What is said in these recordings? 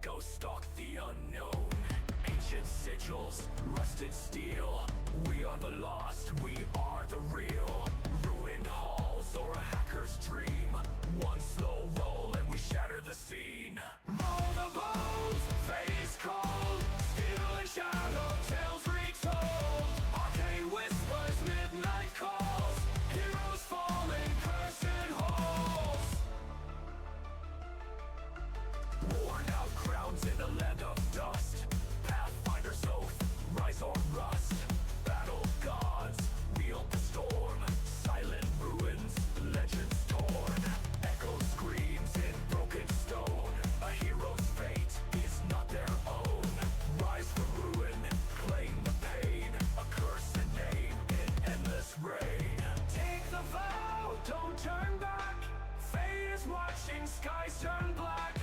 ghosts stalk the unknown. Ancient sigils, rusted steel. We are the lost, we are the real. Ruined halls or a hacker's dream. One slow roll and we shatter the scene. Roll the bones, face cold. Steel and shadow, tales retold. Arcane whispers, midnight calls. Heroes fall in cursed halls. Worn out crowns in a land of dust. Pathfinder's oath, rise or rust. Battle gods, wield the storm. Silent ruins, legends torn. Echo screams in broken stone. A hero's fate is not their own. Rise from ruin, claim the pain. A curse and name in endless rain. Take the vow, don't turn back. Fate is watching, skies turn black.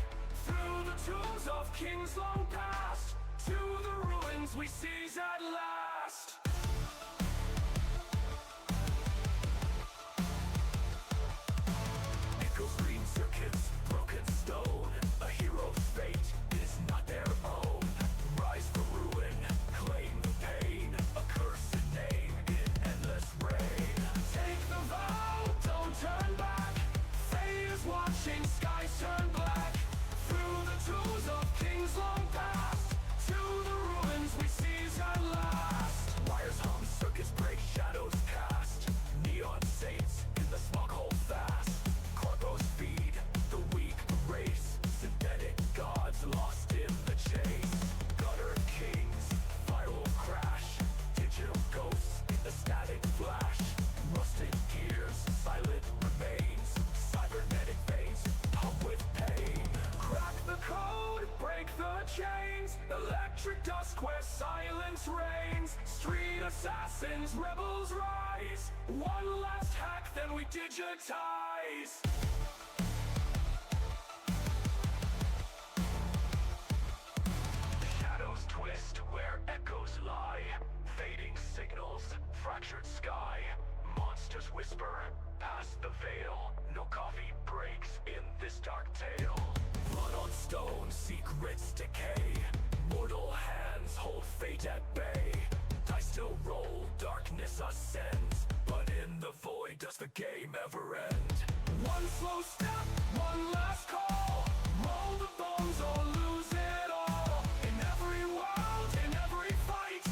Through the tombs of kings long past, to the ruins we seize at last. Echoes green circuits, broken stone. A hero's fate is not their own. Rise from ruin, claim the pain. A cursed name in endless rain. Take the vow, don't turn back. Fate is watching, skies turn black. Through the tombs of kings long past, to the ruins we seize at last. Wires hum, circuits break, shadows cast. Neon saints in the smog hold fast. Corpos feed, the weak race. Synthetic gods lost in the chase. Gutter kings, viral crash. Digital ghosts in the static flash. Rusted gears, silent remains. Cybernetic veins, pump with pain. Crack the code, break the chains. Electric dusk where silence reigns. Street assassins, rebels rise. One last hack, then we digitize. Shadows twist where echoes lie. Fading signals, fractured sky. Monsters whisper, past the veil. No coffee breaks in this dark tale. Blood on stone, secrets decay. Mortal hands hold fate at bay. Dice still roll, darkness ascends. But in the void does the game ever end? One slow step, one last call. Roll the bones or lose it all. In every world, in every fight,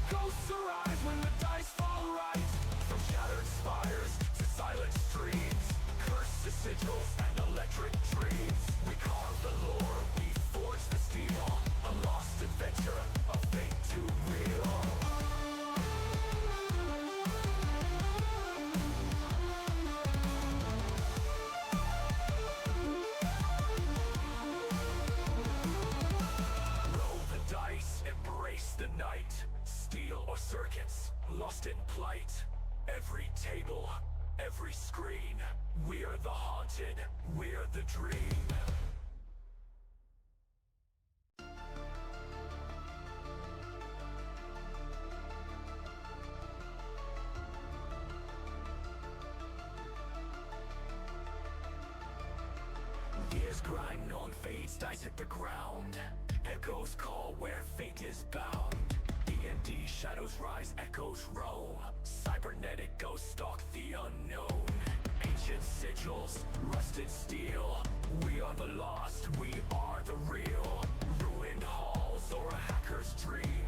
ghosts arise when the dice fall right. From shattered spires to silent streams, cursed sigils and electric dreams. We carve the lore, we forge the steel. A lost adventure, a fate too real. Roll the dice, embrace the night. Steel or circuits, lost in plight. Every table, every screen. We're the haunted, we're the dream. Gears grind on fades, dice hit the ground. Echoes call where fate is bound. D&D shadows rise, echoes roam. Cybernetic ghosts stalk the unknown. Ancient sigils, rusted steel. We are the lost, we are the real. Ruined halls or a hacker's dream.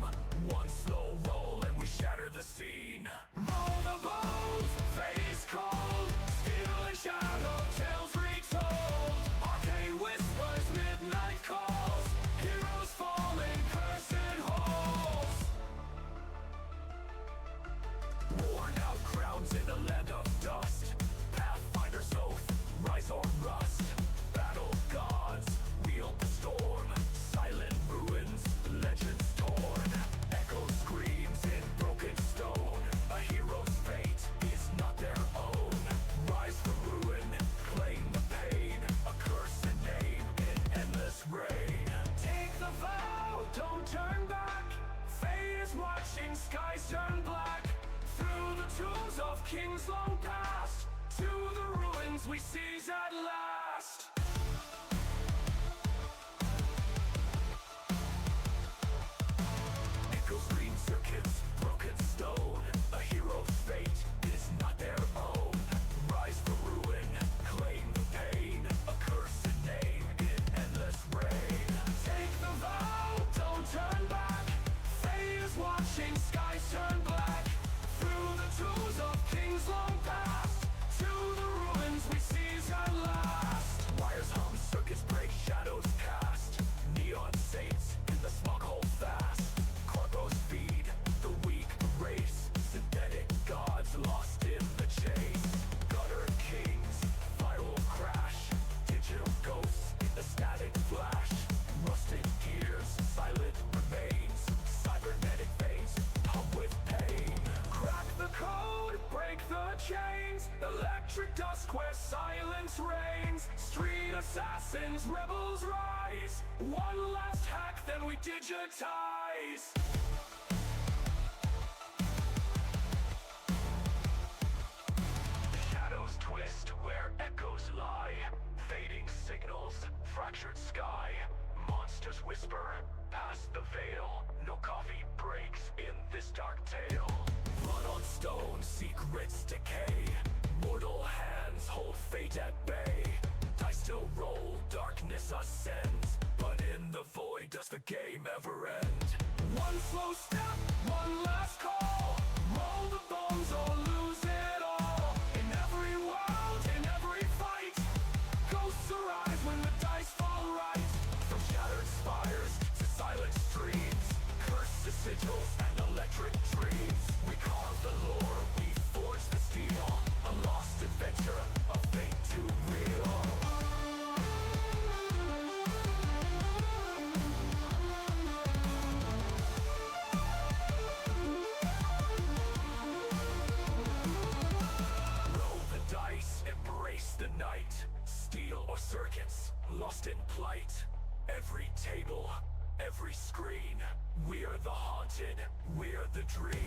One slow roll and we shatter the scene. Roll the bones, face cold. Steel and shadow, tales retold. Arcane whispers, midnight calls. Heroes fall in cursed halls. Worn out crowns in a land of dust. Pathfinder's oath, rise or rust. Battle gods, wield the storm. Silent ruins, legends torn. Echo screams in broken stone. A hero's fate is not their own. Rise from ruin, claim the pain. A curse and name in endless rain. Take the vow, don't turn back. Fate is watching, skies turn black. Through the tombs of kings long past, to the ruins we seize at last. kings long past, to the ruins we seize at last. Wires hum, circuits break, shadows cast, neon saints in the smog hold fast. Corpos feed, the weak race, synthetic gods lost in the chase. Gutter kings, viral crash, digital ghosts in the static flash. Rusted gears, silent remains, cybernetic veins hum with pain. Crack the code, break the chains, electric dusk where silence reigns. Street assassins, rebels rise, one last hack then we digitize. Shadows twist where echoes lie, fading signals, fractured sky. Monsters whisper past the veil, no coffee breaks in this dark tale. Blood on stone, secrets decay, mortal hands hold fate at bay. Dice still roll, darkness ascends, but in the void does the game ever end? One slow step, one last call, roll the bones or lose it all. In every world, in every fight, ghosts arise when the dice fall right. From shattered spires to silent streams, cursed sigils and electric dreams. We carve the lore, we forge the steel, a lost adventure, a fate too real. Roll the dice, embrace the night. Steel or circuits, lost in plight. Every table, every screen. We're the haunted, we're the dream.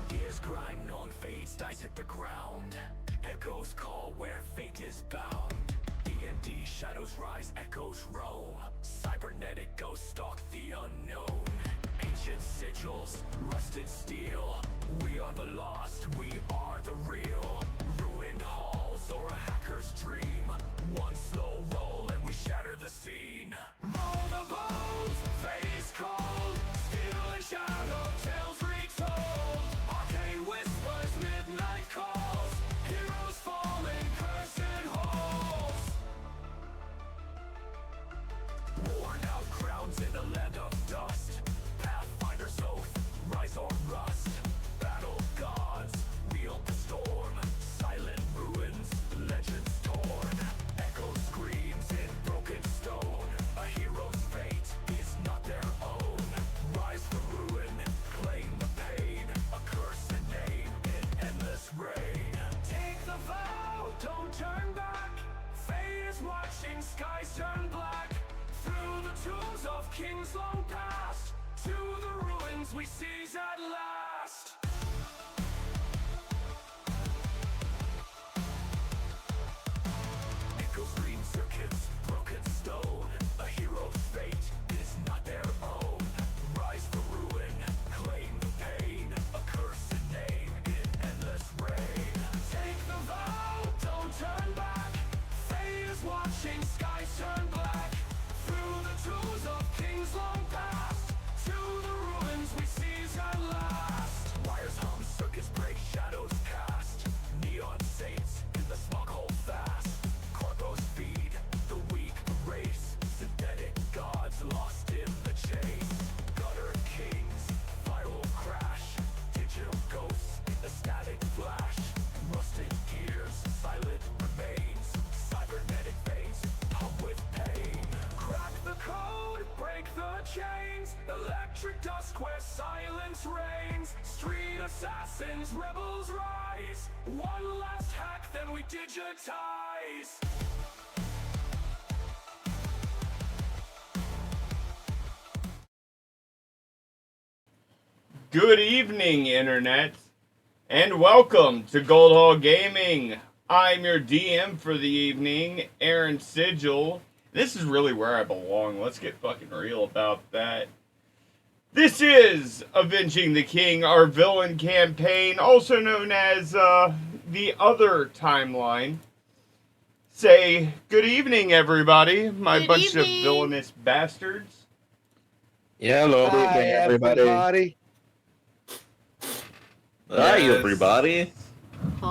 Gears grind on fades, dice hit the ground. Echoes call where fate is bound. D&D shadows rise, echoes roam. Cybernetic ghosts stalk the unknown. Ancient sigils, rusted steel. We are the lost, we are the real. Ruined halls or a hacker's dream. One slow roll and we shatter the scene. Roll the bones, face cold. Steel and shadow, tales retold. Arcane whispers, midnight calls. Heroes falling, cursed halls. Worn out crowns in a land of dust. Pathfinder's oath, rise or rust. Battle gods, wield the storm. Silent ruins, legends torn. Echo screams in broken stone. A hero's fate is not their own. Rise the ruin, claim the pain. A cursed name in endless rain. Take the vow, don't turn back. Fate is watching, skies turn black. Through the tombs of kings long past, to the ruins we seize at last. Echoes green circuits, broken stone. A hero's fate is not their own. Rise the ruin, claim the pain. A cursed name in endless rain. Take the vow, don't turn back. Fate is watching, skies turn black. Through the tombs of kings long past, to the ruins we seize at last. Wires hum, circuits break, shadows cast. Neon saints in the smog hold fast. Corpos feed, the weak race. Synthetic gods lost in the chase. Gutter kings, viral crash. Digital ghosts in the static flash. Rusted gears, silent remains. Cybernetic veins hum with pain. Crack the code, break the chains. Electric dusk where silence reigns. Street assassins, rebels rise. One last hack, then we digitize. Good evening, Internet, and welcome to Gold Hall Gaming. I'm your DM for the evening, Aaron Sigil. This is really where I belong. Let's get fucking real about that. This is Avenging the King, our villain campaign, also known as the other timeline, say good evening, everybody, my Good bunch of evening. villainous bastards. Yeah, hello. Hi, everybody. Hi, Yes. everybody.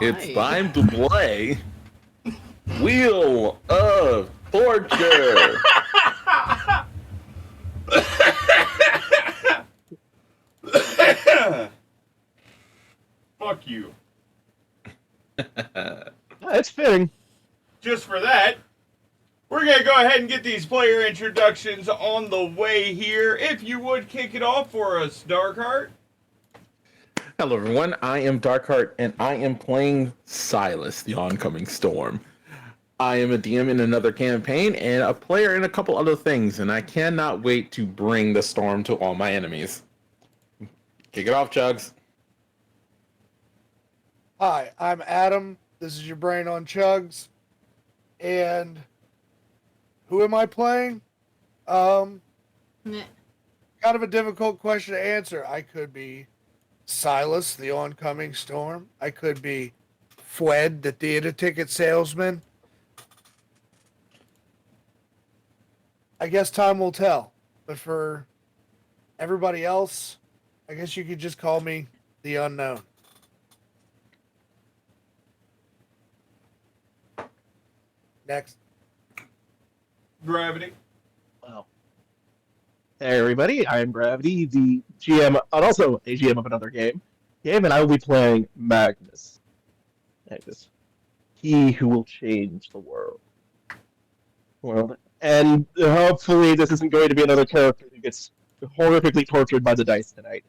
It's Hi. time to play Wheel of Torture. Fuck you. It's fitting. Just for that, we're going to go ahead and get these player introductions on the way here. If you would kick it off for us, Darkheart. Hello, everyone. I am Darkheart, and I am playing Silas, the oncoming storm. I am a DM in another campaign and a player in a couple other things, and I cannot wait to bring the storm to all my enemies. Kick it off, Chugs. Hi, I'm Adam. This is your brain on Chugs. And who am I playing? Kind of a difficult question to answer. I could be Silas, the oncoming storm. I could be Fwed, the theater ticket salesman. I guess time will tell. But for everybody else, I guess you could just call me the unknown. Next. Gravity. Wow. Hey, everybody. I'm Gravity, the GM, and also a GM of another game, and I will be playing Magnus. Magnus. He who will change the world. And hopefully this isn't going to be another character who gets horrifically tortured by the dice tonight.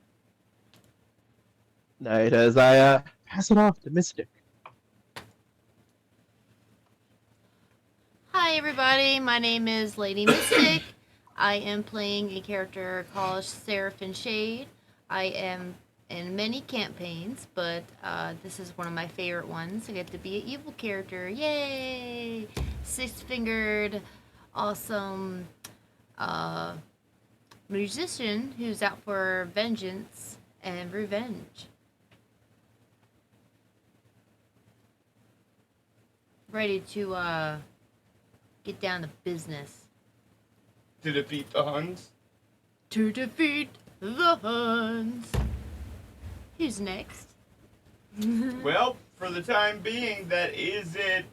Night as I pass it off to Mystic. Hi, everybody. My name is Lady Mystic. I am playing a character called Seraphim Shade. I am in many campaigns, but this is one of my favorite ones. I get to be an evil character. Yay! Six-fingered, awesome musician who's out for vengeance and revenge. Ready to get down to business. To defeat the Huns. To defeat the Huns. Who's next? Well, for the time being, that is it.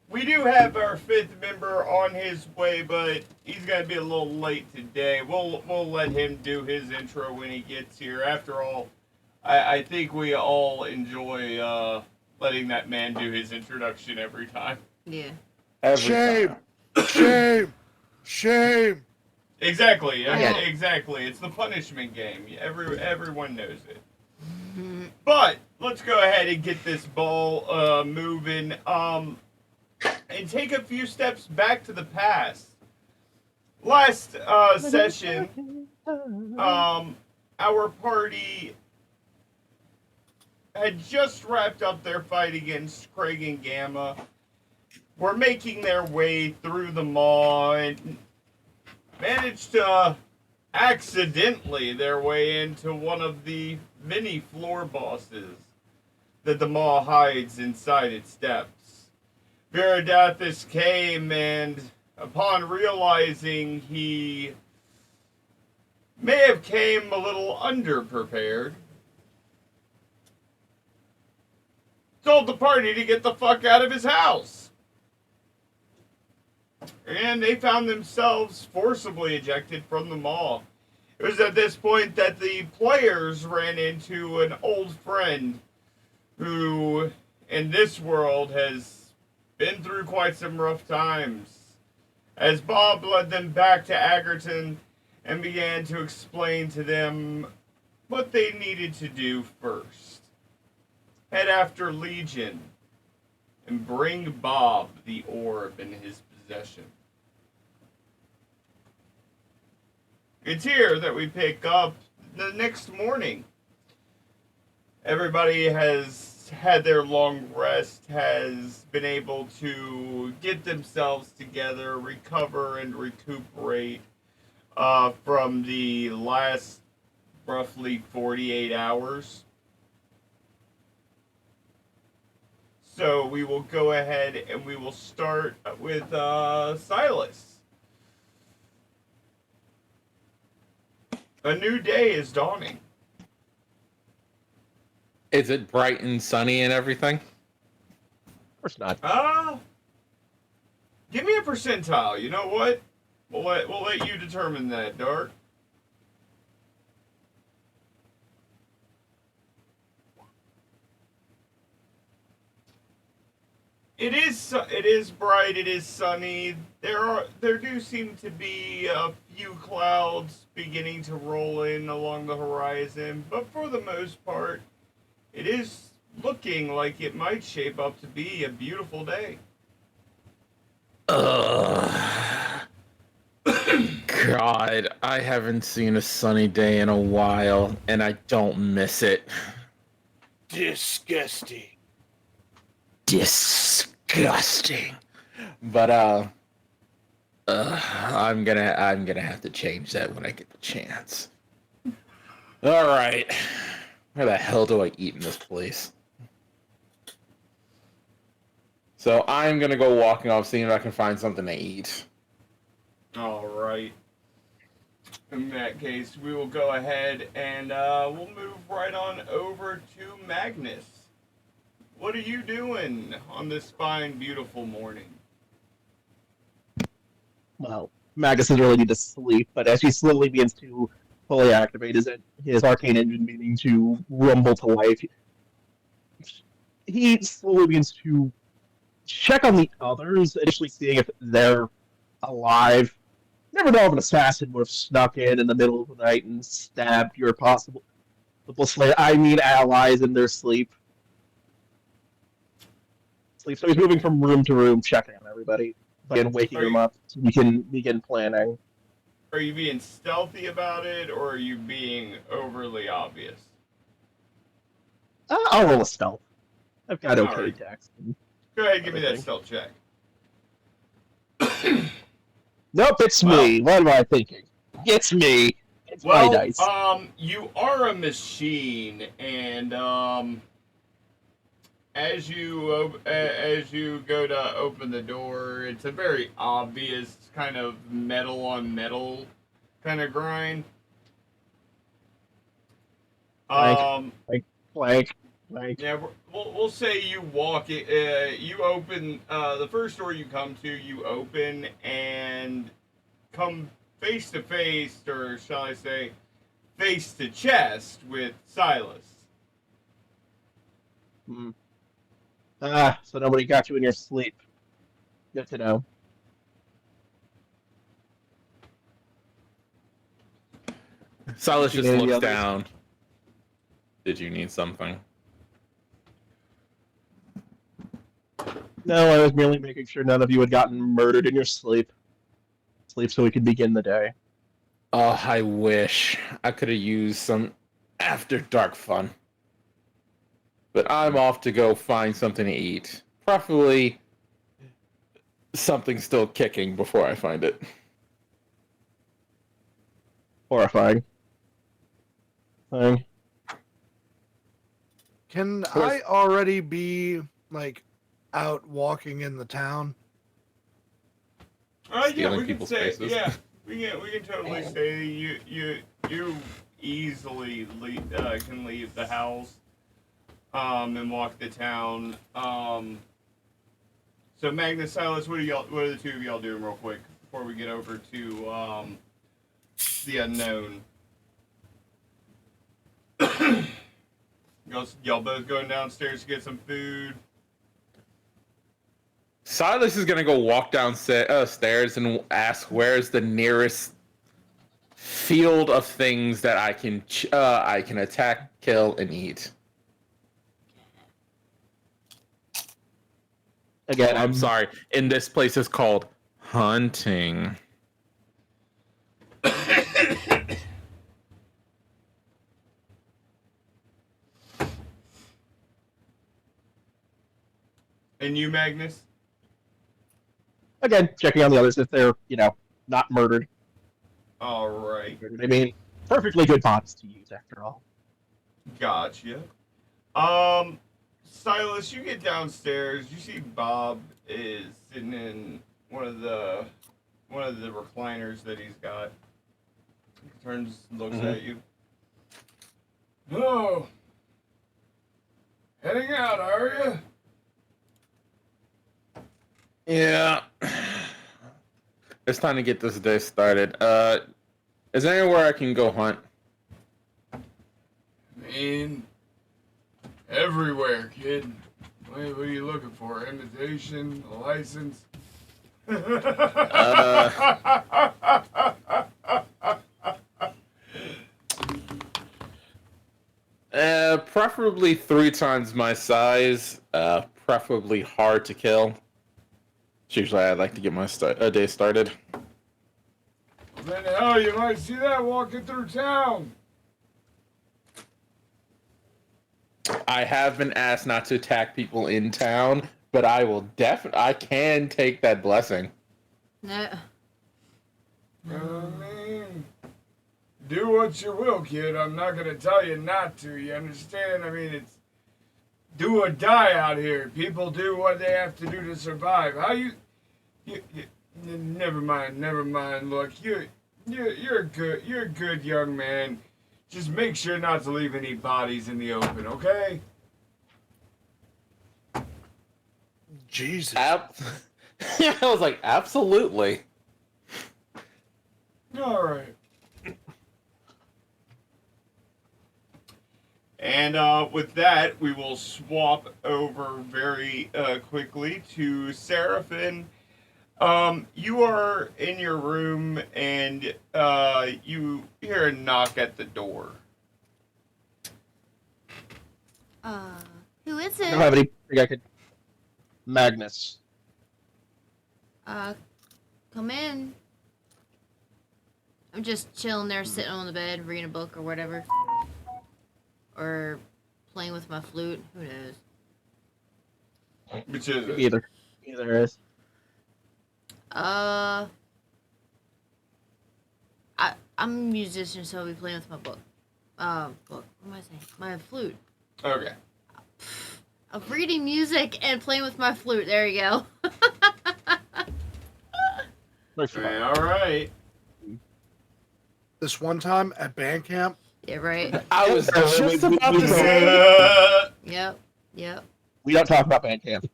We do have our fifth member on his way, but he's gonna be a little late today. We'll let him do his intro when he gets here. After all, I think we all enjoy letting that man do his introduction every time. Yeah. Shame! Shame! Shame! Exactly. Yeah. Exactly. It's the punishment game. Everyone knows it. But let's go ahead and get this ball moving. And take a few steps back to the past. Last session, our party had just wrapped up their fight against Craig and Gamma. Were making their way through the mall and managed to accidentally their way into one of the many floor bosses that the mall hides inside its depths. Viridathus came, and upon realizing he may have came a little underprepared, told the party to get the fuck out of his house. And they found themselves forcibly ejected from the mall. It was at this point that the players ran into an old friend who, in this world, has been through quite some rough times. As Bob led them back to Agerton and began to explain to them what they needed to do first. Head after Legion and bring Bob the orb in his possession. It's here that we pick up the next morning. Everybody has had their long rest, has been able to get themselves together, recover and recuperate from the last roughly 48 hours. So we will go ahead and we will start with Silas. A new day is dawning. Is it bright and sunny and everything? Of course not. Give me a percentile. You know what? We'll let you determine that, Dark. It is bright. It is sunny. There do seem to be a few clouds beginning to roll in along the horizon, but for the most part, it is looking like it might shape up to be a beautiful day. Ugh. God, I haven't seen a sunny day in a while, and I don't miss it. Disgusting. Disgusting. But I'm gonna have to change that when I get the chance. All right, where the hell do I eat in this place? So I'm gonna go walking off, seeing if I can find something to eat. All right. In that case, we will go ahead and we'll move right on over to Magnus. What are you doing on this fine, beautiful morning? Well, Magus doesn't really need to sleep, but as he slowly begins to fully activate his arcane engine beginning to rumble to life, he slowly begins to check on the others, initially seeing if they're alive. Never know if an assassin would have snuck in the middle of the night and stabbed your possible slayer. I mean, allies in their sleep. So he's moving from room to room, checking on everybody, and waking them up so we can begin planning. Are you being stealthy about it, or are you being overly obvious? I'll roll a stealth. I've got okay Alright. dex. Go ahead and give me that stealth check. Nope, it's me. What am I thinking? It's me. It's my dice. You are a machine, and as you go to open the door, it's a very obvious kind of metal on metal kind of grind. Blank. Yeah, we'll say you walk it. You open the first door you come to. You open and come face to face, or shall I say, face to chest with Silas. So nobody got you in your sleep. Good to know. Silas just looks down. Did you need something? No, I was merely making sure none of you had gotten murdered in your sleep. So we could begin the day. Oh, I wish I could have used some after dark fun. But I'm off to go find something to eat. Preferably something still kicking before I find it. Horrifying. Can I already be like out walking in the town? Yeah, we can say spaces. yeah, we can totally say you easily can leave the house and walk the town. So Magnus, Silas, what are the two of y'all doing real quick before we get over to the unknown? Y'all both going downstairs to get some food. Silas is gonna go walk down stairs and ask where's the nearest field of things that I can attack, kill, and eat. Again, I'm sorry. In this place is called hunting. And you, Magnus? Again, checking on the others if they're, not murdered. All right. I mean, perfectly good bodies to use after all. Gotcha. Silas, you get downstairs. You see Bob is sitting in one of the recliners that he's got. He turns, looks at you. Oh, heading out, are you? Yeah. It's time to get this day started. Is there anywhere I can go hunt? I mean, everywhere, kid. What are you looking for? Invitation? A license? Preferably 3 times my size. Preferably hard to kill. It's usually I'd like to get my day started. Then hell, you might see that walking through town. I have been asked not to attack people in town, but I will I can take that blessing. No. I mean, do what you will, kid. I'm not gonna tell you not to. You understand? I mean, it's do or die out here. People do what they have to do to survive. How you never mind. Look, you're a good young man. Just make sure not to leave any bodies in the open, okay? Jesus. I was like, absolutely. All right. And with that, we will swap over very quickly to Seraphin. You are in your room and you hear a knock at the door. Who is I it? don't have any. I could. Magnus. Come in. I'm just chilling there, sitting on the bed, reading a book or whatever. Or playing with my flute. Who knows? Which is it? Either is. I'm a musician, so I'll be playing with my book. What am I saying? My flute. Okay. I'm reading music and playing with my flute. There you go. All right. This one time at band camp, Yeah, right. I was just about to say. Yep. We don't talk about band camp.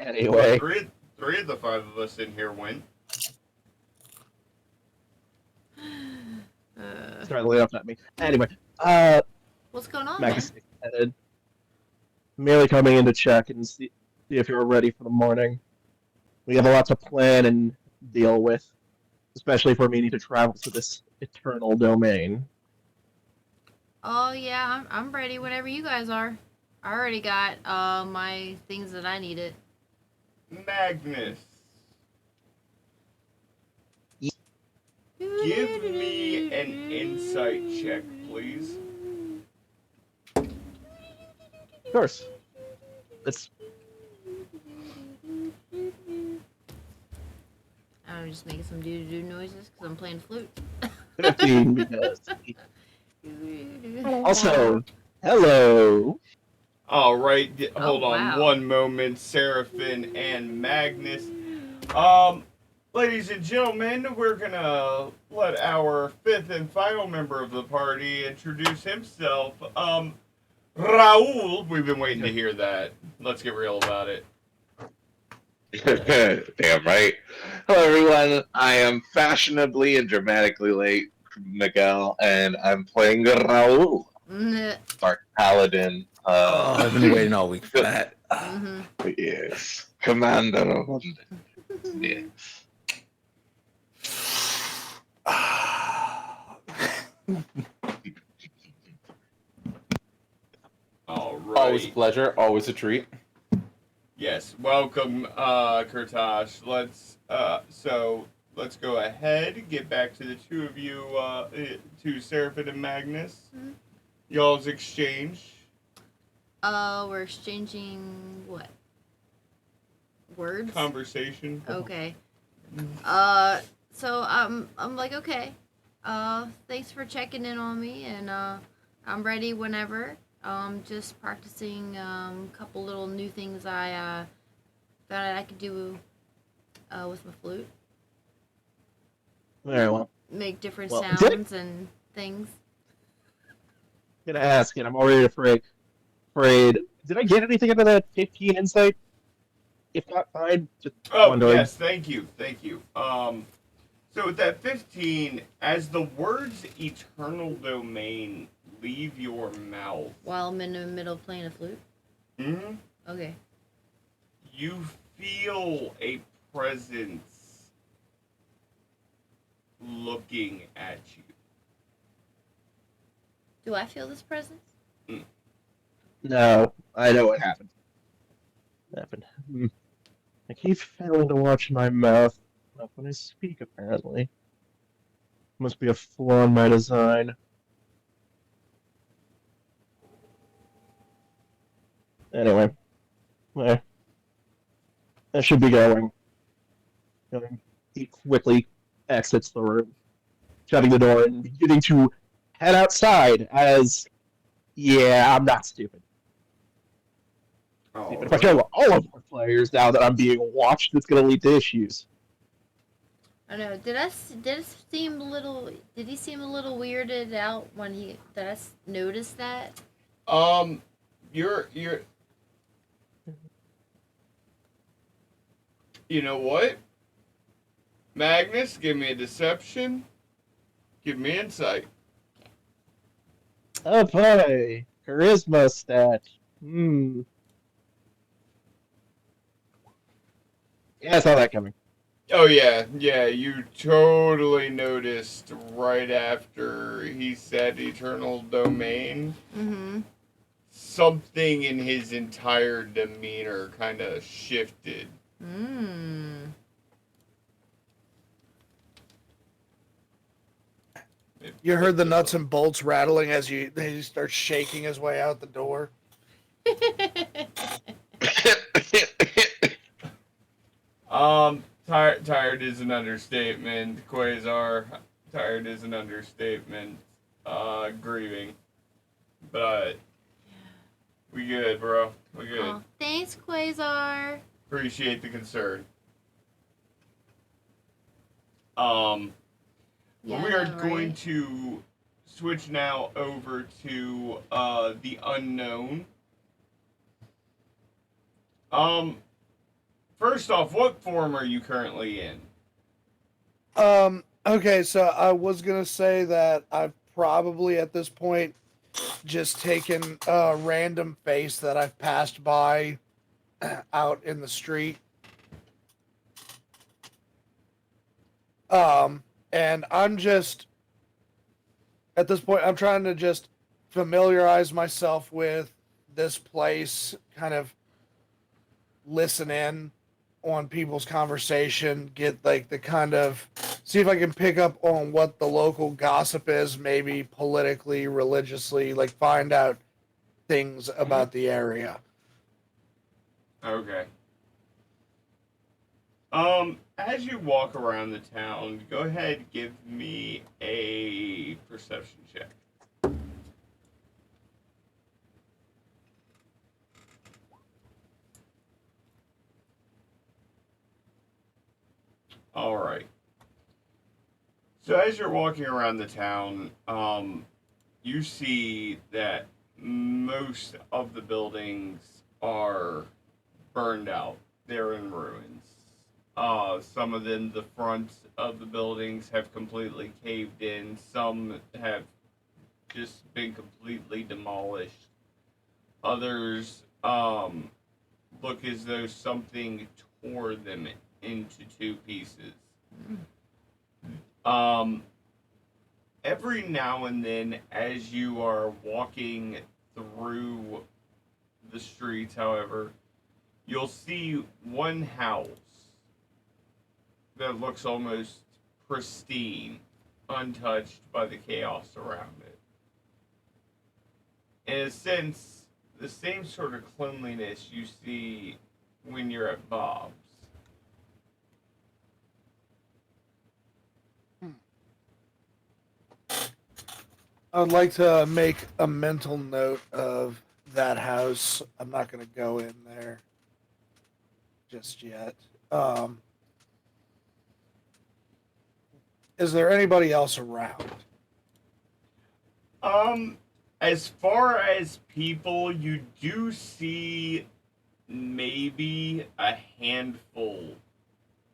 Anyway. Three of the 5 of us in here went. Sorry, lay off at me. Anyway, What's going on, Magnus man? headed. Merely coming in to check and see if you're ready for the morning. We have a lot to plan and deal with, especially for me need to travel to this eternal domain. Oh yeah, I'm ready whenever you guys are. I already got my things that I needed. Magnus. Give me an insight check, please. Of course. It's I'm just making some doo-doo noises because I'm playing flute. 15 because. Also, hello. All right, hold on wow. one moment, Seraphin and Magnus. Ladies and gentlemen, we're gonna let our 5th and final member of the party introduce himself. Raul, we've been waiting to hear that. Let's get real about it. Damn right. Hello, everyone. I am fashionably and dramatically late, Miguel, and I'm playing Raul, Dark Paladin. I've been waiting all week for that. Yes, Commander of London. Yes. All right. Always a pleasure, always a treat. Yes, welcome, Kurtosh. Let's go ahead, get back to the two of you, to Seraphin and Magnus. Y'all's exchange. We're exchanging what? Words? Conversation. Okay. So I'm like, okay. Thanks for checking in on me, and I'm ready whenever. Just practicing a couple little new things I that I could do with my flute. Very well. Make different Well, sounds and things. I'm gonna ask, and I'm already afraid. Did I get anything out of that 15 insight? If not, fine. Just Oh, wondering. yes, thank you, thank you. So with that 15, as the words eternal domain leave your mouth, While I'm in the middle of playing a flute. hmm, Okay. you feel a presence looking at you. Do I feel this presence? No, I know what happened. I keep failing to watch my mouth. Not when I speak, apparently. Must be a flaw in my design. Anyway, well, I should be going. He quickly exits the room, shutting the door and beginning to head outside as, yeah, I'm not stupid. All But if I right. tell all of our players now that I'm being watched, it's going to lead to issues. I know. Did it seem a little? Did he seem a little weirded out when he? Did I notice that? Um, you're, you know what? Magnus, give me a deception. Give me insight. Oh boy, charisma stat. Yeah, I saw that coming. Oh yeah, yeah, you totally noticed right after he said eternal domain, Mm-hmm. something in his entire demeanor kind of shifted. Mm. You heard the nuts and bolts rattling as he starts shaking his way out the door. Tired is an understatement. Quasar, tired is an understatement. Grieving, but we good, bro. We good. Oh, thanks, Quasar. Appreciate the concern. Um, Yeah, we are right? going to switch now over to the unknown. Um, first off, what form are you currently in? Okay, so I was gonna say that I've probably at this point just taken a random face that I've passed by out in the street. And I'm just at this point I'm trying to just familiarize myself with this place, kind of listen in on people's conversation, get like the kind of see if I can pick up on what the local gossip is, maybe politically, religiously, like find out things about the area. Okay. As you walk around the town, go ahead, give me a perception check. All right. So as you're walking around the town, you see that most of the buildings are burned out. They're in ruins. Some of them, the front of the buildings have completely caved in. Some have just been completely demolished. Others look as though something tore them into two pieces. Um, every now and then, as you are walking through the streets, however, you'll see one house that looks almost pristine, untouched by the chaos around it. In a sense, the same sort of cleanliness you see when you're at Bob's. I would like to make a mental note of that house. I'm not going to go in there just yet. Um, is there anybody else around? As far as people, you do see maybe a handful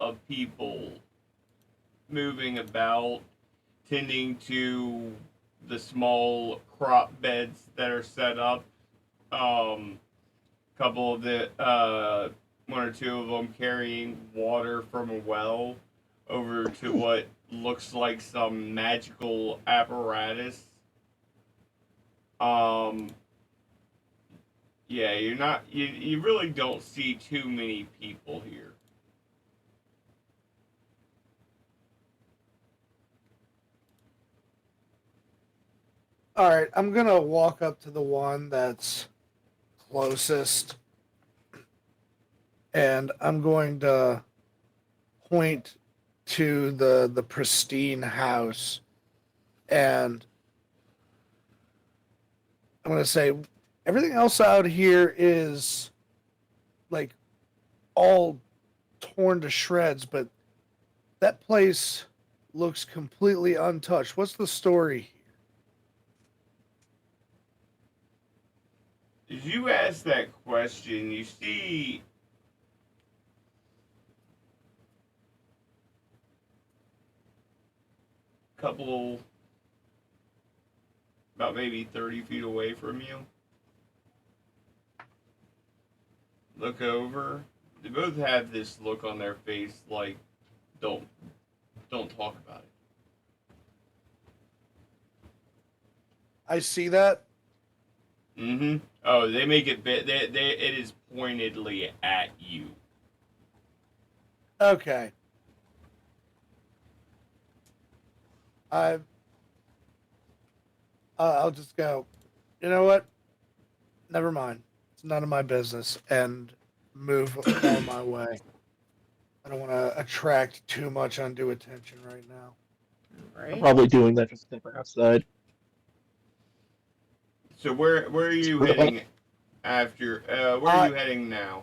of people moving about, tending to the small crop beds that are set up. Couple of the one or two of them carrying water from a well over to what looks like some magical apparatus. Um, yeah, you really don't see too many people here. All right, I'm going to walk up to the one that's closest and I'm going to point to the pristine house and I'm going to say everything else out here is like all torn to shreds, but that place looks completely untouched. What's the story here? As you ask that question, you see a couple about maybe 30 feet away from you. Look over. They both have this look on their face like don't don't talk about it. I see that. Mm-hmm. Oh, they make it it is pointedly at you. Okay. I I'll just go. You know what? Never mind. It's none of my business, and move on my way. I don't want to attract too much undue attention right now. I'm Right? probably doing that just to step outside. So where are you heading after where are you heading now?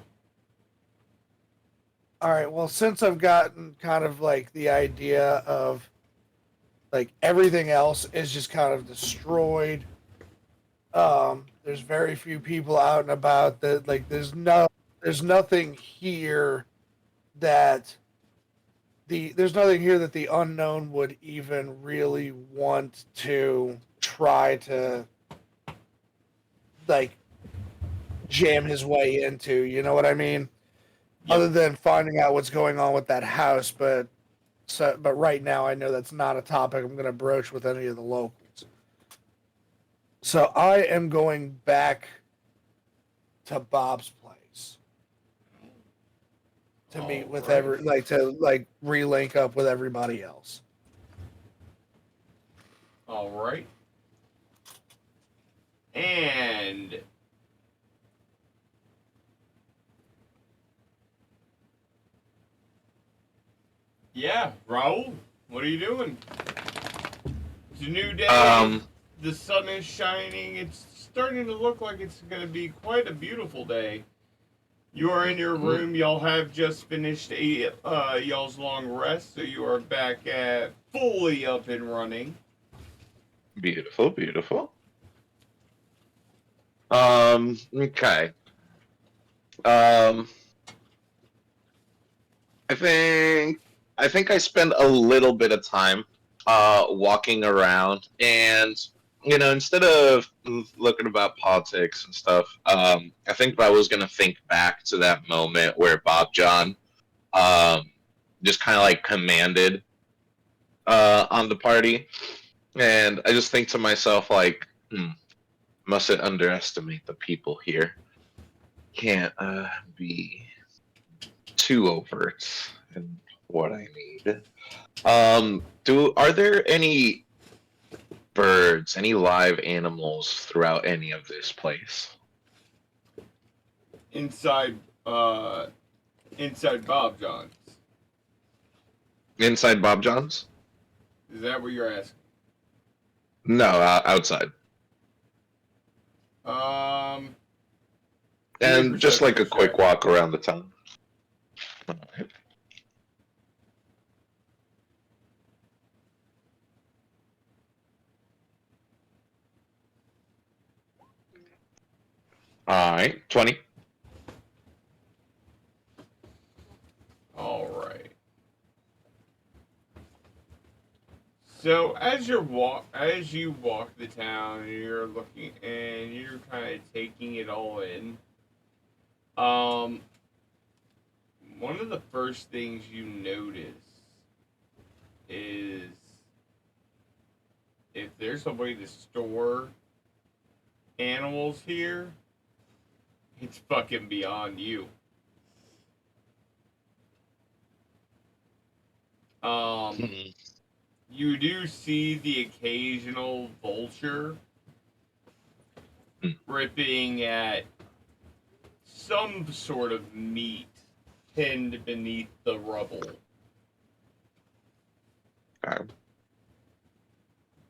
All right. Well, since I've gotten kind of like the idea of like everything else is just kind of destroyed. There's very few people out and about that like there's nothing here that there's nothing here that the unknown would even really want to try to like jam his way into, you know what I mean? Yep. Other than finding out what's going on with that house, but right now I know that's not a topic I'm going to broach with any of the locals. So I am going back to Bob's place to meet with to relink up with everybody else. All right. And yeah, Raul, what are you doing? It's a new day. The sun is shining. It's starting to look like it's going to be quite a beautiful day. You are in your room. Y'all have just finished y'all's long rest, so you are back at fully up and running. Beautiful, beautiful. Okay. I think I spend a little bit of time walking around, and instead of looking about politics and stuff, I think I was gonna think back to that moment where Bob John just kind of like commanded on the party, and I just think to myself like, mustn't underestimate the people here. Can't be too overt in what I need. Are there any birds, any live animals throughout any of this place? Inside Bob John's. Inside Bob John's? Is that what you're asking? No, outside. Give me a And just like a perception quick check. walk around the town. All right, 20. All right. So as you walk the town, you're looking and you're kind of taking it all in. Um, One of the first things you notice is if there's a way to store animals here, it's fucking beyond you. Um, Mhm. you do see the occasional vulture ripping at some sort of meat pinned beneath the rubble. Okay.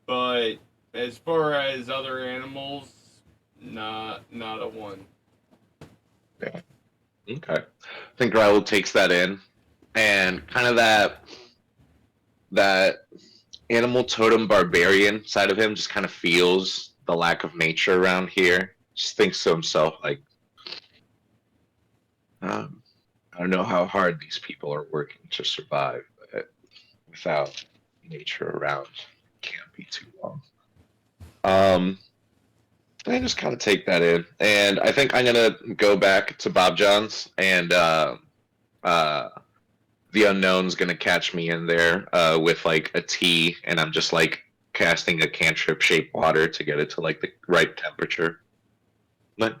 But as far as other animals, not a one. Yeah. Okay. I think Raul takes that in, and kind of that animal totem barbarian side of him just kind of feels the lack of nature around here. Just thinks to himself like, I don't know how hard these people are working to survive, but without nature around, can't be too long. I just kind of take that in, and I think I'm gonna go back to Bob John's, and uh, the unknown's gonna catch me in there with like a tea, and I'm just like casting a cantrip shaped water to get it to like the right temperature. Like,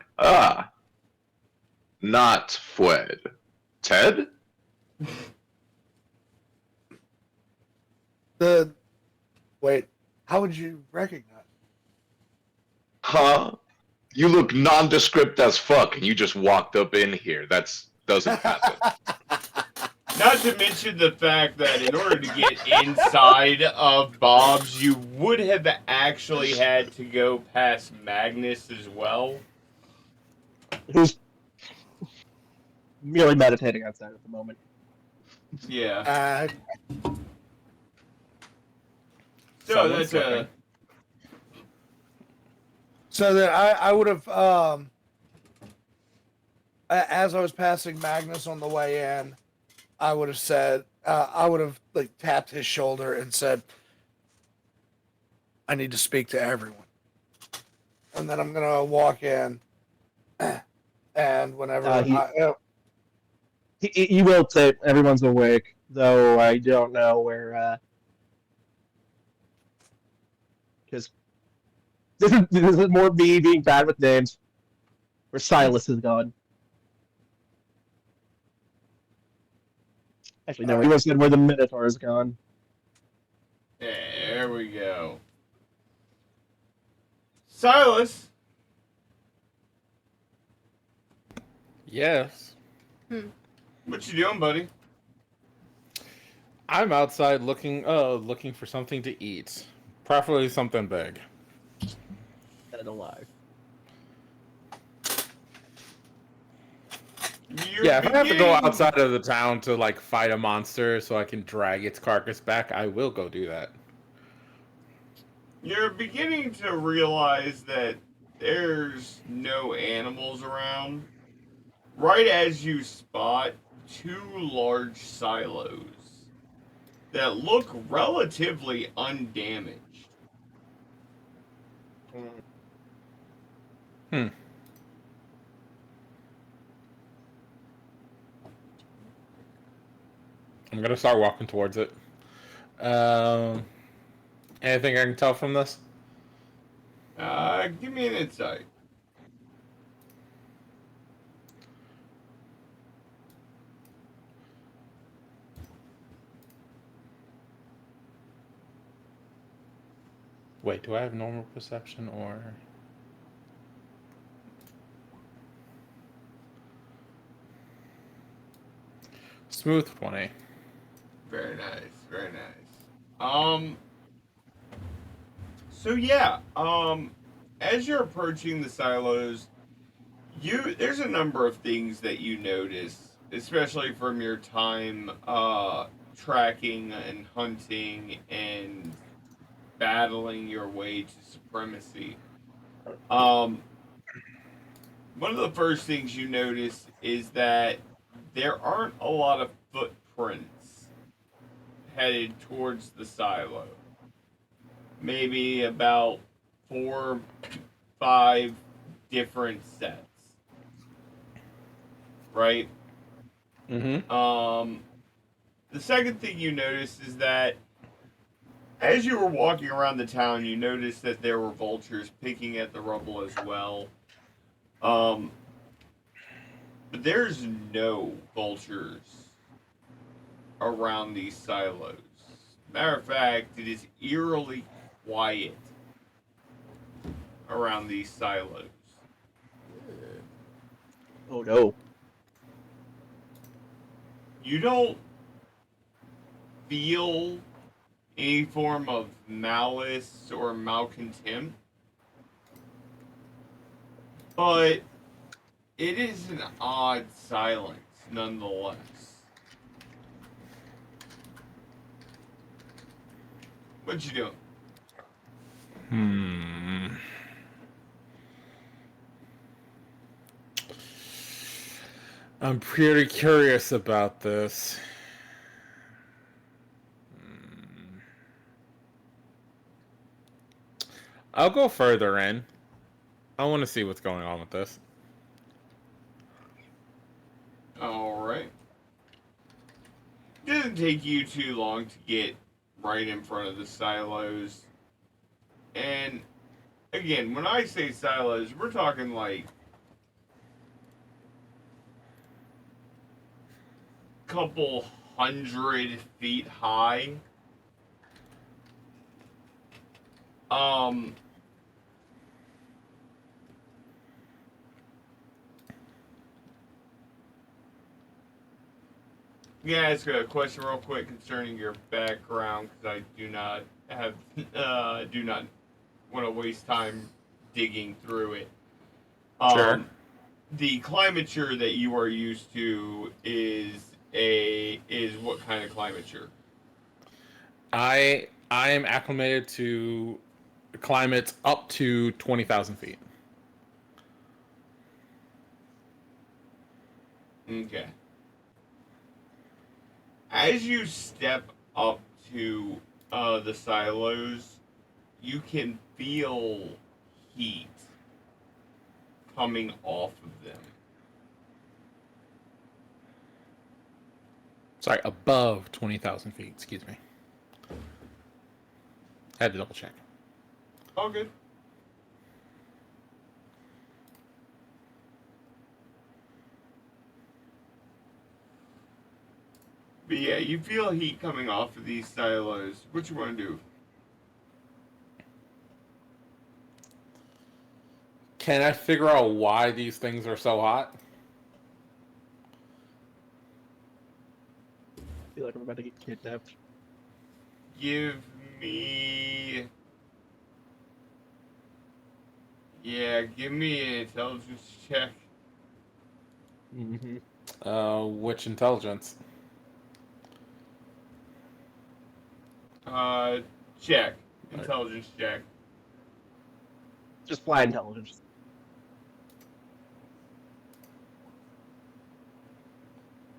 not Fwed. Ted? The wait, how would you recognize? Huh? You look nondescript as fuck, and you just walked up in here. That's doesn't happen. Not to mention the fact that in order to get inside of Bob's, you would have actually had to go past Magnus as well. Who's merely meditating outside at the moment. Yeah. Uh, So Someone's that's a. looking. so that I would have as I was passing Magnus on the way in, I would have said I would have like tapped his shoulder and said, "I need to speak to everyone," and then I'm gonna walk in, and whenever He, he will say everyone's awake, though I don't know where. Because this is more me being bad with names. Where Silas is gone. Actually, no, he was said where the Minotaur is gone. There we go. Silas. Yes. What you doing, buddy? I'm outside looking for something to eat. Preferably something big. Dead alive. You're Yeah, if I have to go beginning. outside of the town to like fight a monster so I can drag its carcass back, I will go do that. You're beginning to realize that there's no animals around. Right as you spot two large silos that look relatively undamaged. Hmm. I'm gonna start walking towards it. Um, Anything I can tell from this? Give me an insight. Wait, do I have normal perception or? Smooth 20. Very nice, very nice. Um, So yeah, as you're approaching the silos, there's a number of things that you notice, especially from your time tracking and hunting and battling your way to supremacy. Um, One of the first things you notice is that there aren't a lot of footprints headed towards the silo. Maybe about 4, 5 different sets, right? Mm-hmm. The second thing you notice is that as you were walking around the town, you noticed that there were vultures picking at the rubble as well. Um, but there's no vultures around these silos. Matter of fact, it is eerily quiet around these silos. Oh no. You don't feel any form of malice or malcontent, but it is an odd silence nonetheless. What you doing? Hmm. I'm pretty curious about this. I'll go further in. I want to see what's going on with this. Alright. It doesn't take you too long to get right in front of the silos. And again, when I say silos, we're talking like couple 100 feet high. Um, yeah, ask a question real quick concerning your background because I do not want to waste time digging through it. Sure. The climature that you are used to is what kind of climature? I am acclimated to climates up to 20,000 feet. Okay. As you step up to the silos, you can feel heat coming off of them. Sorry, above 20,000 feet. Excuse me. I had to double check. All good. But yeah, you feel heat coming off of these silos. What you want to do? Can I figure out why these things are so hot? I feel like I'm about to get kidnapped. Give me. Yeah, give me an intelligence check. Mm-hmm. Which intelligence? Uh, check. Intelligence check. Just fly intelligence.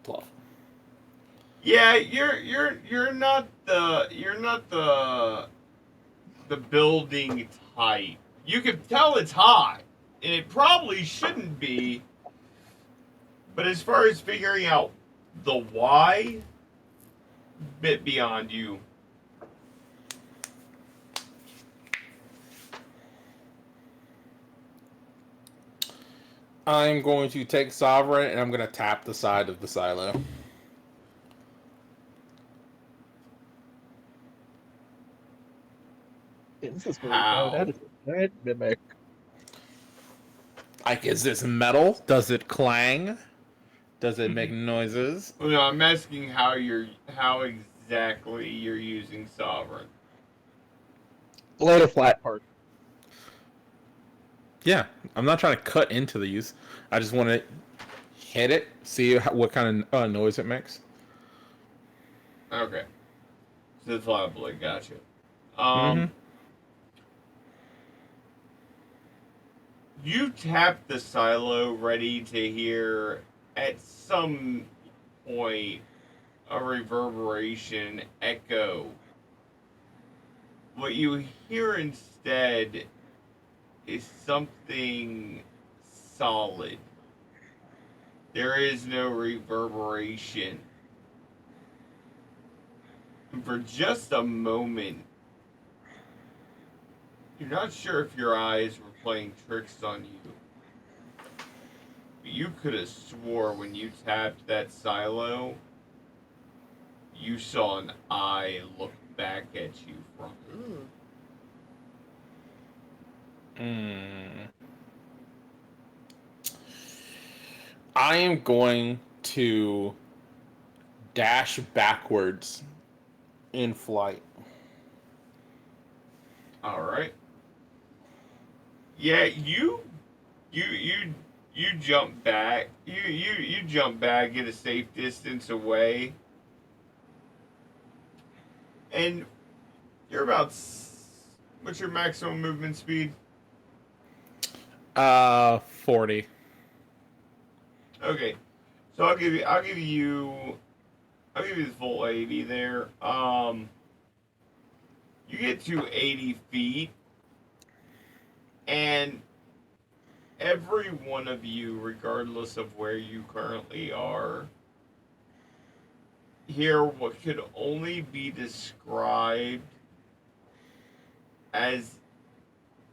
12. Yeah, you're not the building type. You can tell it's hot, and it probably shouldn't be. But as far as figuring out the why, bit beyond you. I'm going to take Sovereign and I'm going to tap the side of the silo. Yeah, this is very bad How? attitude. Right? Mimic. Like, is this metal? Does it clang? Does it make noises? Well, no, I'm asking how exactly you're using sovereign. Lay a flat part. Yeah, I'm not trying to cut into these. I just want to hit it, see what kind of noise it makes. Okay. So the flat blade, gotcha. Mm-hmm. You tap the silo ready to hear at some point a reverberation echo. What you hear instead is something solid. There is no reverberation. And for just a moment, you're not sure if your eyes were playing tricks on you. But you could have swore when you tapped that silo, you saw an eye look back at you from it. Ooh. I am going to dash backwards in flight. All right. Yeah, you you jump back. You jump back, get a safe distance away, and you're about. What's your maximum movement speed? 40. Okay, so I'll give you the full 80 there. You get to 80 feet, and every one of you, regardless of where you currently are, hear what could only be described as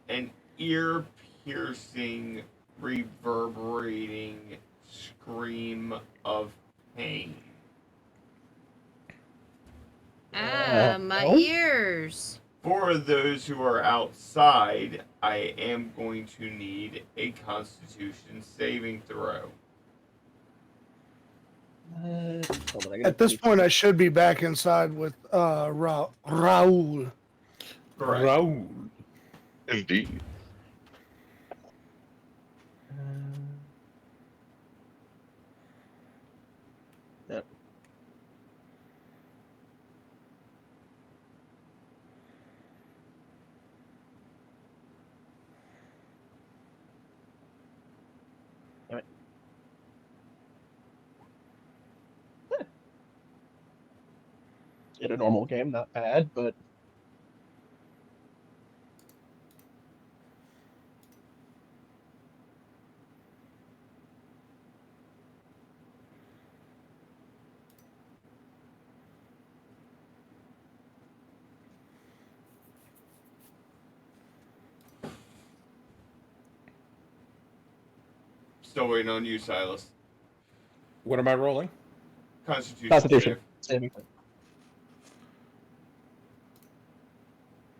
an ear piercing, reverberating scream of pain. My Oh? ears. For those who are outside, I am going to need a Constitution saving throw. Hold on, I At this point, I should be back inside with Raul. Correct. Raul. Indeed. Yep. All right. In a normal game, not bad, but Still waiting on you, Silas. What am I rolling? Constitution Constitution save. saving throw.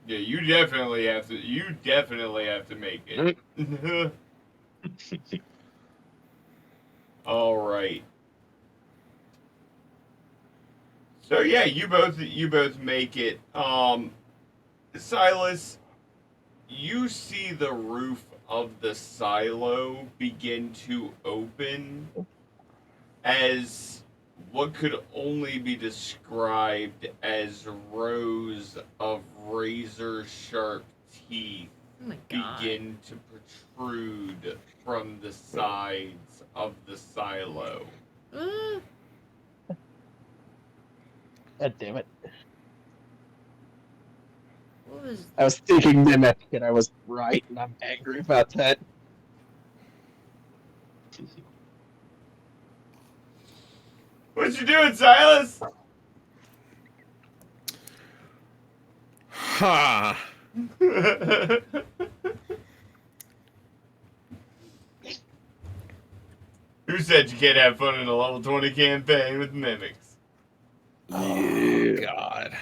Yeah, you definitely have to. You definitely have to make it. All right. So yeah, you both make it. Silas, you see the roof of the silo begin to open as what could only be described as rows of razor sharp teeth Oh my god. begin to protrude from the sides of the silo. Ooh. God damn it. What was I was thinking Mimic, and I was right, and I'm angry about that. What you doing, Silas? Ha! Who said you can't have fun in a level 20 campaign with mimics? Oh, God.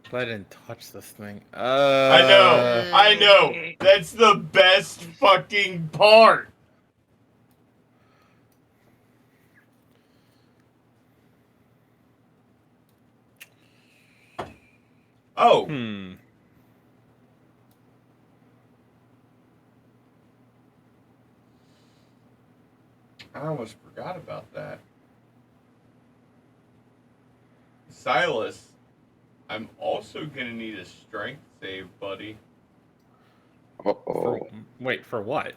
But I didn't touch this thing. I know. That's the best fucking part. Oh, I almost forgot about that. Silas, I'm also gonna need a strength save, buddy. Uh-oh. Wait, for what?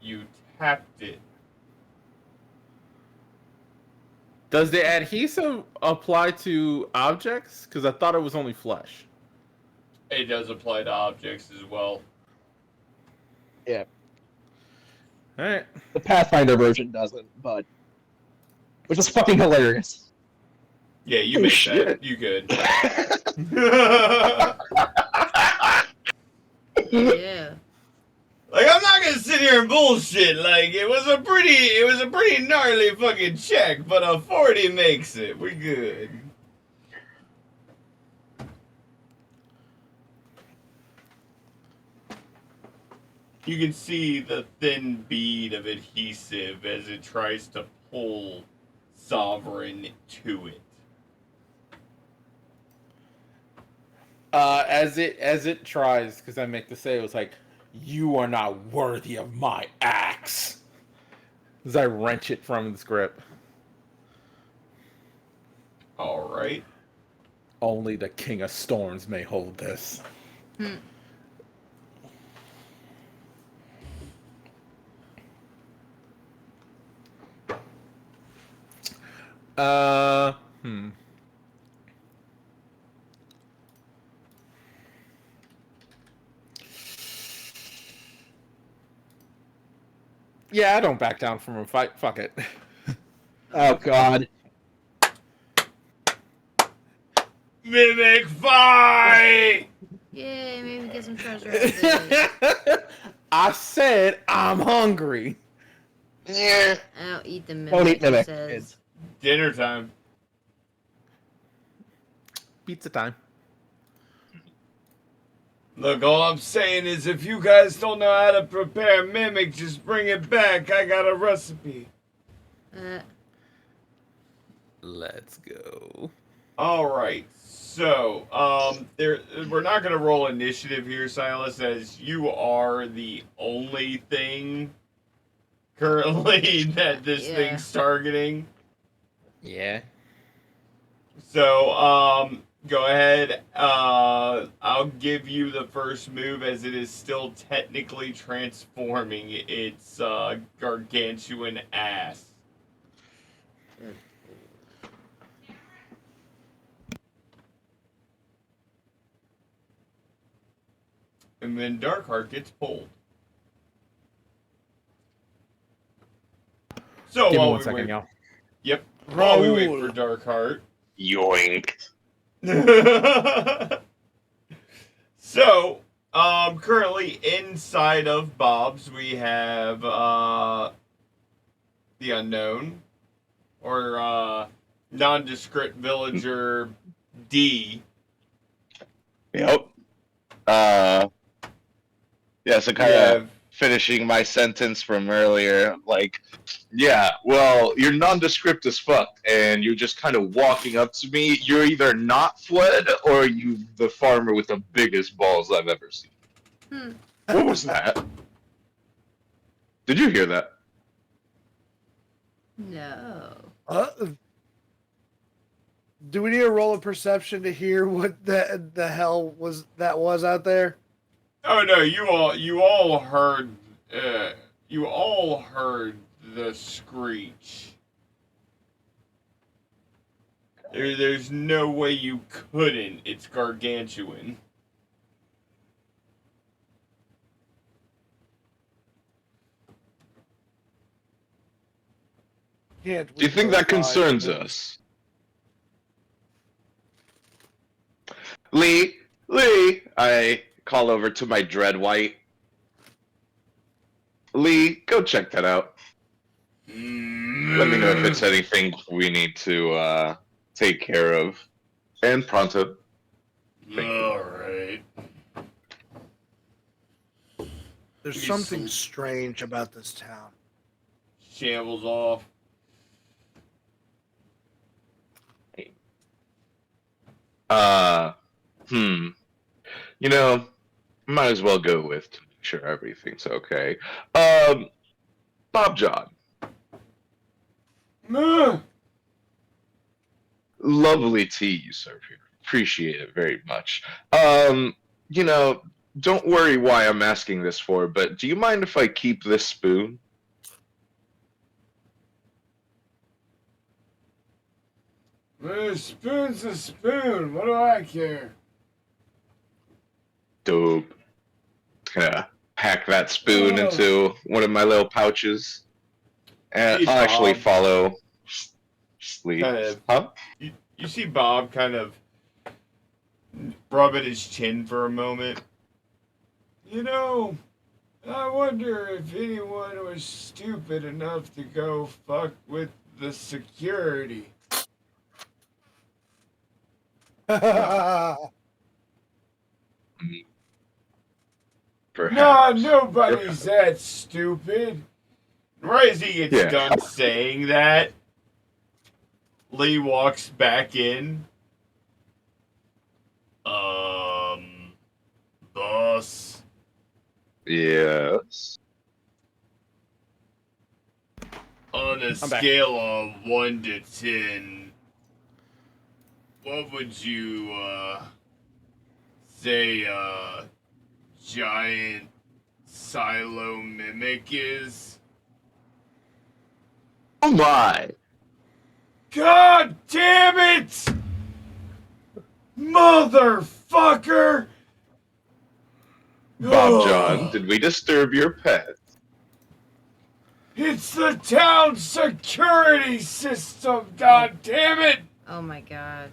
You tapped it. Does the adhesive apply to objects? Because I thought it was only flesh. It does apply to objects as well. Yeah, All right. the Pathfinder version doesn't, but which is fucking hilarious. Yeah, you Oh, make shit. that. You good. Yeah. Like, I'm not gonna sit here and bullshit. Like, it was a pretty gnarly fucking check, but a 40 makes it. We good. You can see the thin bead of adhesive as it tries to pull Sovereign to it. As it tries, because I make the say, it was like, "You are not worthy of my axe." As I wrench it from its grip. All right. Only the King of Storms may hold this. Hmm. Hmm. Yeah, I don't back down from a fight. Fuck it. Oh god. Mimic fight! Yay, maybe get some treasure out of it. I said I'm hungry. Yeah. I'll eat the mimic, Don't eat he mimic, says. kids. Dinner time. Pizza time. Look, all I'm saying is if you guys don't know how to prepare mimic, just bring it back. I got a recipe. Let's go. All right. So, we're not gonna roll initiative here, Silas, as you are the only thing currently that this Yeah. thing's targeting. Yeah. So, go ahead. I'll give you the first move as it is still technically transforming its gargantuan ass. And then Darkheart gets pulled. So Give me while 1 we second, wait, y'all. yep. While we wait for Darkheart. Yoink. So, currently inside of Bob's, we have the unknown, or nondescript villager D. Yep. Yeah, so We kind of have finishing my sentence from earlier. Like, yeah, well, you're nondescript as fuck, and you're just kind of walking up to me. You're either not fled, or you the farmer with the biggest balls I've ever seen. What was that? Did you hear that? No. Do we need a roll of perception to hear what the hell was out there? oh no, you all heard the screech. There's no way you couldn't. It's gargantuan. Can't Do you we think go that find concerns them? us? Lee, I call over to my Dread White. Lee, go check that out. Let me know if it's anything we need to take care of. And pronto. All right. There's He's something strange about this town. Shambles off. You know, might as well go with. sure everything's okay. Bob John, Ugh. lovely tea you serve here. Appreciate it very much. You know, don't worry why I'm asking this for, but do you mind if I keep this spoon? A spoon's a spoon. What do I care? Dope. Gonna pack that spoon Oh. into one of my little pouches, and See, I'll actually Bob follow sleep. kind of. Huh? You see Bob kind of rubbing his chin for a moment. You know, I wonder if anyone was stupid enough to go fuck with the security. Perhaps. Nah, nobody's that stupid. Right as he gets Yeah. done saying that, Lee walks back in. Boss. Yes. On a I'm back. scale of 1 to 10, what would you, say, giant silo mimic is? Oh my! God damn it! Motherfucker! Bob John, did we disturb your pet? It's the town security system, god damn it! Oh my god.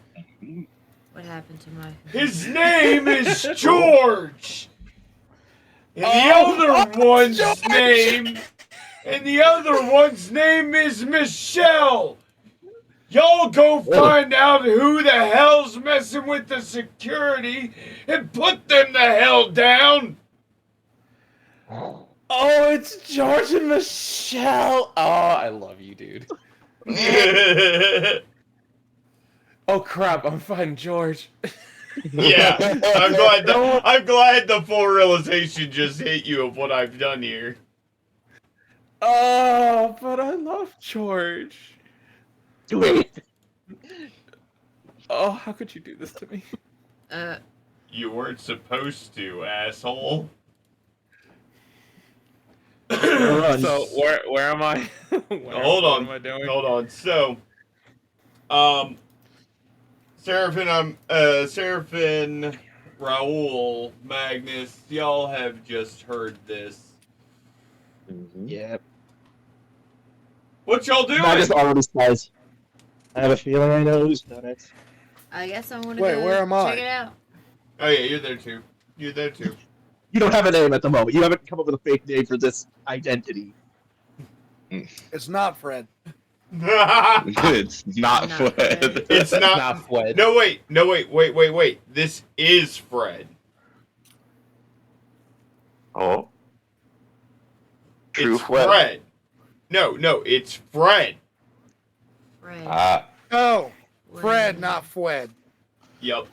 What happened to my... His name is George! And the other one's name... And the other one's name is Michelle! Y'all go find out who the hell's messing with the security and put them the hell down! Oh, it's George and Michelle. Oh, I love you, dude. Oh crap, I'm fighting George. Yeah, I'm glad the full realization just hit you of what I've done here. Oh, but I love George. Do it. Oh, how could you do this to me? You weren't supposed to, asshole. Run. So where am I? Hold on. What am I doing? Hold on. So, Seraphin, Raoul, Magnus, y'all have just heard this. Yeah. What y'all doing? Magus already says. I have a feeling I know who's done it. I guess I'm gonna Wait, go where am I? check it out. Oh yeah, you're there too. You're there too. You don't have a name at the moment. You haven't come up with a fake name for this identity. It's not Fred. It's not Not Fred. Fred. It's not. Fred. No wait. This is Fred. Oh. True It's Fred. Fred. No, it's Fred. Right. Ah. Oh, What Fred, is it? not Fred. Yup.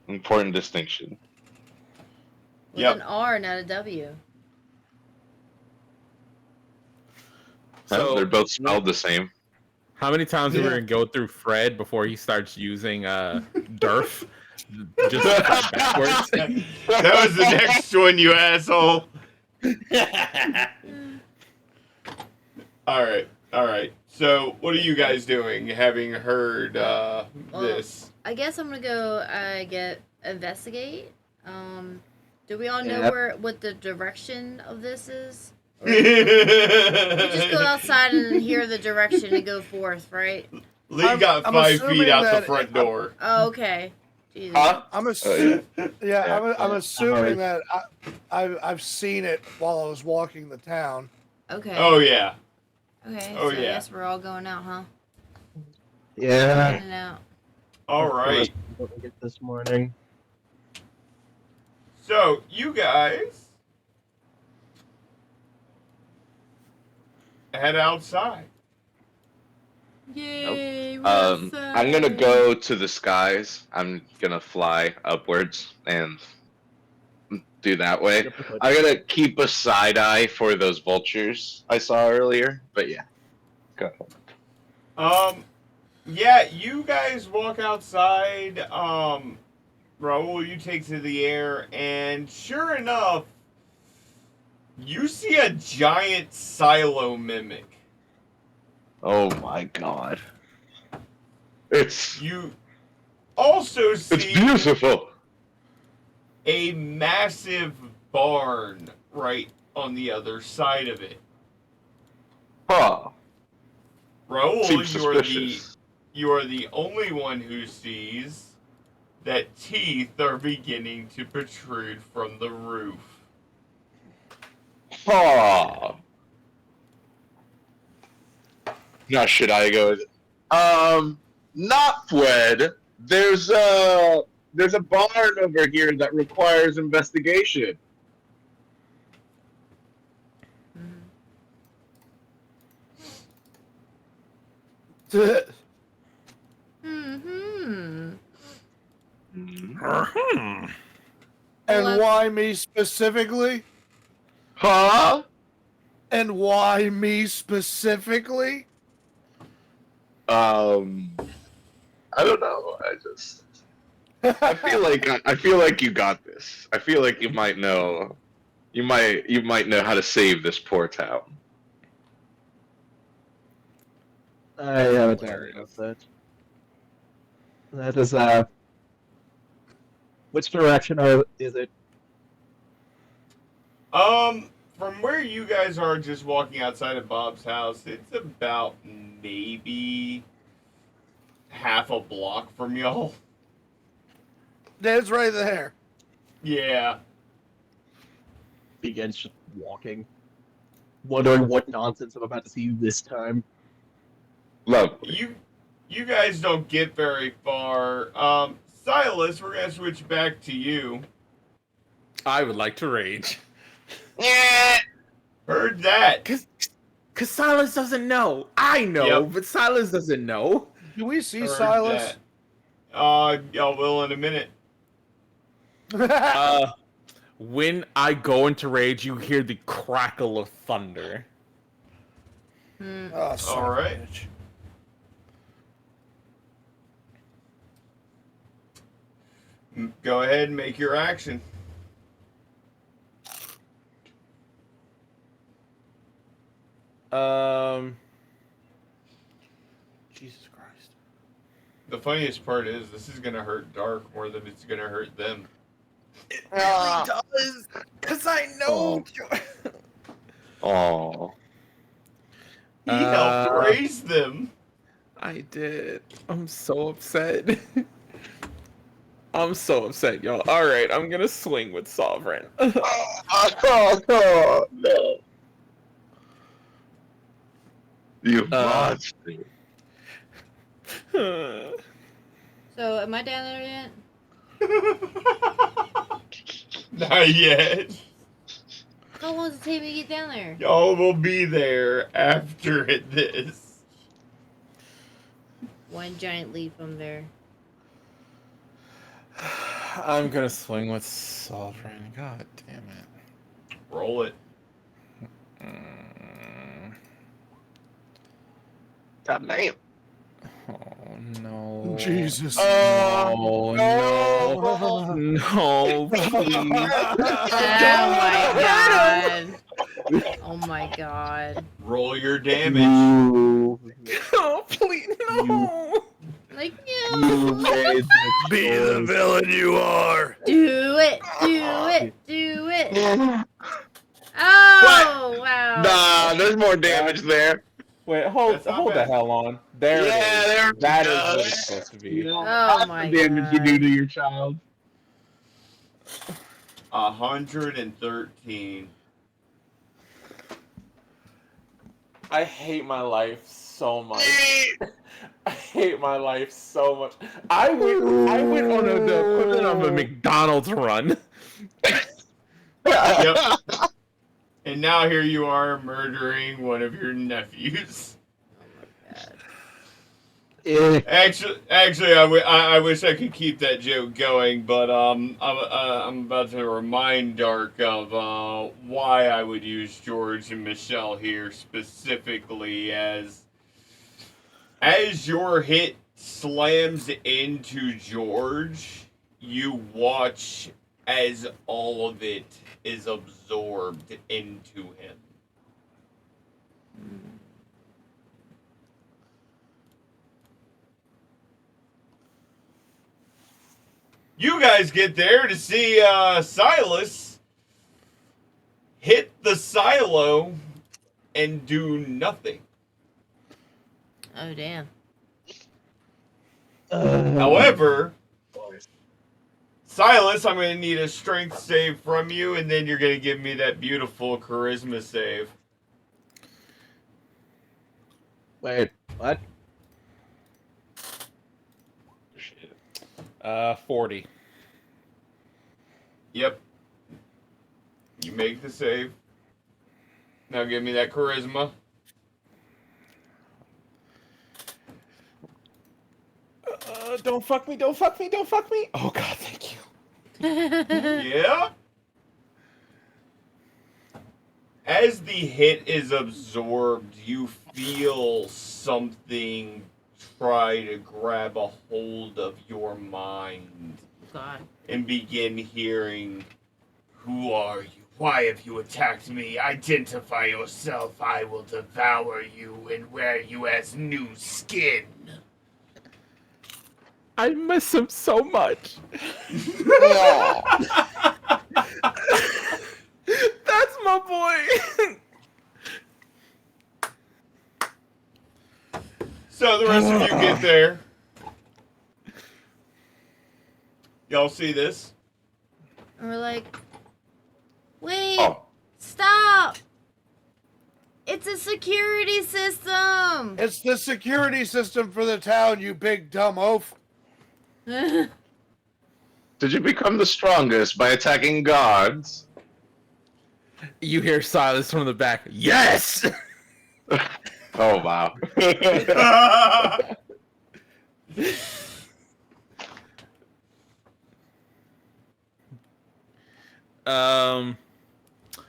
Important distinction. With Yep. an R, not a W. They're both spelled the same. How many times are we Yeah. gonna go through Fred before he starts using Durf? Just backwards. That was the next one, you asshole. All right. So, what are you guys doing, having heard this? I guess I'm gonna go investigate. Do we all know Yep. what the direction of this is? Or Lee we just go outside and hear the direction and go forth, right? got I'm 5 assuming feet out the that front door. Oh, okay. Jesus. Huh? I'm assuming. Yeah. I'm assuming Alright. that I've seen it while I was walking the town. Okay. Oh yeah. Okay. oh, so yeah. I guess we're all going out, huh? Yeah. In and out. All right. What we get this morning. So, you guys head outside. Yay! I'm gonna go to the skies. I'm gonna fly upwards and do that way. Yep, we could. I gotta keep a side eye for those vultures I saw earlier. But yeah, go ahead. Yeah, you guys walk outside. Raul, you take to the air, and sure enough, you see a giant silo mimic. Oh my god. It's You also see beautiful. a massive barn right on the other side of it. Huh. Raul, Seems suspicious. you are the only one who sees that teeth are beginning to protrude from the roof. Huh. Now should I go? Not Fred. There's a barn over here that requires investigation. Mm-hmm. And Well, why me specifically? Huh? And why me specifically? I don't know. I feel like you got this. I feel like you might know. You might know how to save this poor town. I haven't done that. That is which direction is it? From where you guys are just walking outside of Bob's house, it's about maybe half a block from y'all. It's right there. Yeah. Begins just walking, wondering what nonsense I'm about to see this time. Lovely. You guys don't get very far. Silas, we're gonna switch back to you. I would like to rage. Heard that. Cause Silas doesn't know. I know, Yep. but Silas doesn't know. Do we see Heard Silas? Y'all will in a minute. When I go into rage, you hear the crackle of thunder. Oh, son All of a right. bitch. Go ahead and make your action. Jesus Christ. The funniest part is this is gonna hurt Dark more than it's gonna hurt them. It really does, cause I know. Oh. He helped raise them. I did. I'm so upset. I'm so upset, y'all. All right, I'm gonna swing with Sovereign. Oh, no. You monster. So, am I down there yet? Not yet. How long does it take me to get down there? Y'all will be there after this. One giant leap from there. I'm gonna swing with Sovereign. God damn it. Roll it. God damn. Oh no. Jesus. No, no, no, please. Oh my god. Roll your damage. You, No, please, no. Like, you no. made Be the villain you are. Do it. Do it. Do it. Oh, wow. Nah, there's more damage there. Wait, hold That's not the bad. hell on. There Yeah, it is. there That we is go. what it's supposed to be. Oh my the damage you do god. to your child. 113. I hate my life so much. I hate my life so much. I went on the equivalent of a McDonald's run. Yep. And now here you are murdering one of your nephews. Oh my god. Actually, I wish I could keep that joke going, but I'm about to remind Dark of why I would use George and Michelle here specifically as your hit slams into George, you watch as all of it is absorbed into him. You guys get there to see Silas hit the silo and do nothing. Oh damn. However, Silas, I'm going to need a strength save from you, and then you're going to give me that beautiful charisma save. Wait, what? 40. Yep. You make the save. Now give me that charisma. Don't fuck me, don't fuck me, don't fuck me. Oh god, thank you. Yeah. As the hit is absorbed, you feel something try to grab a hold of your mind God. and begin hearing, "Who are you? Why have you attacked me? Identify yourself. I will devour you and wear you as new skin." I miss him so much. That's my boy. So the rest of you get there. Y'all see this? And we're like, wait, Oh. stop! It's a security system! It's the security system for the town, you big dumb oaf. Did you become the strongest by attacking guards? You hear Silas from the back. Yes. Oh wow.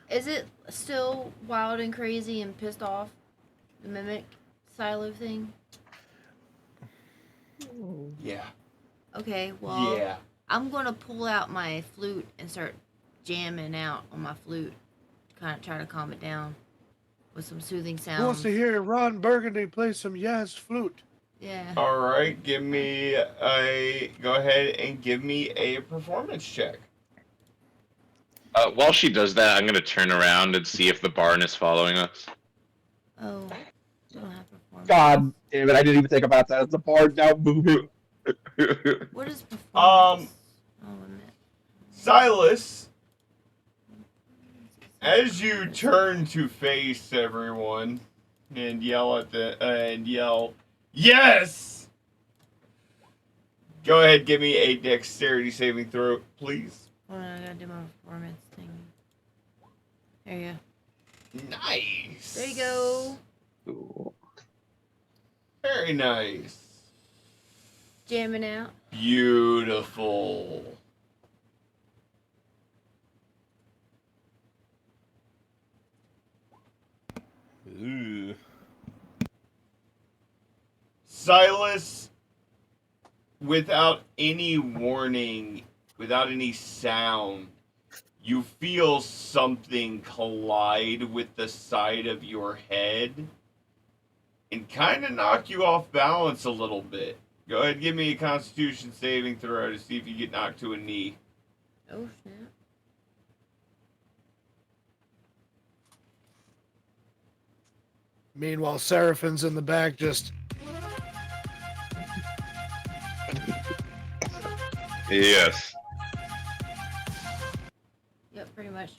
Is it still wild and crazy and pissed off? The mimic silo thing? Yeah. Okay, well, Yeah. I'm gonna pull out my flute and start jamming out on my flute. Kind of try to calm it down with some soothing sounds. Who wants to hear Ron Burgundy play some Yaz flute? Yeah. All right. Go ahead and give me a performance check. While she does that, I'm gonna turn around and see if the barn is following us. Oh, we don't have performance. God damn it! I didn't even think about that. It's the board now moving. What is performance? Oh, a minute. Silas, as you turn to face everyone and yell yes. Go ahead, give me a dexterity saving throw, please. Hold on, I gotta do my performance thing. There you go. Nice. There you go. Cool. Very nice. Jamming out. Beautiful. Ooh. Silas, without any warning, without any sound, you feel something collide with the side of your head and kind of knock you off balance a little bit. Go ahead, give me a Constitution saving throw to see if you get knocked to a knee. Oh, snap. Meanwhile, Seraphin's in the back just... Yes. Yep, pretty much.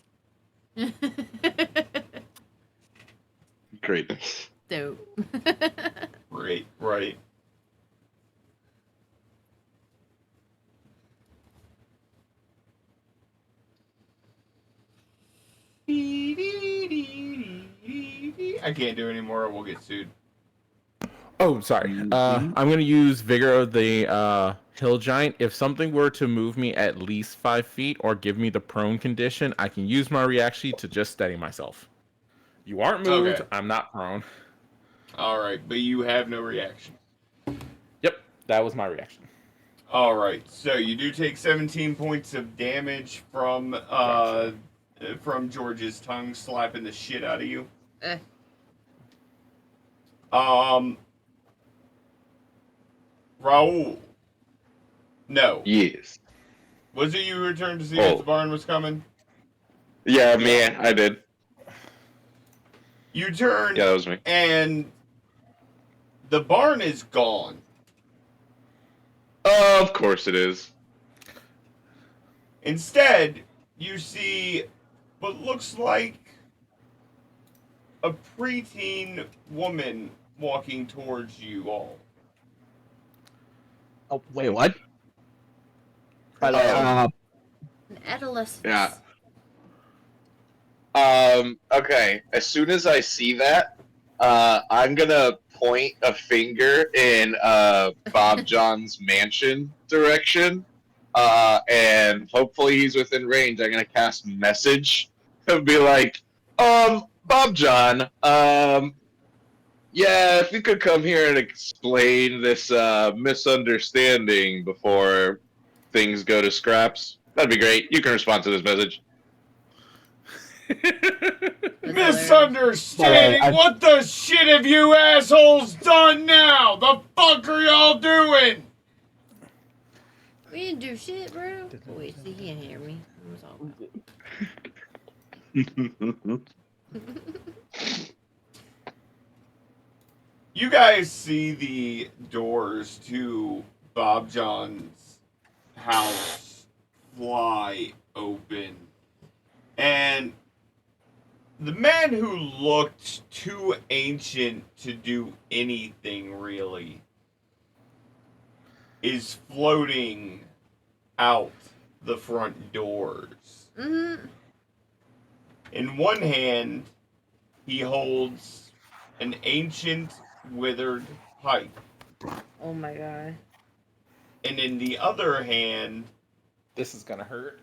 Great. Dope. Right. I can't do any more or we'll get sued. Oh, sorry. Mhm. I'm gonna use Vigor of the Hill Giant. If something were to move me at least 5 feet or give me the prone condition, I can use my reaction to just steady myself. You aren't moved. Okay. I'm not prone. All right, but you have no reaction. Yep, that was my reaction. All right, so you do take 17 points of damage Gotcha. from George's tongue slapping the shit out of you. Eh. Um, Raul. No. Yes. Was it you who returned to see if the Oh. barn was coming? Yeah, me. I did. You turn, Yeah, that was me. and the barn is gone. Of course it is. Instead, you see what looks like a preteen woman walking towards you all. Oh, wait, what? By the way, An adolescence. Yeah. Okay. As soon as I see that, I'm gonna point a finger in Bob John's mansion direction. And hopefully he's within range. I'm gonna cast message and be like, Bob John, yeah, if you could come here and explain this misunderstanding before things go to scraps, that'd be great. You can respond to this message. Misunderstanding? Well, What the shit have you assholes done now? The fuck are y'all doing? We didn't do shit, bro. Oh, wait, see, he can't hear me. You guys see the doors to Bob John's house fly open. And the man who looked too ancient to do anything really is floating out the front doors. Mm-hmm. In one hand, he holds an ancient withered pipe. Oh my god. And in the other hand, This is gonna hurt.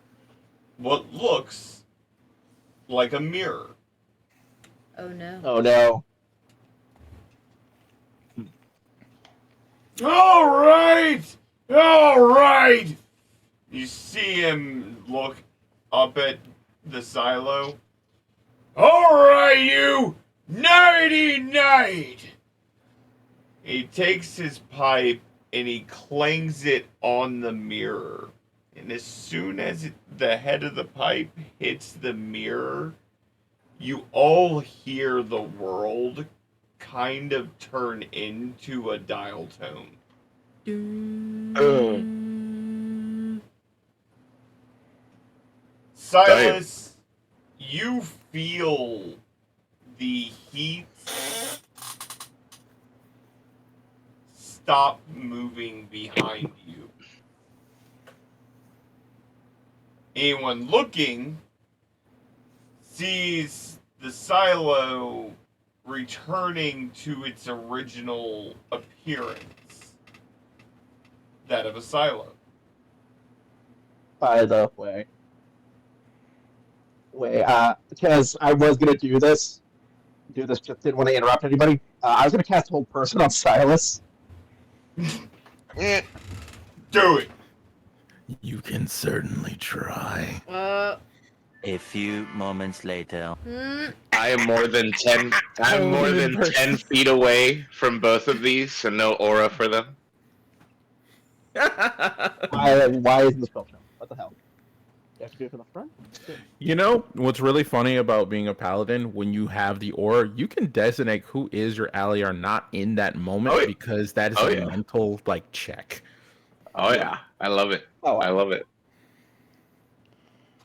what looks like a mirror. Oh no. oh no. All right! All right! You see him look up at the silo. All right, you! Nighty night! He takes his pipe and he clangs it on the mirror. And as soon as the head of the pipe hits the mirror, you all hear the world kind of turn into a dial tone. Silas, you feel the heat stop moving behind you. Anyone looking sees the silo returning to its original appearance, that of a silo. By the way. Wait, because I was gonna do this, just didn't want to interrupt anybody. I was gonna cast Hold Person on Silas. Do it. You can certainly try. A few moments later. I am more than 10. I'm more than 10 feet away from both of these, so no aura for them. Why isn't the spell shown? What the hell? You have to do it from the front? You know what's really funny about being a paladin? When you have the aura, you can designate who is your ally or not in that moment Oh, yeah. because that is Oh, a yeah. mental check. Oh yeah, I love it. Oh, I love it.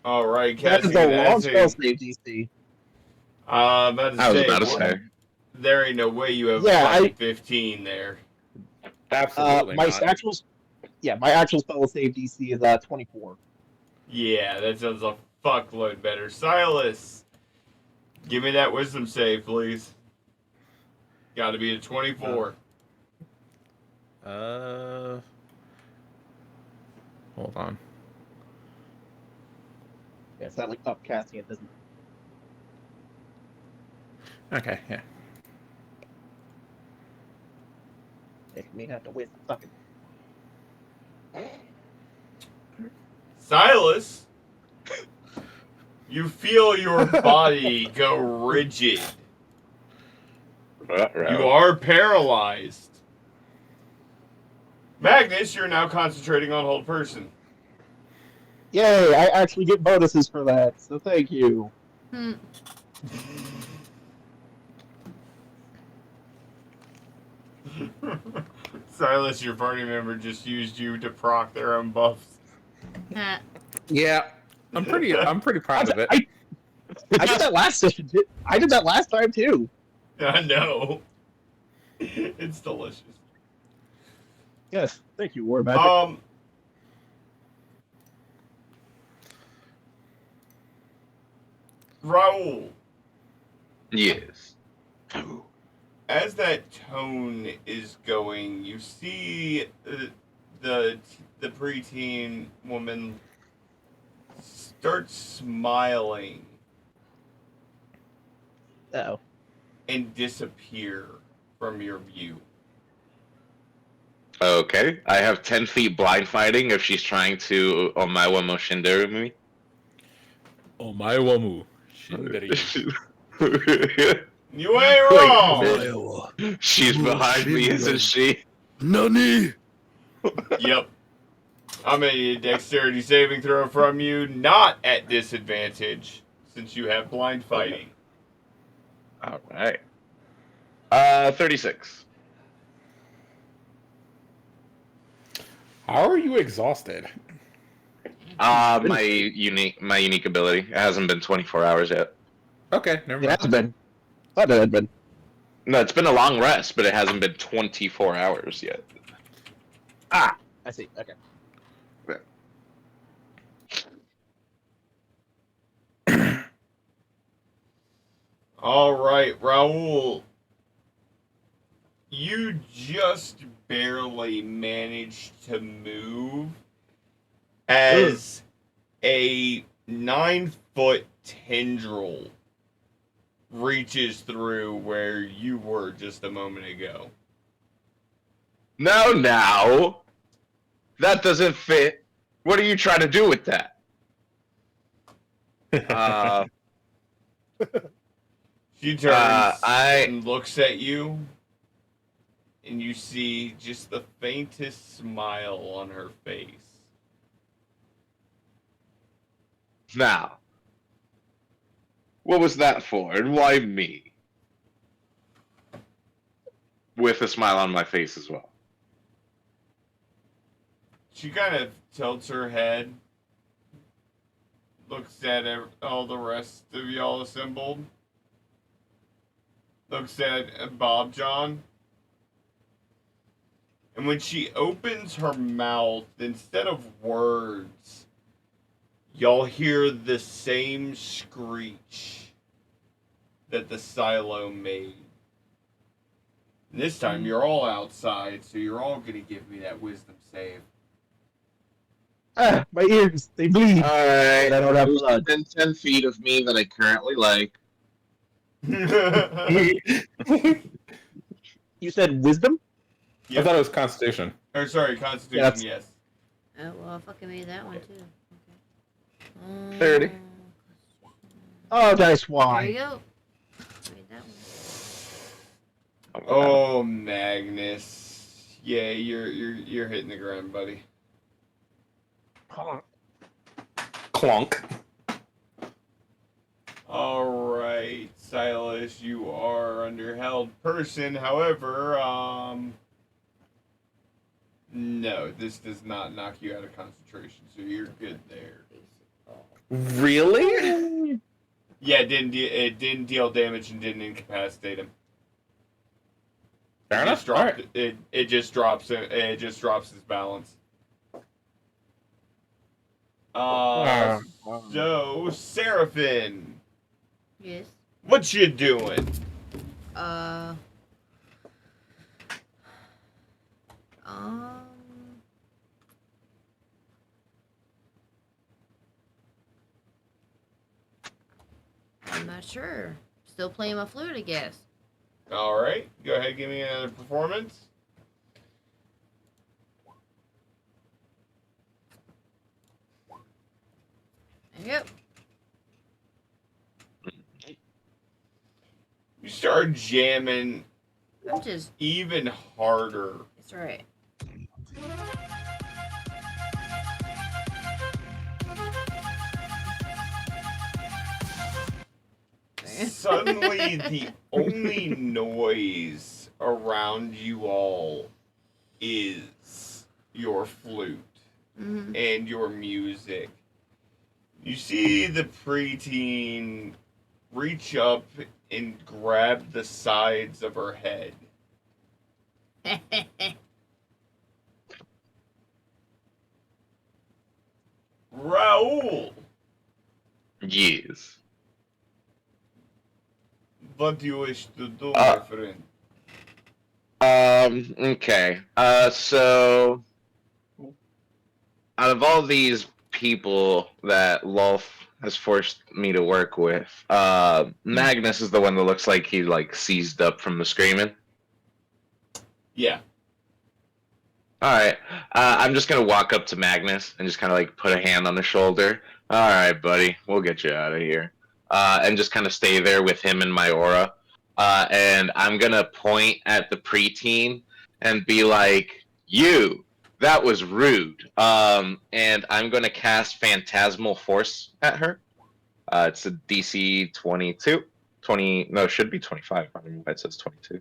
All right, that is Cassie. a long spell save DC. I'm about to I was say, about to say. there ain't no way you have Yeah, fucking 15 there. Absolutely My not. actual spell save DC is 24. Yeah, that sounds a fuckload better. Silas, give me that wisdom save, please. Gotta be a 24. Hold on. Yeah, it's not like upcasting. It doesn't. Okay, yeah. Make me have to wait a second. Silas, you feel your body go rigid. You are paralyzed. Magnus, you're now concentrating on hold person. Yay! I actually get bonuses for that, so thank you. Hmm. Silas, your party member just used you to proc their own buffs. Huh. Yeah, I'm pretty proud of it. I did that last session. I did that last time too. I know. It's delicious. Yes, thank you, War Magic. Raul, Yes. as that tone is going, you see the preteen woman start smiling Oh. and disappear from your view. Okay. I have 10 feet blind fighting if she's trying to Omaiwa Shinderu me. Omaiwamu Shinderi. You ain't wrong. Iowa. She's behind me, isn't she? Nani? Yep. I'm a dexterity saving throw from you, not at disadvantage, since you have blind fighting. All right. 36. How are you exhausted? My unique ability. It hasn't been 24 hours yet. Okay, never It mind. has been. Thought it had been. No, it's been a long rest, but it hasn't been 24 hours yet. Ah, I see. Okay. All right, Raul. You just barely managed to move as a 9-foot tendril reaches through where you were just a moment ago. No, now. That doesn't fit. What are you trying to do with that? She turns I- and looks at you, and you see just the faintest smile on her face. Now. What was that for, and why me? With a smile on my face as well. She kind of tilts her head, looks at all the rest of y'all assembled, looks at Bob John, and when she opens her mouth, instead of words, y'all hear the same screech that the silo made. And this time you're all outside, so you're all gonna give me that wisdom save. Ah, my ears, they bleed. Alright. I don't have Who's blood. within 10 feet of me that I currently like? You said wisdom? Yep. I thought it was Constitution. Or sorry, Constitution, Yeah, that's- yes. Oh, well, I fucking made that one too. Okay. 30. Oh, nice There you wine. go. Made that one. Oh, Magnus. Yeah, you're hitting the ground, buddy. Clunk. All right, Silas, you are under held person. However, no, this does not knock you out of concentration, so you're good there. Really? Yeah, it didn't deal damage and didn't incapacitate him. Fair It enough. just dropped. Alright. It just drops. It just drops his balance. So Seraphin, Yes. what you doing? Sure. Still playing my flute, I guess. All right, go ahead, give me another performance. Yep. You start jamming I'm just. even harder. That's right. Suddenly, the only noise around you all is your flute Mm-hmm. and your music. You see the preteen reach up and grab the sides of her head. Raoul, Yes. what do you wish to do, my friend? Okay. So out of all these people that Lolf has forced me to work with, Magnus is the one that looks like he like seized up from the screaming. Yeah. All right. I'm just gonna walk up to Magnus and just kind of like put a hand on his shoulder. All right, buddy, we'll get you out of here. And just kind of stay there with him in my aura. And I'm gonna point at the preteen and be like, "You, that was rude." And I'm gonna cast Phantasmal Force at her. It's a DC 22. 20. No, it should be 25. I don't know why it says 22.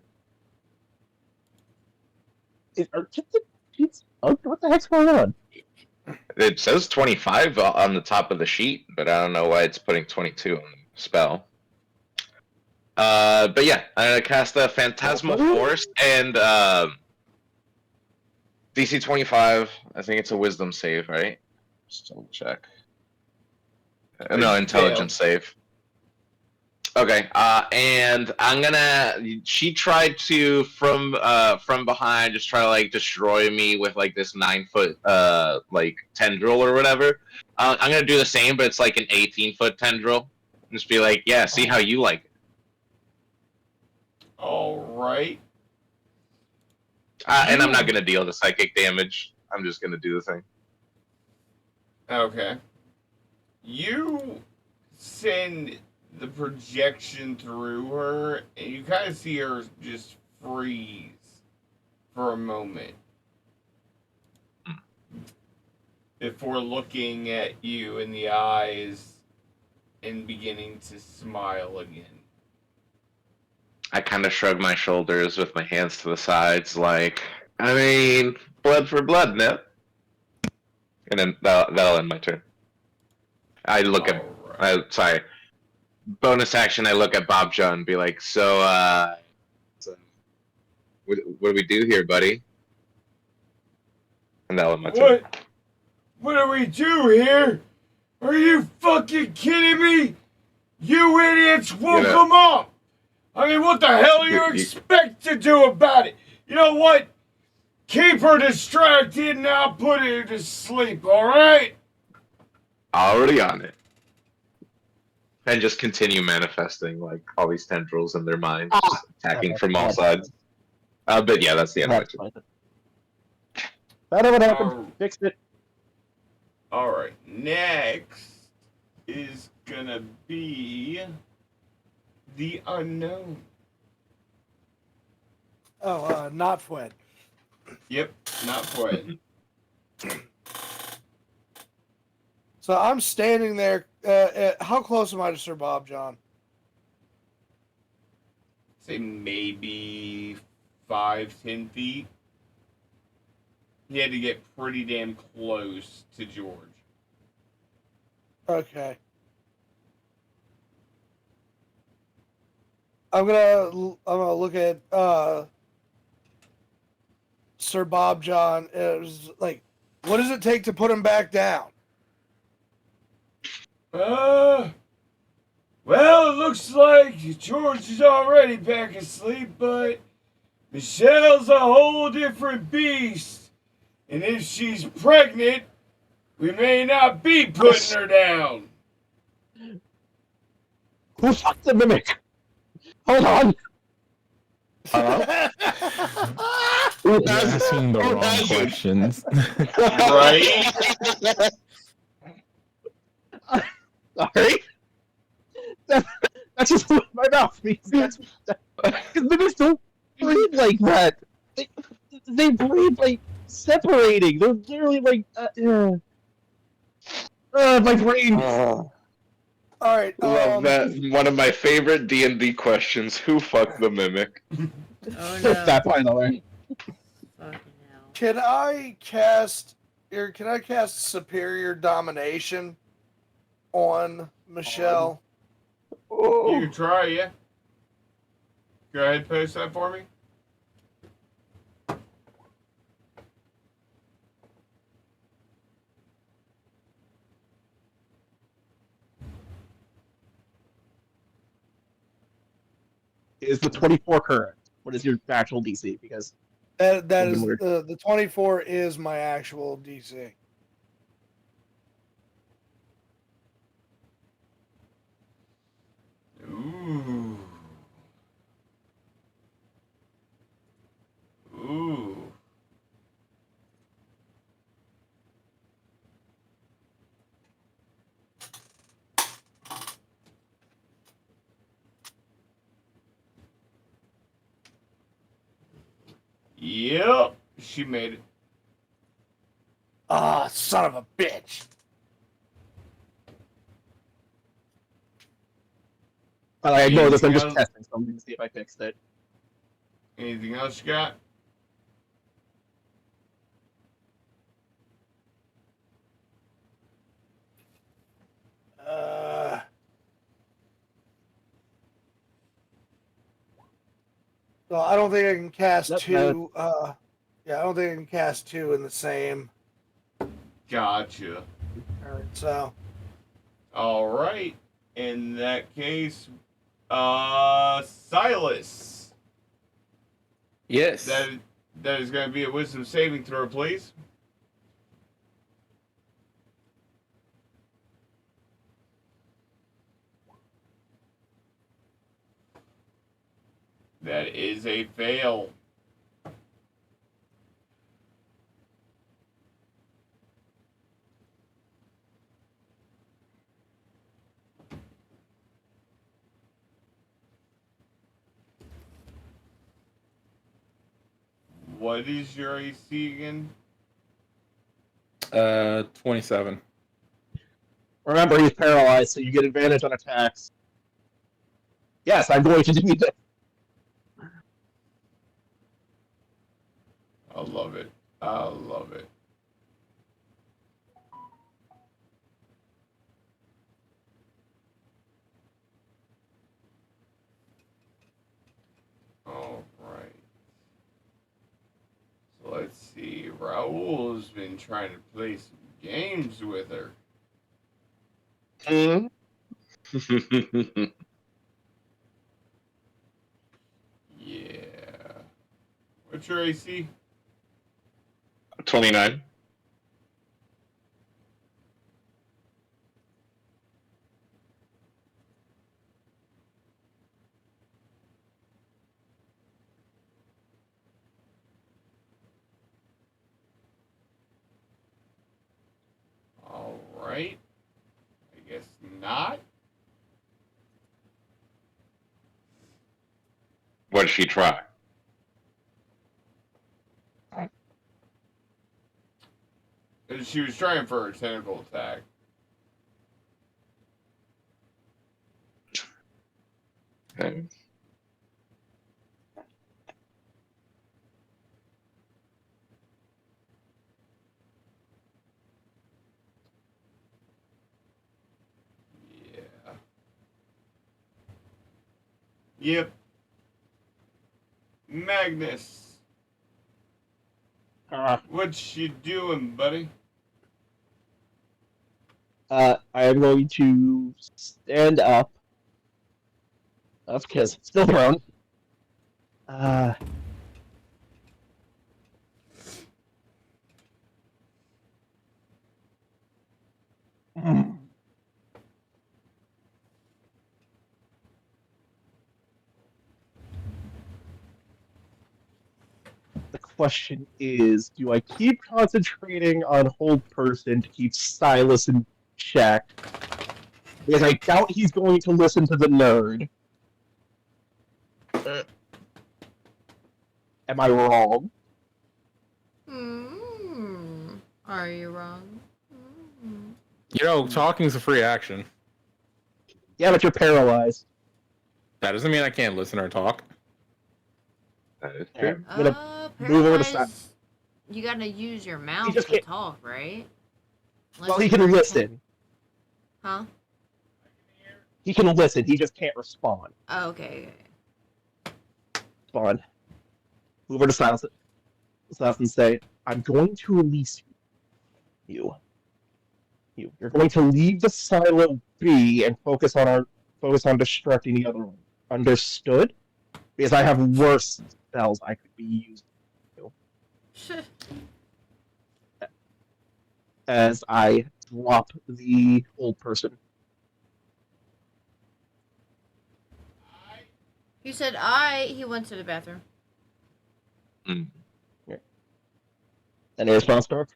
What the heck's going on? It says 25 on the top of the sheet, but I don't know why it's putting 22 on the spell. But yeah, I'm gonna cast a Phantasmal Force and DC 25. I think it's a Wisdom save, right? Just double check. No, Intelligence save. Okay, and I'm gonna. She tried to from behind just try to like destroy me with like this 9-foot like tendril or whatever. I'm gonna do the same, but it's like an 18-foot tendril. Just be like, yeah, see how you like it. All right. And I'm not gonna deal the psychic damage. I'm just gonna do the thing. Okay. You send the projection through her, and you kind of see her just freeze for a moment before looking at you in the eyes and beginning to smile again. I kind of shrug my shoulders with my hands to the sides, like, I mean, blood for blood, no? And then that'll end my turn. I look at, sorry, bonus action, I look at Bob John and be like, so what do we do here, buddy? And that'll end my turn. What do we do here? Are you fucking kidding me? You idiots woke him up! I mean, what the hell do you expect to do about it? You know what? Keep her distracted and I'll put her to sleep, alright? Already on it. And just continue manifesting, like, all these tendrils in their minds, just attacking from all sides. But yeah, that's the end of my turn. That would happen. Fixed it. Alright, next is gonna be the unknown. Oh, not Fred. Yep, not Fred. So I'm standing there. How close am I to Sir Bob John? Say maybe 5-10 feet. He had to get pretty damn close to George. Okay. I'm gonna look at Sir Bob John. It was like, what does it take to put him back down? Well, it looks like George is already back asleep, but Michelle's a whole different beast. And if she's pregnant, we may not be putting her down. Who fucked the mimic? Hold on. Who You're has asking the who wrong has it? questions. Right? Sorry. That's just what my mouth means. That's because mimics don't breathe like that. They breathe like separating. They're literally like my brain. All right. Love that. One of my favorite D&D questions. Who fucked the mimic? Oh no. That's fine though, right? Fucking hell. Can I cast Superior Domination on Michelle? You can try, yeah. Go ahead, post that for me. Is the 24 current? What is your actual DC? Because That Would've is been weird. the 24 is my actual DC. Ooh. Ooh. Yep. She made it. Ah, son of a bitch. I ignore this. I'm just Anything else? testing something to see if I fixed it. Anything else you got? So I don't think I can cast Nope, two. Yeah, I don't think I can cast two in the same Gotcha. turn. So All right. In that case, Silas. Yes. That is going to be a wisdom saving throw, please. That is a fail. What is your AC again? 27. Remember, he's paralyzed, so you get advantage on attacks. Yes, I'm going to do this. I love it. I love it. All right. So let's see. Raul's been trying to play some games with her. Hmm? Yeah. What's your AC? 29. All right. I guess not. What did she try? She was trying for a tentacle attack. Okay. Yeah. Yep. Magnus, what you doing, buddy? I am going to stand up. Because still thrown. question is, do I keep concentrating on hold person to keep Silas in check? Because I doubt he's going to listen to the nerd. Am I wrong? Are you wrong? You know, talking's a free action. Yeah, but you're paralyzed. That doesn't mean I can't listen or talk. That is Alright, true. I'm gonna move over to Paralyzed. You gotta use your mouth just to can't- talk, right? Well, he you can already listen. Huh? He can listen. He just can't respond. Oh, okay. Respond. Move over to Silas. Silas and say, "I'm going to release you. You're going to leave the silo be and focus on destructing the other one. Understood? Because I have worse spells I could be using." As I drop the old person. You said he went to the bathroom. Any response, Dark?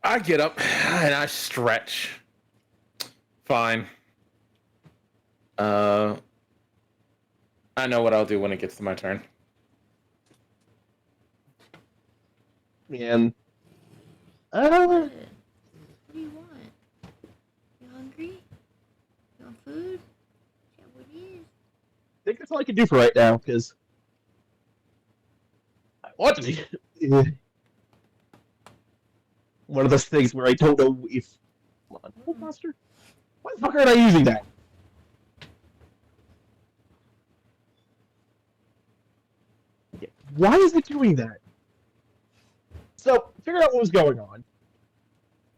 I get up and I stretch. Fine. I know what I'll do when it gets to my turn. And What do you want? You hungry? You want food? Yeah, what is? I think that's all I can do for right now, because I want to be one of those things where I don't know if. Come on, Hold Monster? Why the fuck aren't I using that? Yeah, why is it doing that? So, figure out what was going on.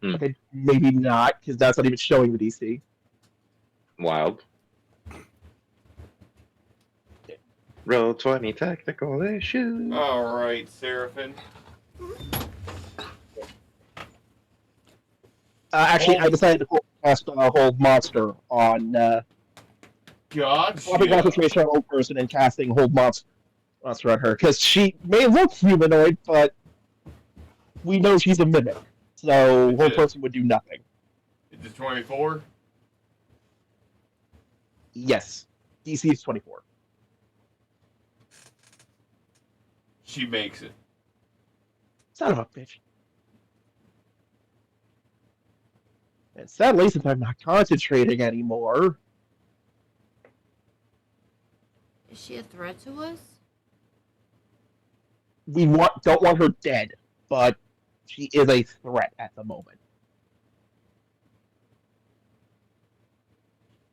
Okay, maybe not, because that's not even showing the DC. Wild. Roll 20 technical issues. All right, Seraphin. Actually, I decided to cast Hold Monster on swapping Gotcha. concentration on Old Person and casting Hold Monster on her, because she may look humanoid, but we know she's a mimic, so Hold Person would do nothing. Is it 24? Yes, DC is 24. She makes it. Son of a bitch. And sadly, since I'm not concentrating anymore, Is she a threat to us? we don't want her dead, but she is a threat at the moment.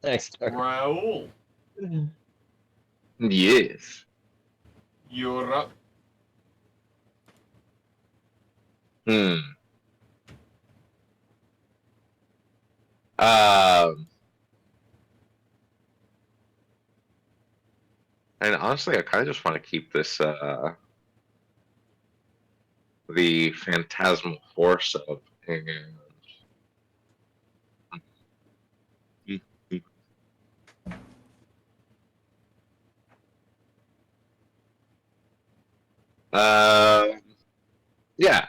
Next. Raul, Yes. you're up. And honestly, I kind of just want to keep this, the Phantasmal Force up. And... yeah.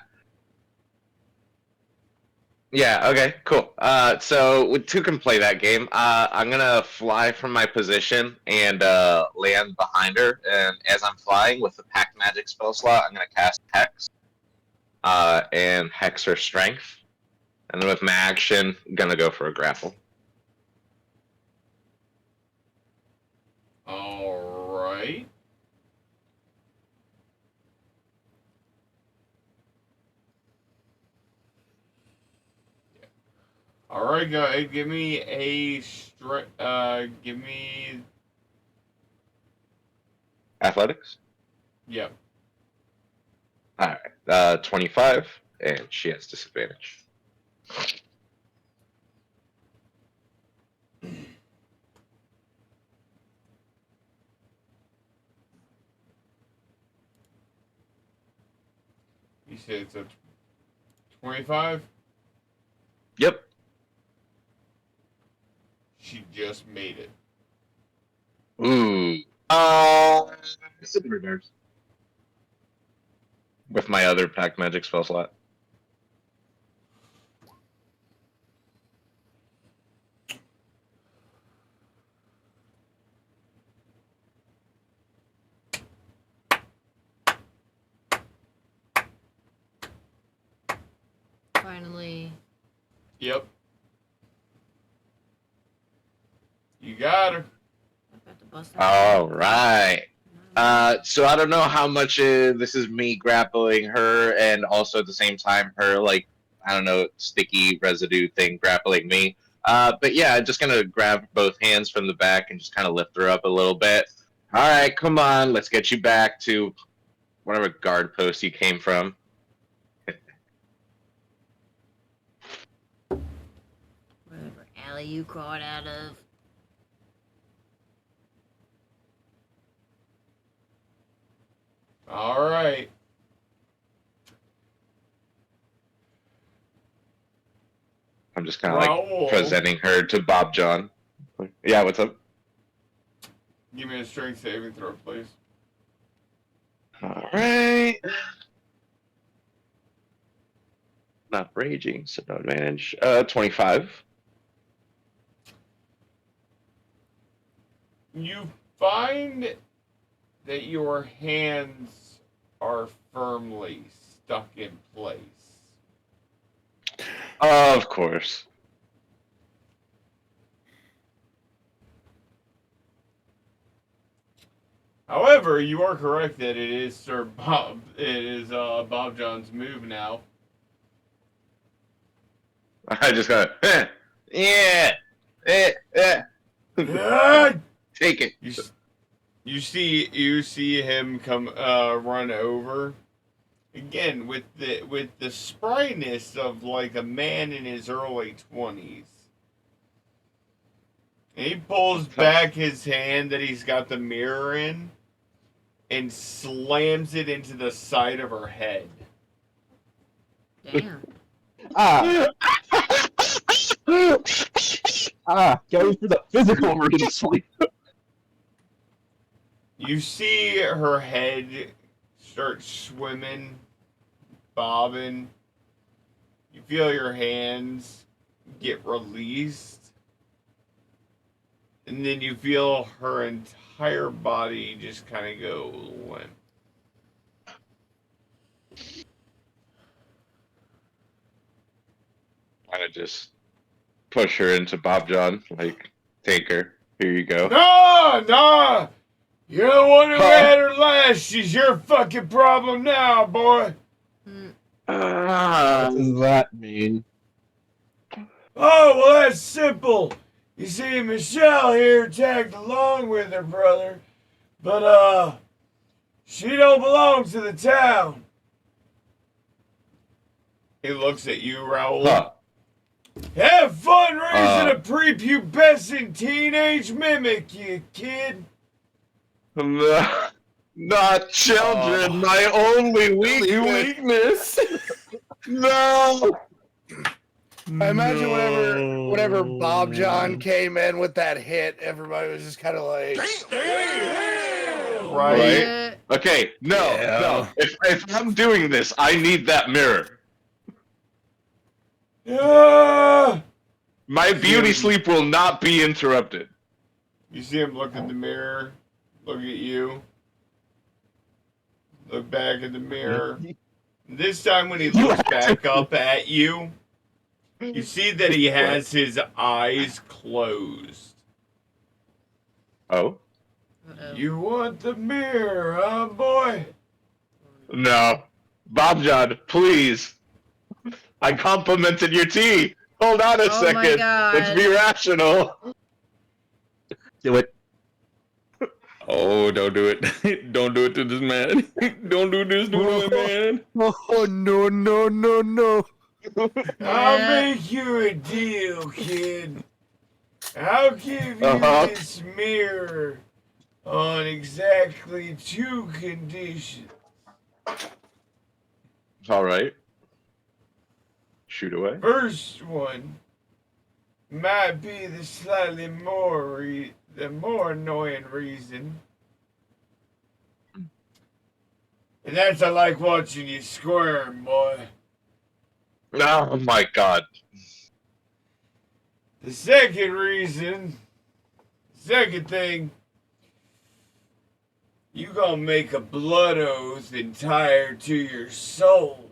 Yeah, okay, cool. So two can play that game. I'm gonna fly from my position and land behind her, and as I'm flying with the Pack Magic spell slot, I'm gonna cast Hex, and Hex her Strength, and then with my action, I'm gonna go for a grapple. All right. All right, guys. Give me give me. Athletics. Yep. All right, 25, and she has disadvantage. You said it's a 25. Yep. She just made it. Ooh. Super nerves. with my other pack magic spell slot. Finally. Yep. You got her. I've got to bust out. All right. So I don't know how much this is me grappling her, and also at the same time her like I don't know sticky residue thing grappling me. But yeah, I'm just gonna grab both hands from the back and just kind of lift her up a little bit. All right, come on, let's get you back to whatever guard post you came from. Whatever alley you crawled out of. All right. I'm just kind of Raoul. like presenting her to Bob John. Yeah, what's up? Give me a strength saving throw, please. All right. Not raging, so no advantage. 25. You find that your hands are firmly stuck in place. Of course. However, you are correct that it is Sir Bob. It is Bob John's move now. I just got yeah, Ah! take it. You see him come run over again with the spryness of like a man in his early 20s. And he pulls back his hand that he's got the mirror in and slams it into the side of her head. Damn. Ah. Going for the physical version of sleep. You see her head start swimming, bobbing. You feel your hands get released. And then you feel her entire body just kind of go limp. Kind of just push her into Bob John, like, take her. Here you go. No! You're the one who had her last. She's your fucking problem now, boy. What does that mean? Oh, well, that's simple. You see, Michelle here tagged along with her brother, but, she don't belong to the town. He looks at you, Raoul. Huh. Have fun raising a prepubescent teenage mimic, you kid. Not children, my only weakness. No. I imagine whenever Bob John came in with that hit, everybody was just kind of like, Right? Okay, no. If I'm doing this, I need that mirror. My beauty sleep will not be interrupted. You see him look in the mirror, look at you, look back in the mirror. This time when he looks back up at you, you see that he has his eyes closed. Oh? You want the mirror, huh, boy? No. Bob John, please. I complimented your tea. Hold on a second. My God. Let's be rational. Do it. Oh, don't do it. Don't do it to this man. Don't do this to my man. oh, no. I'll make you a deal, kid. I'll give you this mirror on exactly 2 conditions. All right. Shoot away. First one might be the slightly more the more annoying reason. And that's I like watching you squirm, boy. Oh my god. The second thing, you gonna make a blood oath entire to your soul.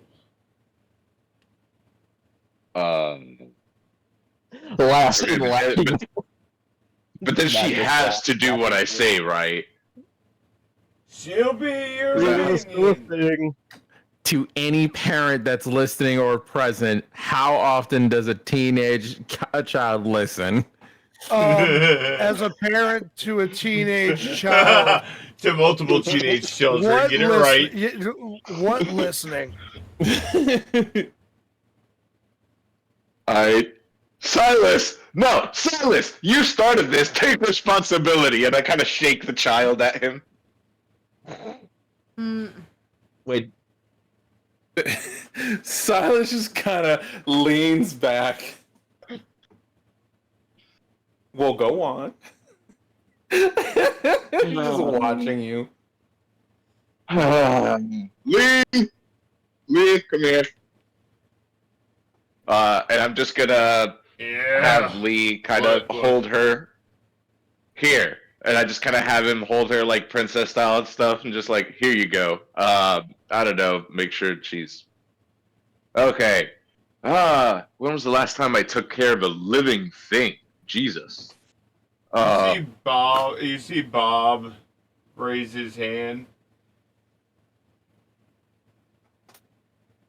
Last Okay, and last. but then she Magnus has laughs. to do what I say, right? She'll be your Yes, minion. thing. To any parent that's listening or present, how often does a child listen? As a parent to a teenage child, To multiple teenage children, get it right. What listening? Silas! No, Silas! You started this. Take responsibility. And I kind of shake the child at him. Wait, Silas just kind of leans back. Well, go on. He's just watching you. Lee! Lee, come here. And I'm just gonna have Lee kind of What? hold her here. And I just kind of have him hold her like princess style and stuff, and just like, here you go. I don't know, make sure she's okay. When was the last time I took care of a living thing? Jesus. You see Bob raise his hand.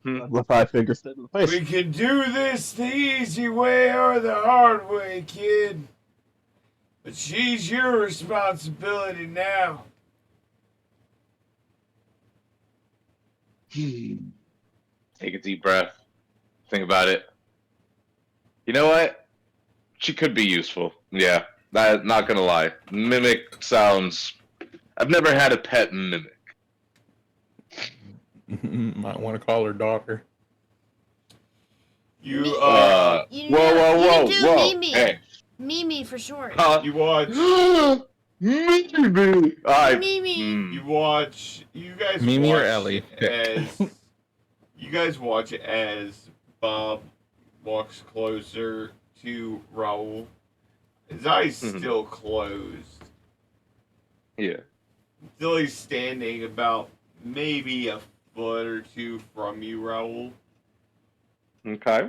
the 5 fingers to the face. We can do this the easy way or the hard way, kid. But she's your responsibility now. Take a deep breath. Think about it. You know what? She could be useful. Yeah, not gonna lie. Mimic sounds. I've never had a pet mimic. Might want to call her daughter. You You Whoa, can do whoa! Mimi. Hey, Mimi for short. you watch. Mimi. Mimi. You watch. You guys. Mimi watch or Ellie? As you guys watch as Bob walks closer to Raul. His eyes still closed. Yeah. Still, he's standing about maybe a foot or two from you, Raul. Okay.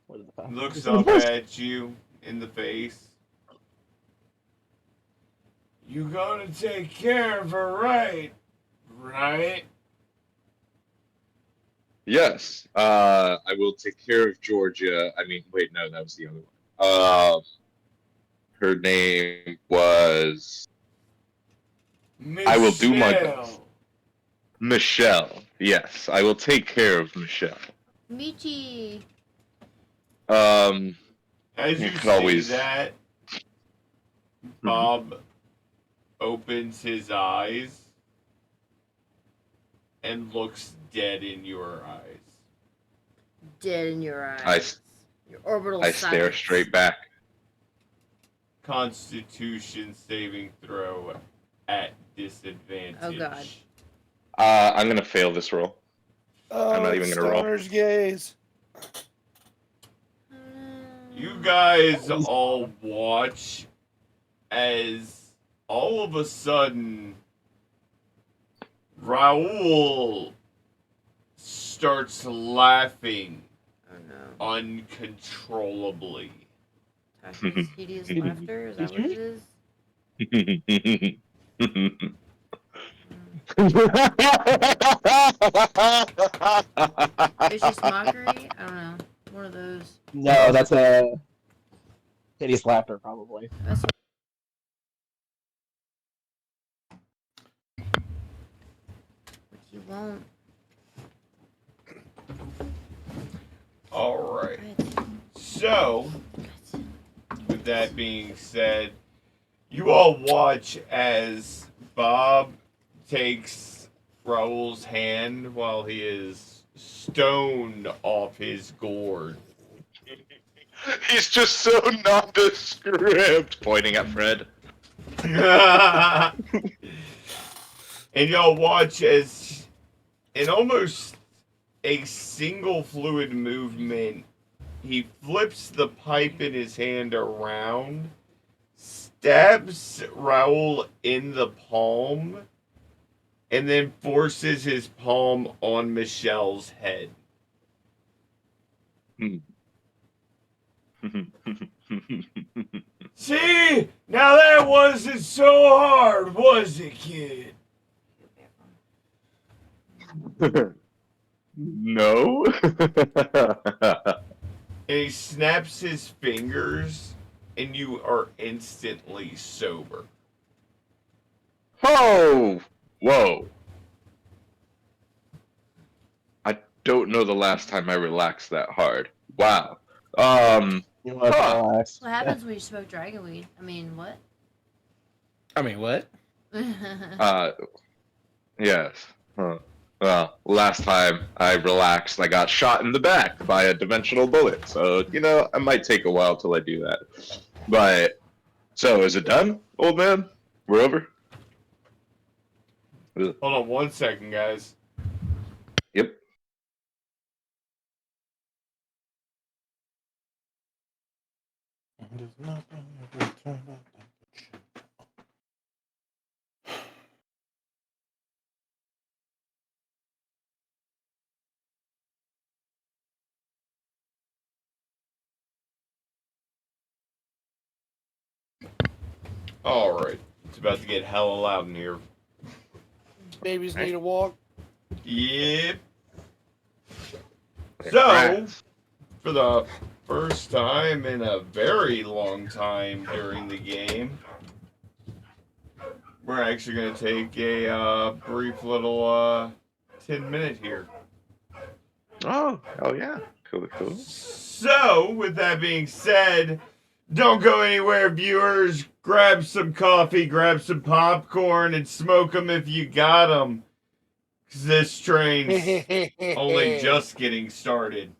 What is the path? Looks up at you in the face. You gonna take care of her, right? Right? Yes. I will take care of Georgia. I mean, wait, no, that was the other one. Her name was I will do my best. Michelle. Yes, I will take care of Michelle. Michi. As You you can say always- that, Bob opens his eyes and looks dead in your eyes. Dead in your eyes. Your orbital I stare silence. straight back. Constitution saving throw at disadvantage. Oh, God. I'm gonna fail this roll. I'm not even gonna roll. Stoner's gaze. You guys all watch as all of a sudden Raul starts laughing Oh no. uncontrollably. Tasha's hideous laughter? Is that what it is? Vicious mockery? I don't know. One of those. No, that's a hideous laughter, probably. That's what you won't. Alright. Right. So, with that being said, you all watch as Bob takes Raul's hand while he is stoned off his gourd. He's just so nondescript. Pointing at Fred. And y'all watch as in almost a single fluid movement, he flips the pipe in his hand around, stabs Raoul in the palm, and then forces his palm on Michelle's head. See? Now that wasn't so hard, was it, kid? No. And he snaps his fingers, and you are instantly sober. Oh, whoa. I don't know the last time I relaxed that hard. Wow. You want to Huh. relax? What happens when you smoke dragonweed? I mean, what? I mean, what? Yes. Huh. Well, last time I relaxed, I got shot in the back by a dimensional bullet. So, I might take a while till I do that. But, so is it done, old man? We're over? Hold on 1 second, guys. Yep. Alright. It's about to get hella loud in here. Babies need a walk. Yep. So, for the first time in a very long time during the game, we're actually going to take a brief little 10-minute here. Oh, hell yeah. Cool. So, with that being said, don't go anywhere, viewers. Grab some coffee, grab some popcorn, and smoke them if you got them. Because this train's only just getting started.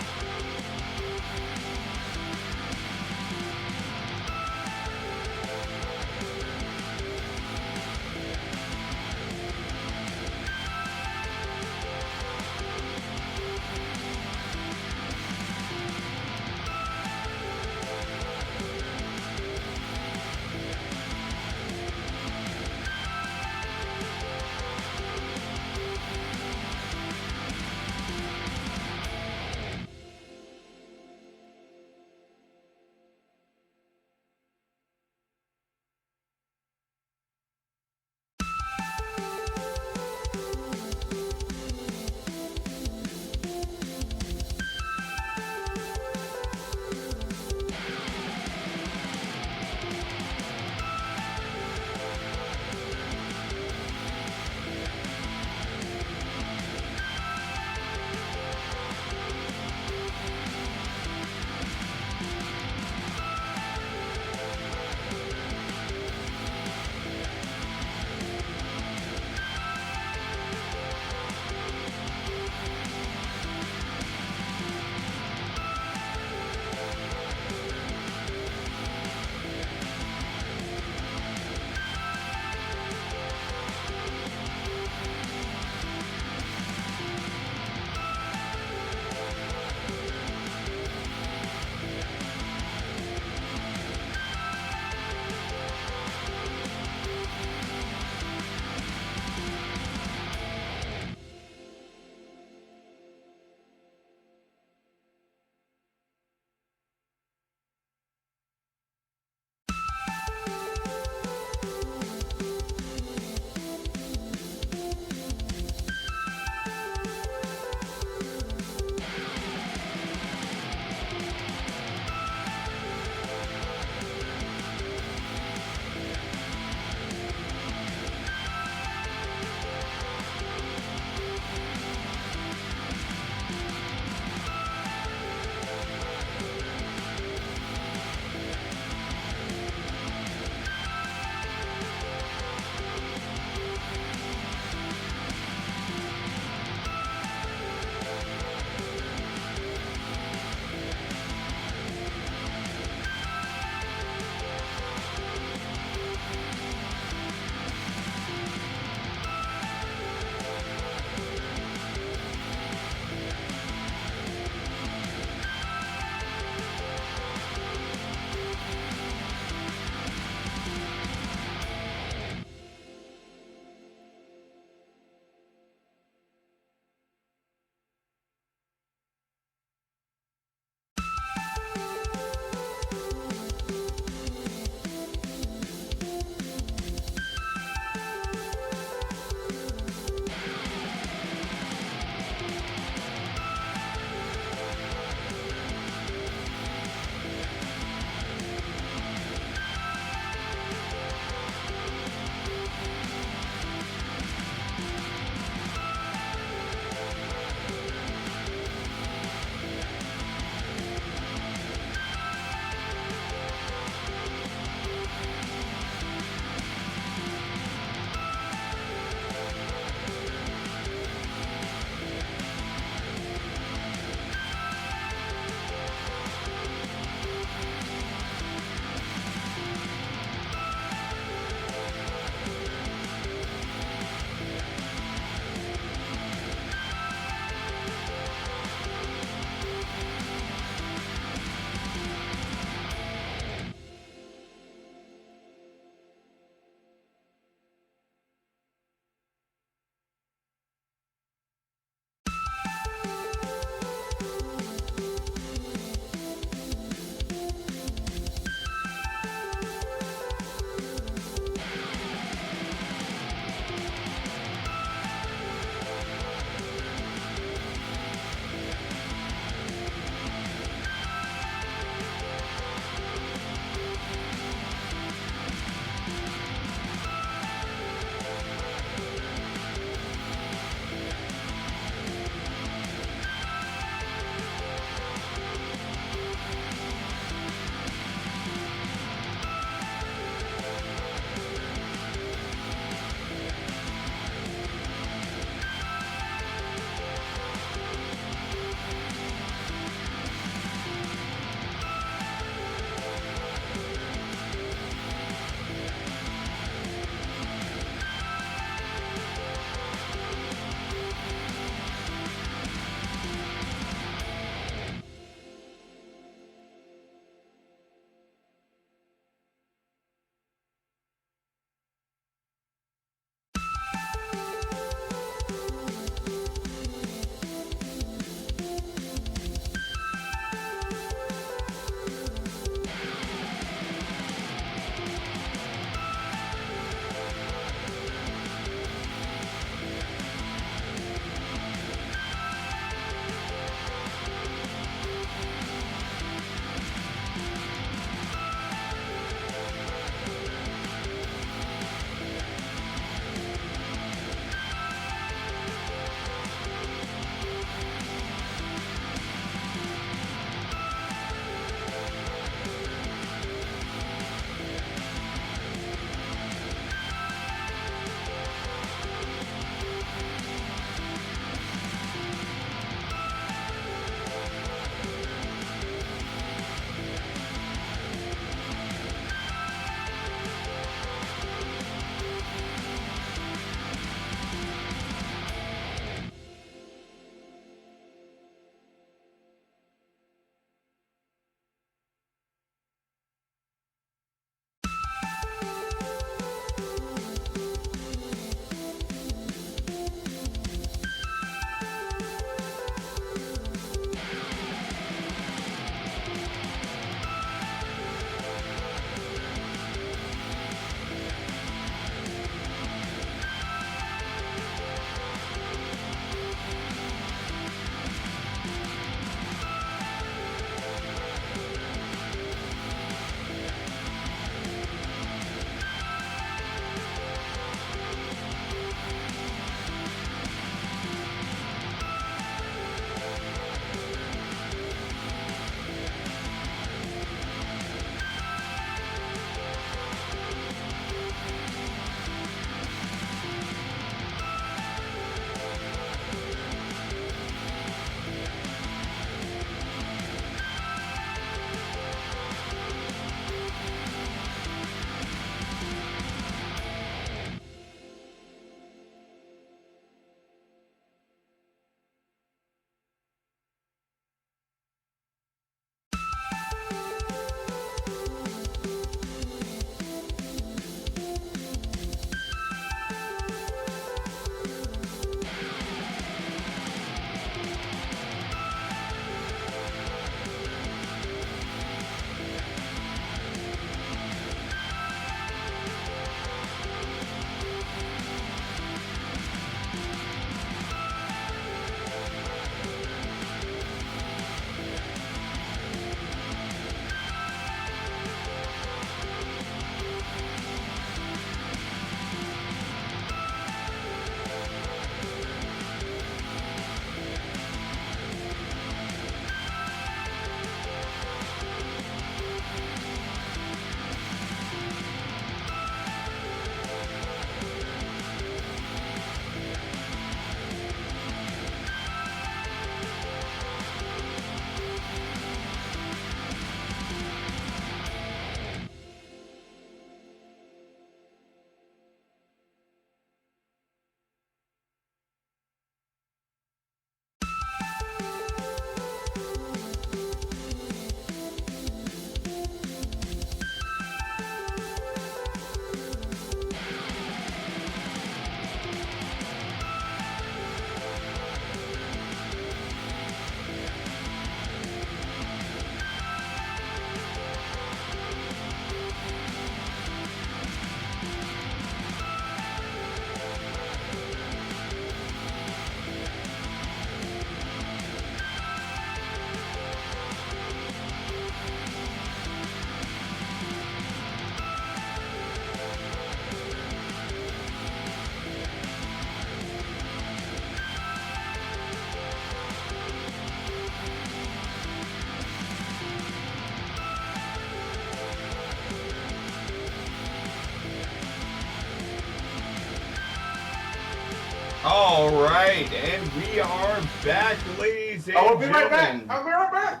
All right, and we are back, ladies and gentlemen. I'll be right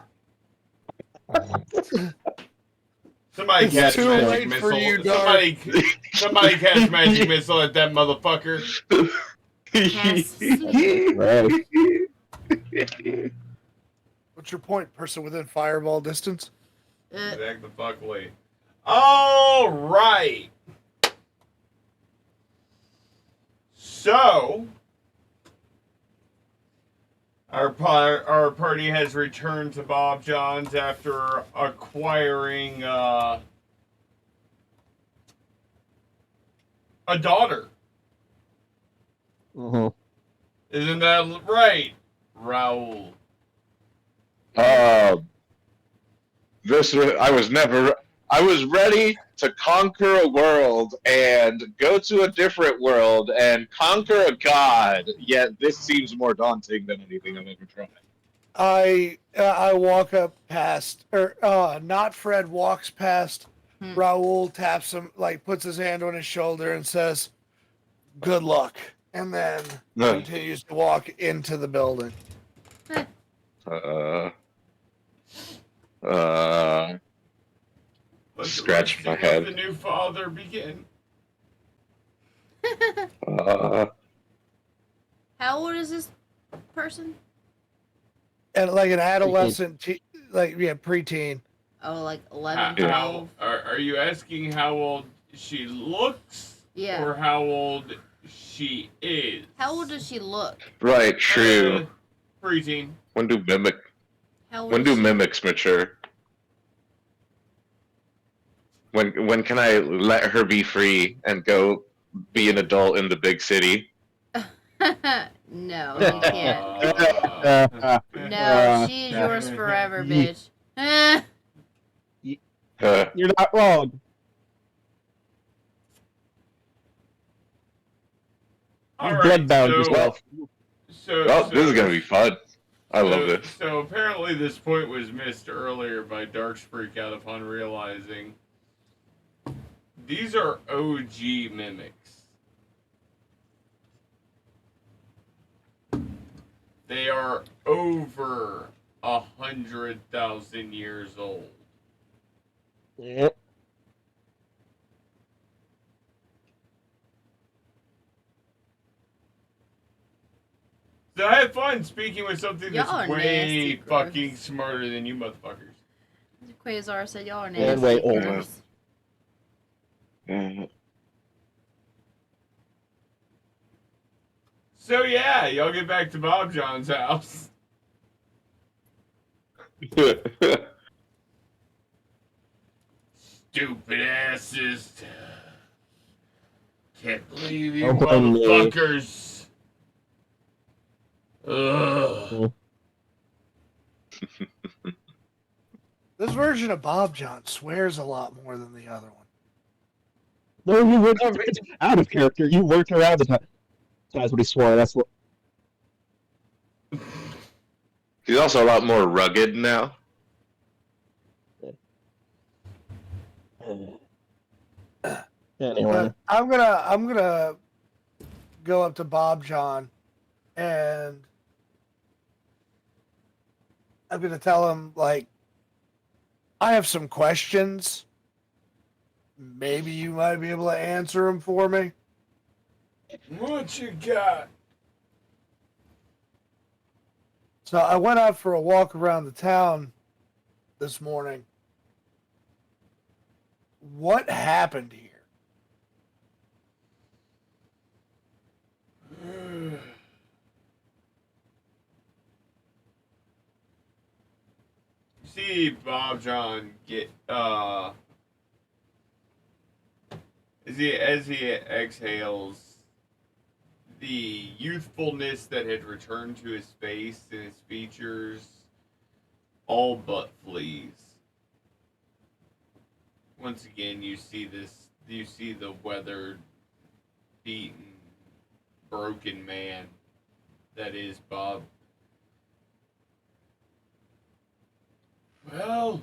back. Somebody It's catch too magic late for missile. you, Dark. Somebody catch magic missile at that motherfucker. Cast sleep. Right. What's your point, person within fireball distance? Back the fuck away. All right. So, our party has returned to Bob John's after acquiring a daughter. Mm-hmm. Isn't that right, Raul? I was ready to conquer a world and go to a different world and conquer a god. Yet this seems more daunting than anything I've ever tried. I walk up past, or not Fred walks past. Raul taps him, like puts his hand on his shoulder and says, "Good luck," and then continues to walk into the building. Scratch my Let head. the new father begin. How old is this person? And like an adolescent, preteen. Oh, like 11, 12? Are you asking how old she looks? Yeah. Or how old she is? How old does she look? Right, true. Preteen. How old When is do she? mimics mature? When can I let her be free and go be an adult in the big city? No, you can't. No, she's yours forever, bitch. You're not wrong. All You right, bloodbound yourself. This is gonna be fun. I love this. So apparently this point was missed earlier by Dark's freak out upon realizing these are OG mimics. They are over 100,000 years old. Yep. So I had fun speaking with something that's Y'all are way nasty, gross. fucking smarter than you motherfuckers. Quasar said y'all are And nasty. way older. gross. So yeah, y'all get back to Bob John's house. Stupid asses. Can't believe you Don't blame me. motherfuckers. Ugh. This version of Bob John swears a lot more than the other one. No, you worked out of character. You worked around the time. That's what he swore. That's what. He's also a lot more rugged now. Anyway. I'm gonna go up to Bob John, and I'm gonna tell him, like, I have some questions. Maybe you might be able to answer them for me. What you got? So I went out for a walk around the town this morning. What happened here? See Bob John get as he exhales, the youthfulness that had returned to his face and his features all but flees. Once again, you see the weathered, beaten, broken man that is Bob. Well,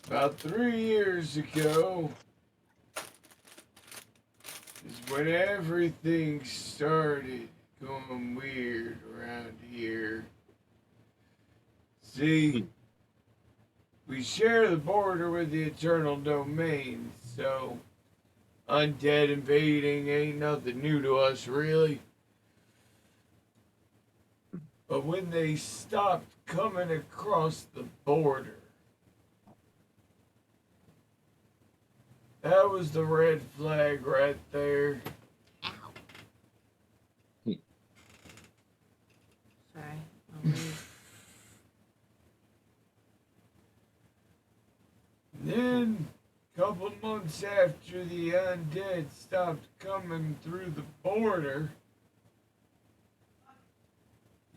about 3 years ago is when everything started going weird around here. See, we share the border with the Eternal Domain, so undead invading ain't nothing new to us, really. But when they stopped coming across the border, that was the red flag right there. Ow. Sorry. I'll leave. Then, a couple months after the undead stopped coming through the border,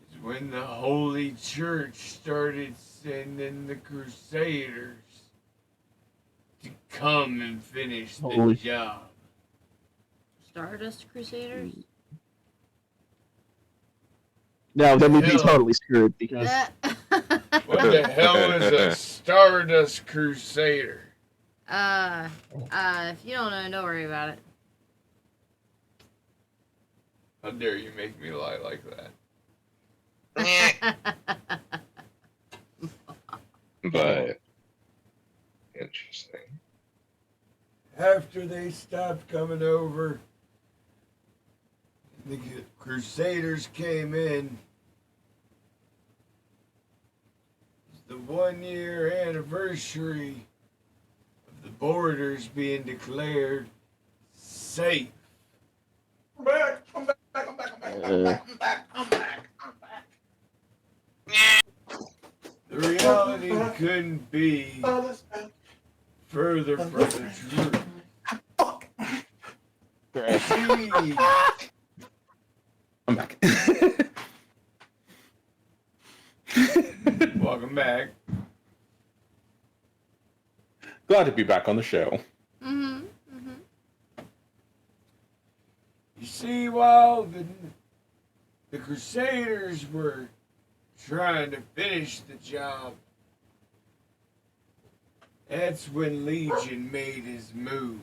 is when the Holy Church started sending the Crusaders to come and finish the Holy- job. Stardust Crusaders? Now, then we'd be Hell. totally screwed because What the hell is a Stardust Crusader? If you don't know, don't worry about it. How dare you make me lie like that? But interesting. After they stopped coming over, the Crusaders came in. It's the 1 year anniversary of the borders being declared safe. I'm back. I'm back. I'm back. I'm back. I'm back. I'm back. I'm back. I'm back. The reality couldn't be further from the truth. See, I'm back. welcome back. Glad to be back on the show. Mm-hmm. You see, while the Crusaders were trying to finish the job, that's when Legion made his move.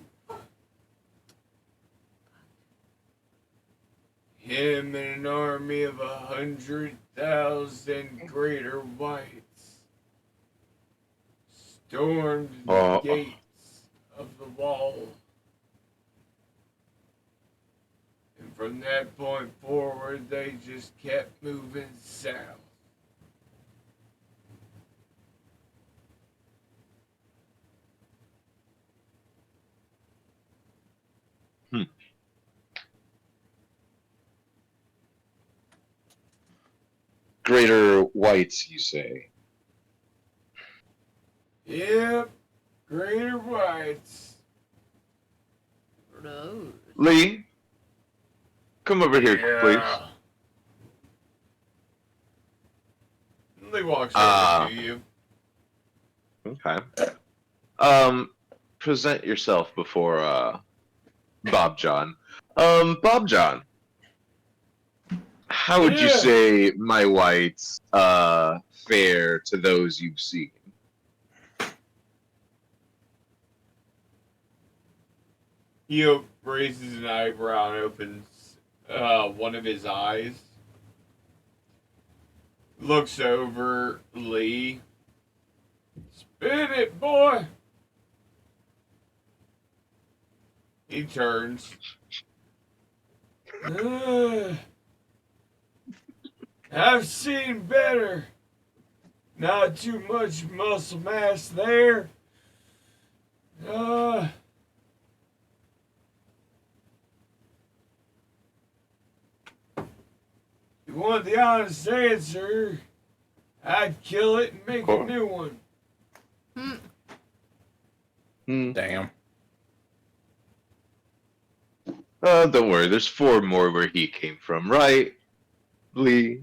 Him and an army of 100,000 greater whites stormed the gates of the wall. And from that point forward, they just kept moving south. Greater whites, you say? Yep, greater whites. Rose. Lee, come over here, please. Lee walks over to you. Okay. Present yourself before Bob John. Bob John, how would you Yeah. say my whites fare to those you've seen? He raises an eyebrow and opens one of his eyes. Looks over Lee. Spin it, boy! He turns. I've seen better. Not too much muscle mass there. You want the honest answer, I'd kill it and make a new one. Damn. Don't worry, there's 4 more where he came from, right, Lee?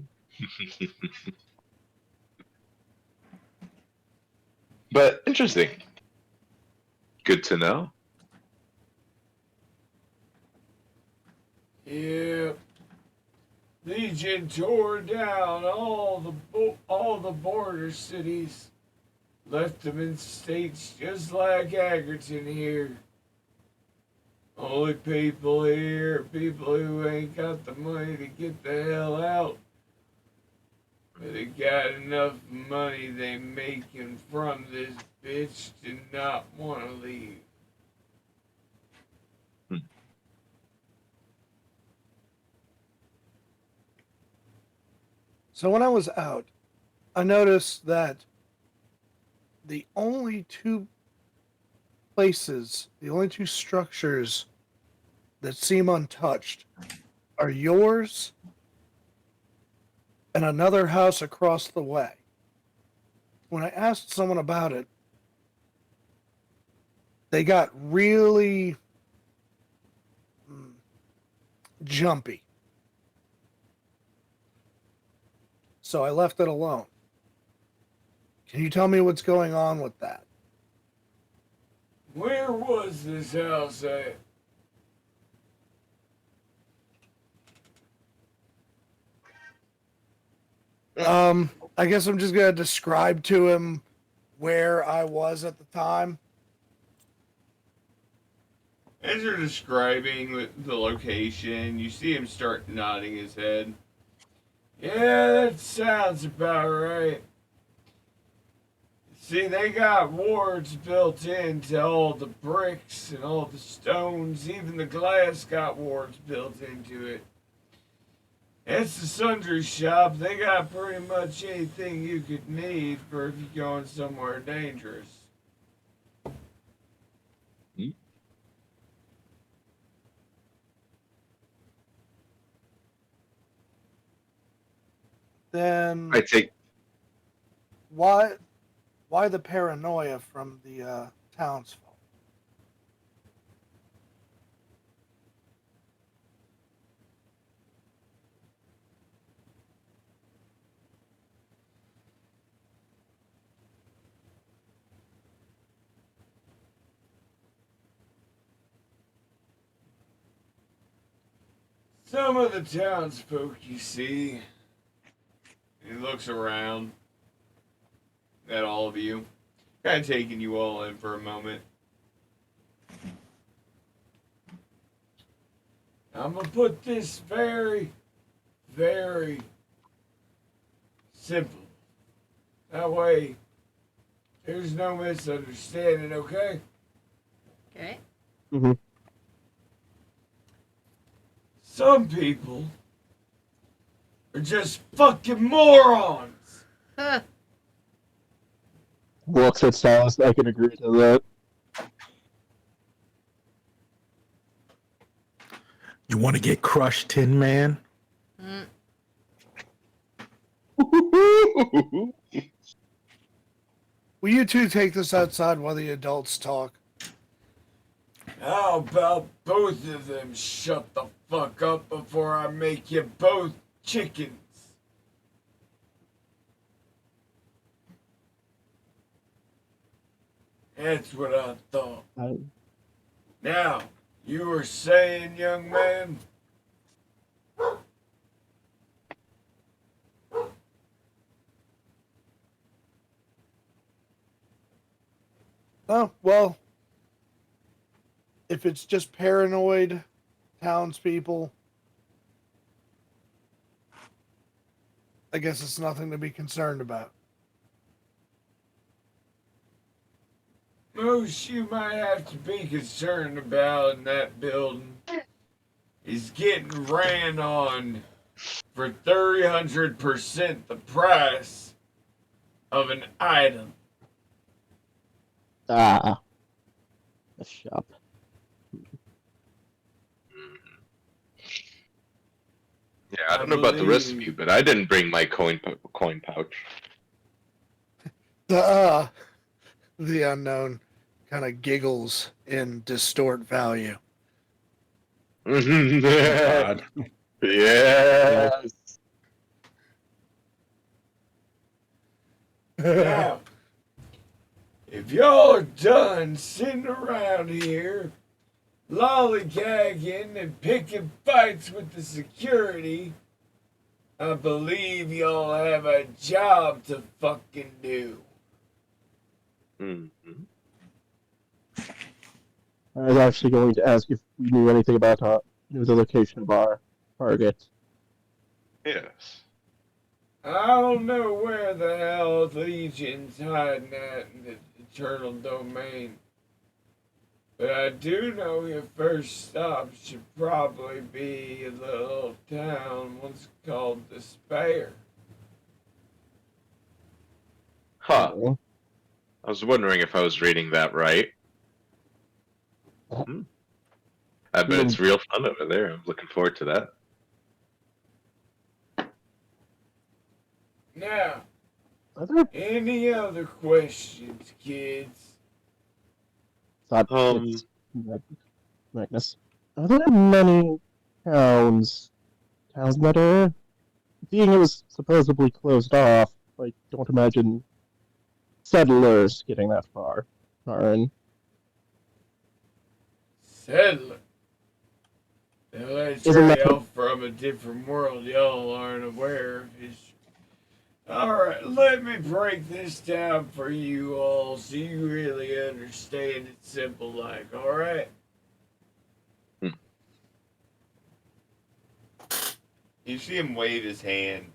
But interesting. Good to know. Yep. Legion tore down all the border cities, left them in states just like Agerton here. Only people here are people who ain't got the money to get the hell out. But they got enough money they making from this bitch to not want to leave. So when I was out, I noticed that the only two places, the only two structures that seem untouched are yours and another house across the way. When I asked someone about it, they got really jumpy. So I left it alone. Can you tell me what's going on with that? Where was this house at? I guess I'm just gonna describe to him where I was at the time. As you're describing the location, you see him start nodding his head. Yeah, that sounds about right. See, they got wards built into all the bricks and all the stones. Even the glass got wards built into it. It's the sundry shop. They got pretty much anything you could need for if you're going somewhere dangerous. Then I take. why the paranoia from the townsfolk? Some of the townsfolk, you see, he looks around at all of you, kind of taking you all in for a moment. I'm gonna put this very, very simple. That way, there's no misunderstanding, okay? Okay. Mm-hmm. Some people are just fucking morons. Huh. Looks at Silas. I can agree to that. You want to get crushed, Tin Man? Mm. Will you two take this outside while the adults talk? How about both of them shut the fuck up before I make you both chickens? That's what I thought. Now, you were saying, young man? Oh, well, if it's just paranoid townspeople, I guess it's nothing to be concerned about. Most you might have to be concerned about in that building is getting ran on for 300% the price of an item. The shop. Yeah, I don't know about the rest of you, but I didn't bring my coin pouch. The unknown kind of giggles in distort value. God. Yes. Now, if y'all are done sitting around here lollygagging and picking fights with the security, I believe y'all have a job to fucking do. Mm-hmm. I was actually going to ask if we knew anything about the location of our target. Yes. I don't know where the hell the Legion's hiding at in the Eternal Domain. But I do know your first stop should probably be a little town once called Despair. Huh. Oh, I was wondering if I was reading that right. I bet it's real fun over there. I'm looking forward to that. Now, are there any other questions, kids? thought Um, it's Magnus? Are there many towns that are being it was supposedly closed off? I don't imagine settlers getting that far. Are Settler. Now that's Isn't Harry that what off from a different world y'all aren't aware of history. Alright, let me break this down for you all so you really understand it simple like, alright? Hmm. You see him wave his hand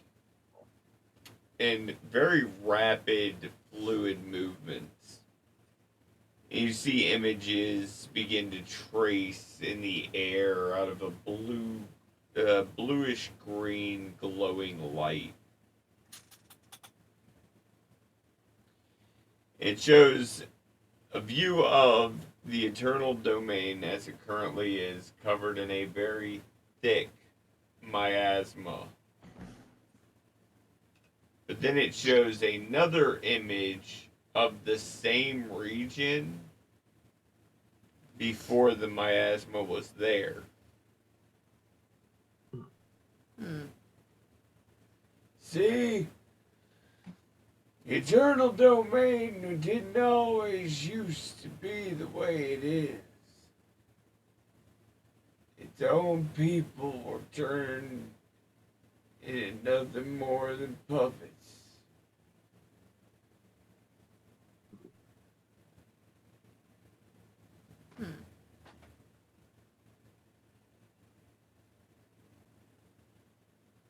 in very rapid, fluid movements. You see images begin to trace in the air out of a bluish green glowing light. It shows a view of the eternal domain as it currently is, covered in a very thick miasma. But then it shows another image of the same region before the miasma was there. See? Eternal domain didn't always used to be the way it is. Its own people were turned into nothing more than puppets.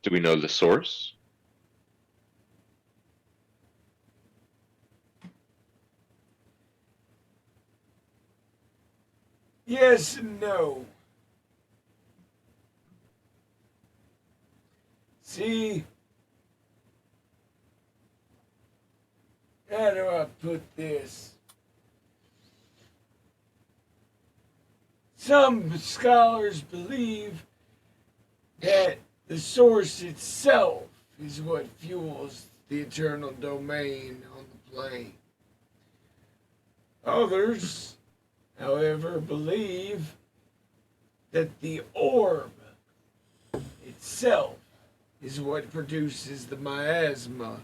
do we know the source? Yes and no. See? How do I put this? Some scholars believe that the source itself is what fuels the eternal domain on the plane. Others, however, believe that the orb itself is what produces the miasma,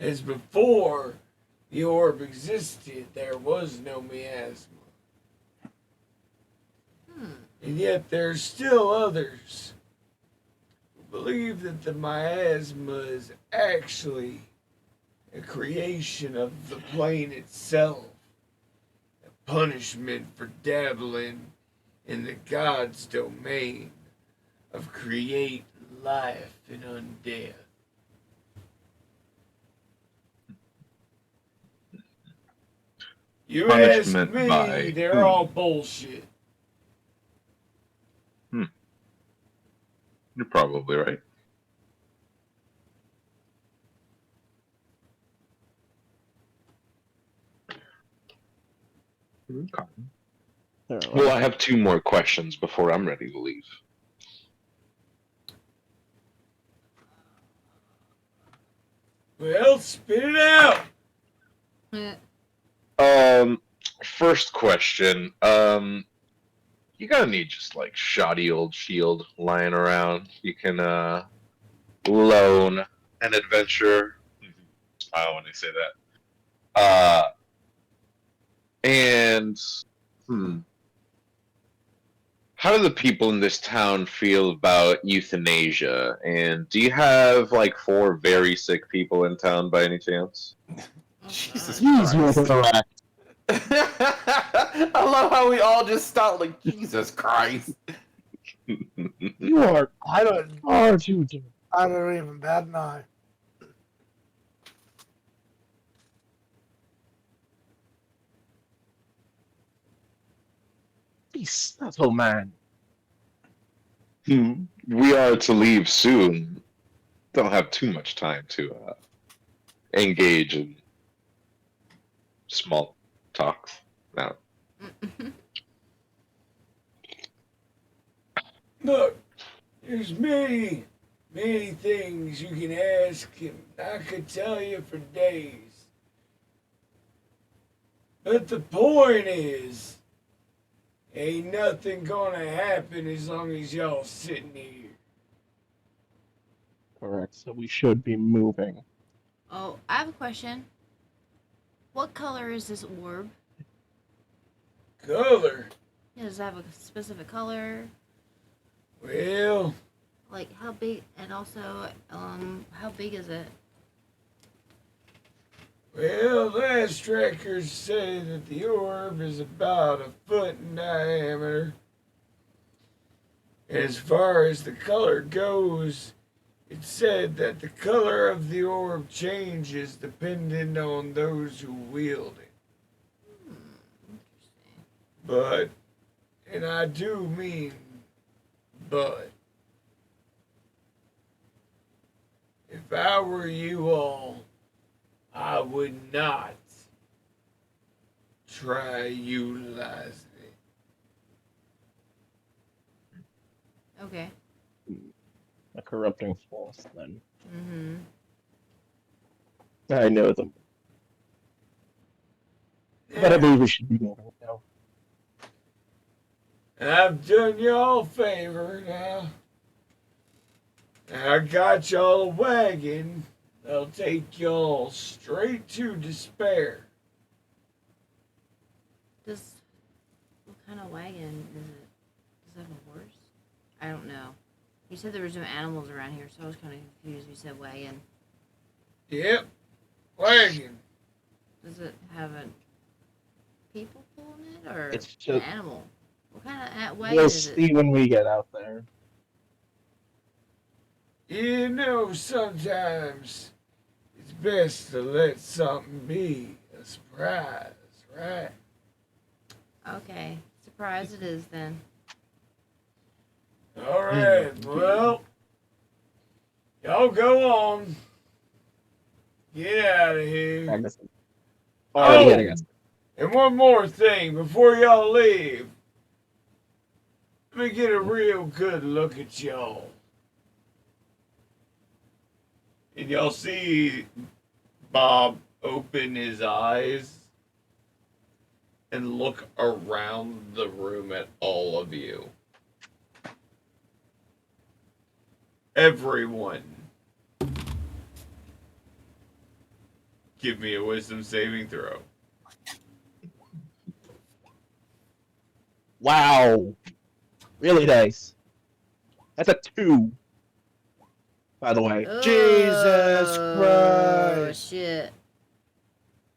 as before the orb existed, there was no miasma. And yet there's still others who believe that the miasma is actually a creation of the plane itself, a punishment for dabbling in the god's domain of create life and undeath. You ask Punishment me, by they're whom? all bullshit. You're probably right. Okay. Well, I have two more questions before I'm ready to leave. Well, spit it out. First question. You gotta need just like shoddy old shield lying around. You can loan an adventure. I don't want to say that. And how do the people in this town feel about euthanasia? And do you have like 4 very sick people in town by any chance? Jesus Jeez, Christ. you're correct. I love how we all just stopped like Jesus Christ. You are I don't. far too dumb. I don't even bat an eye. Be subtle, man. We are to leave soon. Don't have too much time to engage in small talks. No. Look, there's many things you can ask him. I could tell you for days. But the point is, ain't nothing gonna happen as long as y'all sitting here. Correct. So we should be moving. Oh, I have a question. What color is this orb? Color? Yeah, does it have a specific color? Well, Like how big, and also, how big is it? last trackers say that the orb is about a foot in diameter. As far as the color goes, it said that the color of the orb changes depending on those who wield it. Interesting. But, and I do mean but, if I were you all, I would not try utilizing it. Okay. A corrupting force, then. Mm-hmm. I know them. But I believe we should be moving now. I've done y'all a favor now. I got y'all a wagon that'll take y'all straight to despair. What kind of wagon is it? Does it have a horse? I don't know. You said there was no animals around here, so I was kind of confused. You said wagon. Yep, wagon. Does it have a people pulling it, or It's an just- animal? What kind of wagon We'll is it? see when we get out there. You know, sometimes it's best to let something be a surprise, right? Okay, surprise it is then. All right, well, y'all go on. Get out of here. Magnus is already Oh! hitting us. And one more thing before y'all leave. Let me get a real good look at y'all. And y'all see Bob open his eyes and look around the room at all of you. Everyone, give me a wisdom saving throw. Wow. Really nice. That's a 2. By the way. Jesus Oh, Christ. shit.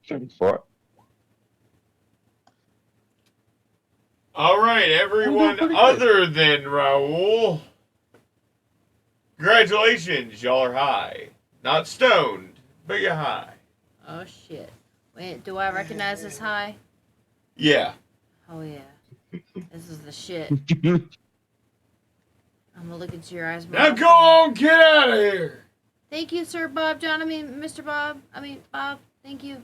74. All right, everyone pretty good. other than Raoul. Congratulations, y'all are high. Not stoned, but you're high. Oh, shit. Wait, do I recognize this high? Yeah. Oh, yeah. This is the shit. I'm gonna look into your eyes. Now Bob. go on, get out of here. Thank you, Sir Bob John. Mr. Bob. Bob. Thank you.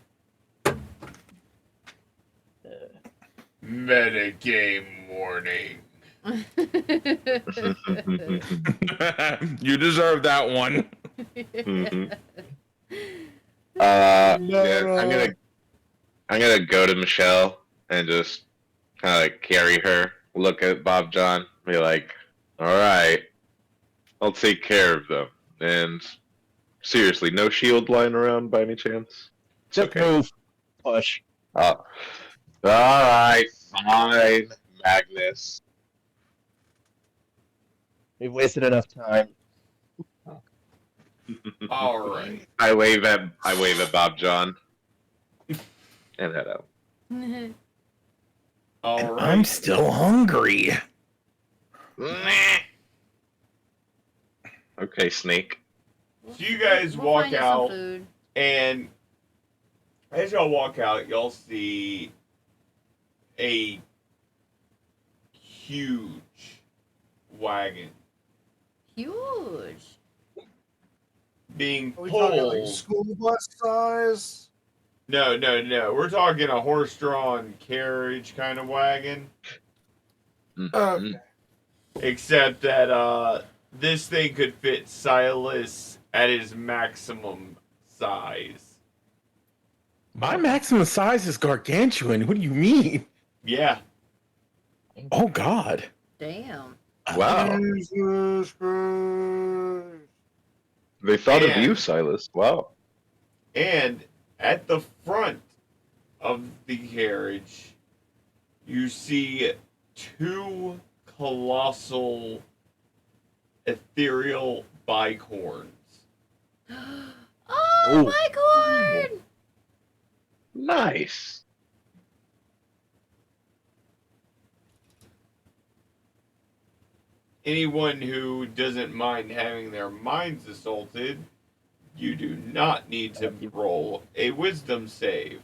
Metagame warning. You deserve that one. Mhm. No, Yeah, no. I'm gonna go to Michelle and just kind of like carry her. Look at Bob John, be like, "All right, I'll take care of them." And seriously, no shield lying around by any chance? It's Just okay. move. Push. Oh. All right, fine, Magnus. We've wasted enough time. All right. I wave at Bob John and head out. All And right. I'm still hungry. Meh. Okay, Snake. So you guys We'll walk find you some out, food. and as y'all walk out, y'all see a huge wagon Huge. being Are we talking like pulled. school bus size? No. We're talking a horse-drawn carriage kind of wagon. Mm-hmm. Except that this thing could fit Silas at his maximum size. My maximum size is gargantuan. What do you mean? Yeah. Oh God. Damn. Wow. Jesus Christ. They thought of And- you, Silas. Wow. And at the front of the carriage, you see two colossal ethereal bicorns. Oh my god! Nice. Anyone who doesn't mind having their minds assaulted, you do not need to roll a wisdom save.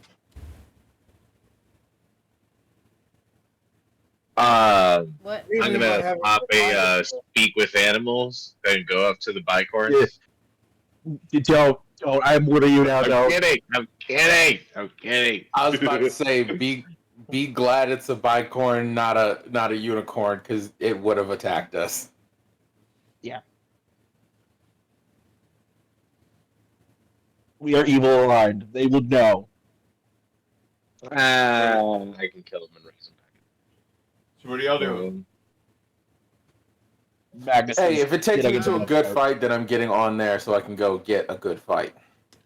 What? I'm Anyone gonna having pop their a minds speak with animals and go up to the bicorns. Don't. I'm warning you now. I'm Don't. kidding. I'm kidding. I was about to say, be glad it's a bicorn, not a unicorn, because it would have attacked us. We are evil aligned. They will know. I can kill him and raise him So what are y'all back. doing? Magnus. Hey, is if it takes getting me to a into good the- fight, then I'm getting on there so I can go get a good fight.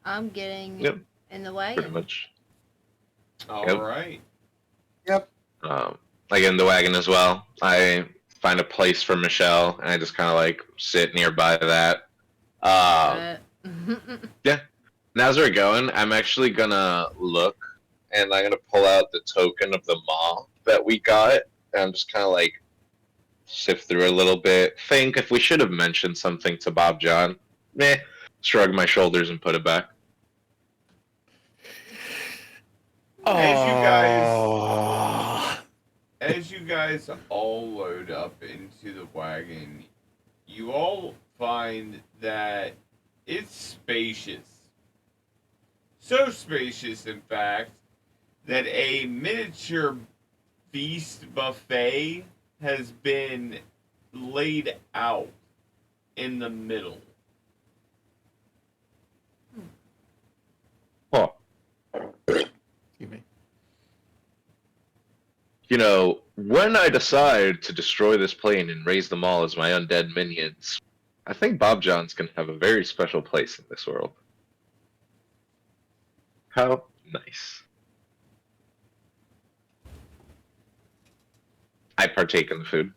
I'm getting Yep. in the Pretty wagon. much. All right. I get in the wagon as well. I find a place for Michelle, and I just kind of like sit nearby that. And as we're going, I'm actually gonna look, and I'm gonna pull out the token of the maw that we got, and I'm just kind of like sift through a little bit, think if we should have mentioned something to Bob John. Meh. Shrug my shoulders and put it back. As you guys all load up into the wagon, you all find that it's spacious. So spacious, in fact, that a miniature feast buffet has been laid out in the middle. Huh. Excuse me. You know, when I decide to destroy this plane and raise them all as my undead minions, I think Bob John's can have a very special place in this world. How nice. I partake in the food.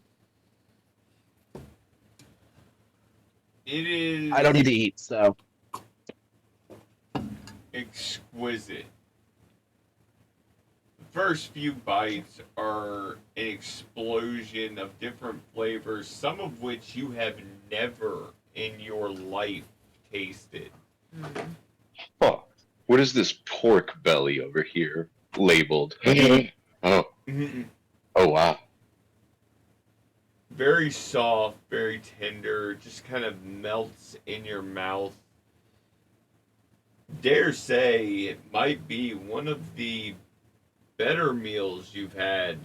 It is I don't need to eat, so. exquisite. The first few bites are an explosion of different flavors, some of which you have never in your life tasted. Huh. What is this pork belly over here labeled? Oh, oh wow. Very soft, very tender, just kind of melts in your mouth. Dare say it might be one of the better meals you've had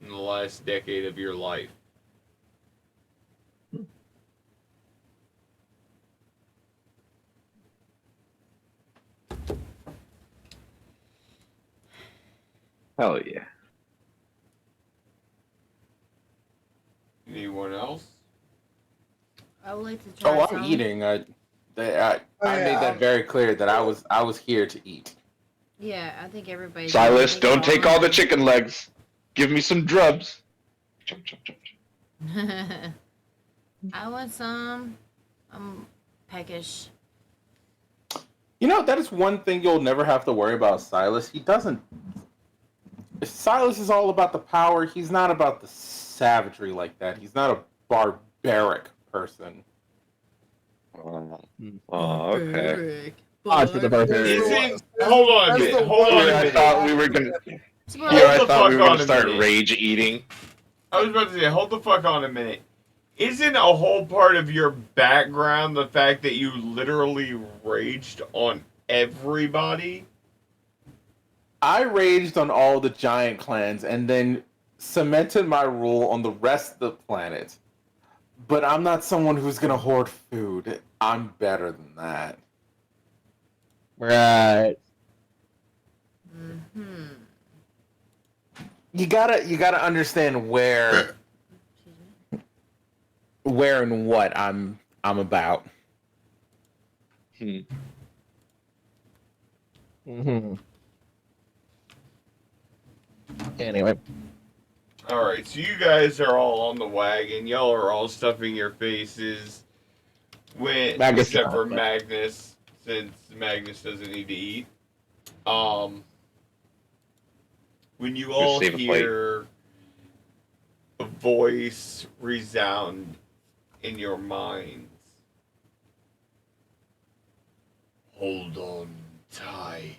in the last decade of your life. Hell yeah. Anyone else? I would like to try Oh, some. I'm eating. I Oh, made yeah, that very clear that I was here to eat. Yeah, I think everybody. Silas, don't take all the chicken legs. Give me some drubs. Chum, chum, chum, chum. I want some. I'm peckish. You know, that is one thing you'll never have to worry about Silas. He doesn't Silas is all about the power. He's not about the savagery like that. He's not a barbaric person. Okay. Odd for the barbarian. Isn't hold on a That's minute. the Hold on one a Here I minute. thought we were gonna. Squirrel. Here I Hold the thought we fuck were on gonna a start minute. rage eating. I was about to say, hold the fuck on a minute. Isn't a whole part of your background the fact that you literally raged on everybody? I raged on all the giant clans and then cemented my rule on the rest of the planet. But I'm not someone who's gonna hoard food. I'm better than that. Right. Mm-hmm. You gotta understand where and what I'm about. Mm-hmm. Anyway. Alright, so you guys are all on the wagon. Y'all are all stuffing your faces. Magnus Except for not, but- Magnus, since Magnus doesn't need to eat. When you all save a plate. hear a voice resound in your minds, hold on tight.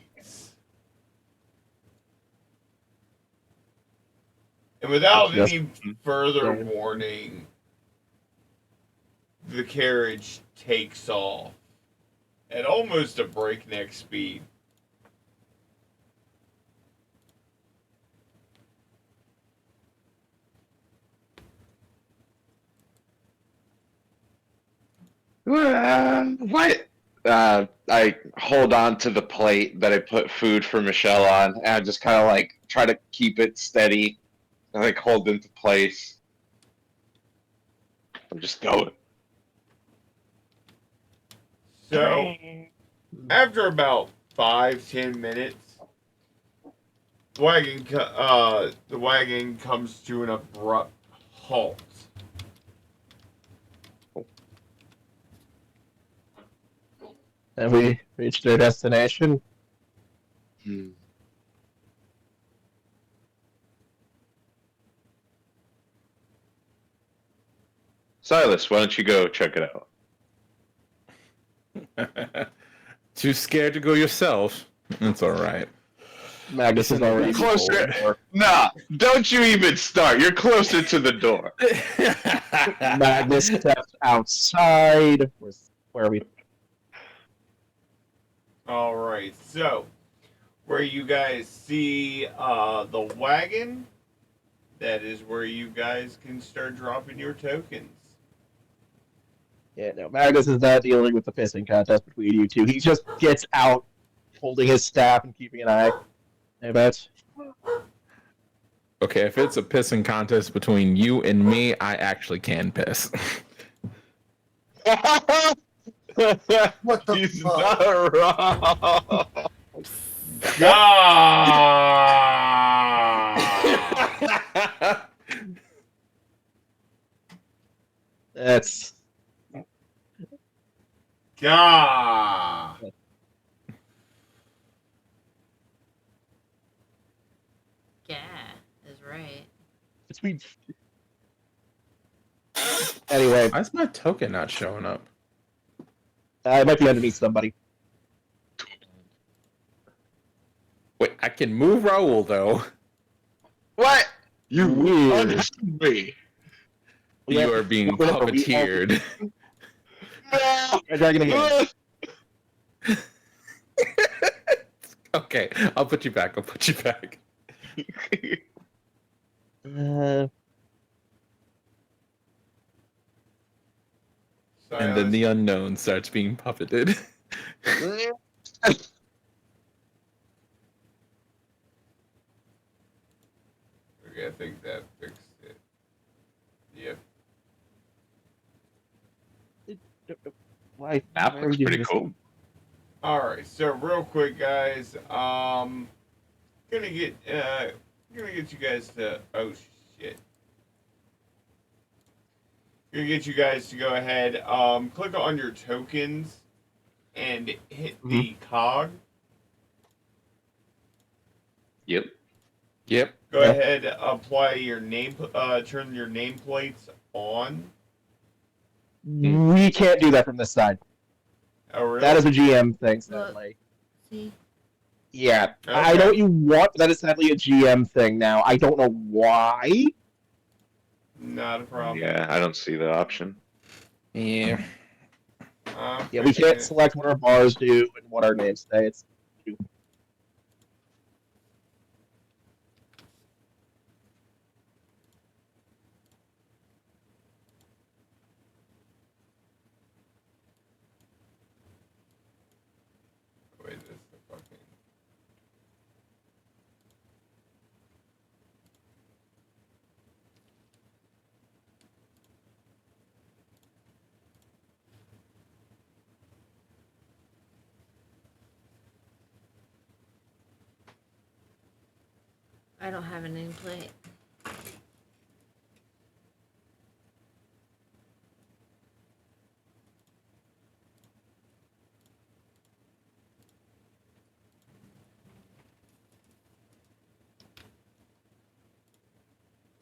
And without Just- any further Yeah. warning, the carriage takes off at almost a breakneck speed. What? I hold on to the plate that I put food for Michelle on, and I just kind of like try to keep it steady, and like hold into place. I'm just going. So, after about 5-10 minutes, the wagon comes to an abrupt halt. Have we reached their destination? Silas, why don't you go check it out? Too scared to go yourself? It's all right. Magnus is already Closer. before. Nah, don't you even start. You're closer to the door. Magnus steps outside. Where are we? Alright, so where you guys see the wagon, that is where you guys can start dropping your tokens. Yeah, no, Magnus is not dealing with the pissing contest between you two. He just gets out, holding his staff and keeping an eye. I bet. Okay, if it's a pissing contest between you and me, I actually can piss. What the He's fuck? not wrong. Ah! That's Gah! Yeah, is right. between. Anyway, Why is my token not showing up? it might be underneath somebody. Wait, I can move Raul though. What? You Weird. understood me. You are being Remember, we all- puppeteered. No. Red Dragon again. Okay, I'll put you back. And then the unknown starts being puppeted. Okay, I think that fixed it. Yep. Why? That why looks are we doing pretty this? cool. Alright, so real quick guys, gonna get you guys to shit. Gonna get you guys to go ahead, click on your tokens and hit the cog. Yep. Yep. Go Yeah. ahead, apply your name, turn your nameplates on. We can't do that from this side. Oh, really? That is a GM thing, Look. sadly. See? Yeah, Okay. I know what you want, but that is sadly a GM thing now. I don't know why. Not a problem. Yeah, I don't see the option. Yeah. I'm Yeah, we fixing can't it. select what our bars do and what our names say. It's Wait, this is the fucking. I don't have a nameplate.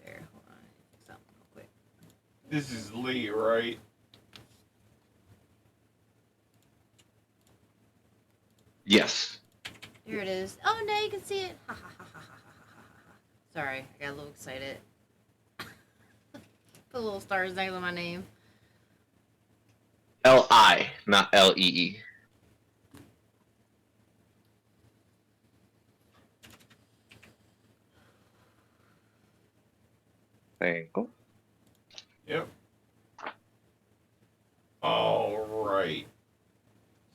There, hold on. Fix that one real quick. This is Lee, right? Yes. There it is. Oh, now you can see it. Ha ha ha ha ha ha ha ha. Sorry, I got a little excited. Put little stars next to my name. L-I, not L-E-E. Thank you. Yep. All right.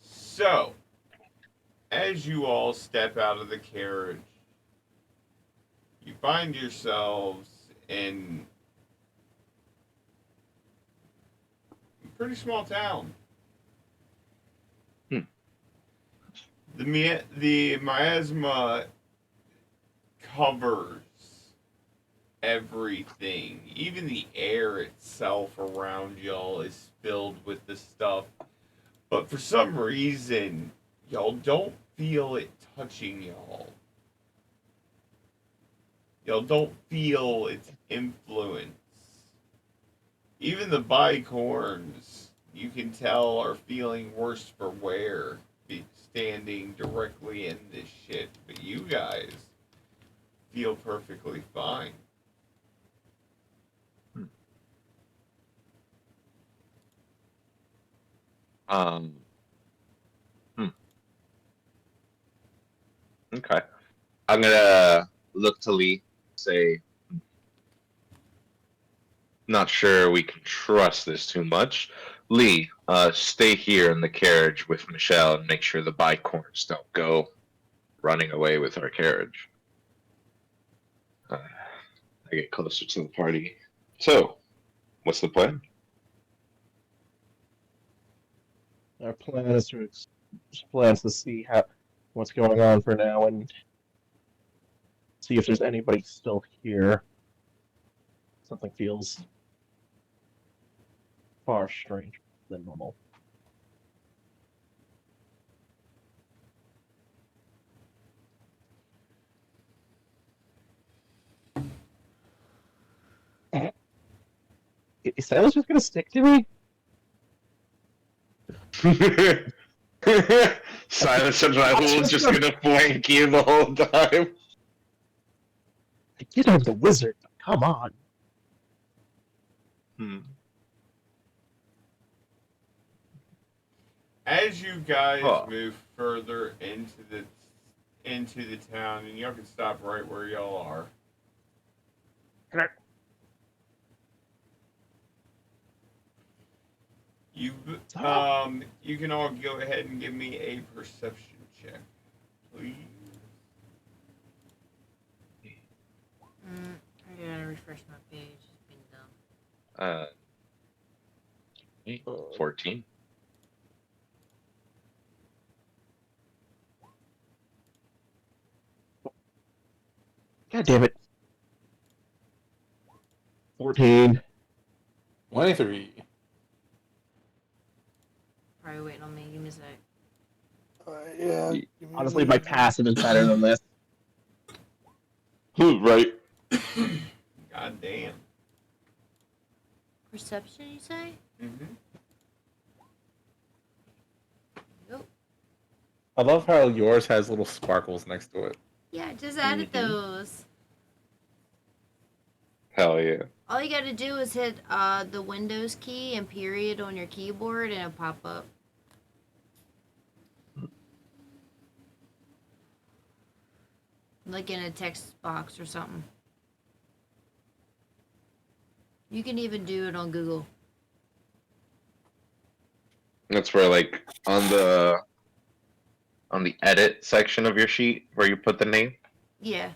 So, as you all step out of the carriage, you find yourselves in a pretty small town. Hmm. The miasma covers everything. Even the air itself around y'all is filled with the stuff. But for some reason, y'all don't feel it touching y'all. Y'all don't feel its influence. Even the bicorns, you can tell, are feeling worse for wear, standing directly in this shit. But you guys feel perfectly fine. Um. Okay. I'm gonna look to Lee, say, not sure we can trust this too much. Lee, stay here in the carriage with Michelle and make sure the bicorns don't go running away with our carriage. I get closer to the party. So, what's the plan? our plan is to plans to see what's going on for now and see if there's anybody still here. Something feels far stranger than normal. Is Silas just gonna stick to me? Silence and Raoul just gonna flank you the whole time. I get I'm the wizard, but come on. As you guys Huh. move further into the town, and y'all can stop right where y'all are. You you can all go ahead and give me a perception check, please. I gotta refresh my page. It's been dumb. 14. God damn it. 14. 23. Probably waiting on me. Give me a sec. Yeah. Honestly, my passive is better than this. Right. God damn. Perception, you say? Mm-hmm. Nope. I love how yours has little sparkles next to it. Yeah, I just added Mhm. those. Hell yeah. All you gotta do is hit the Windows key and period on your keyboard and it'll pop up. Like in a text box or something. You can even do it on Google. That's where, like, on the edit section of your sheet where you put the name. Yeah.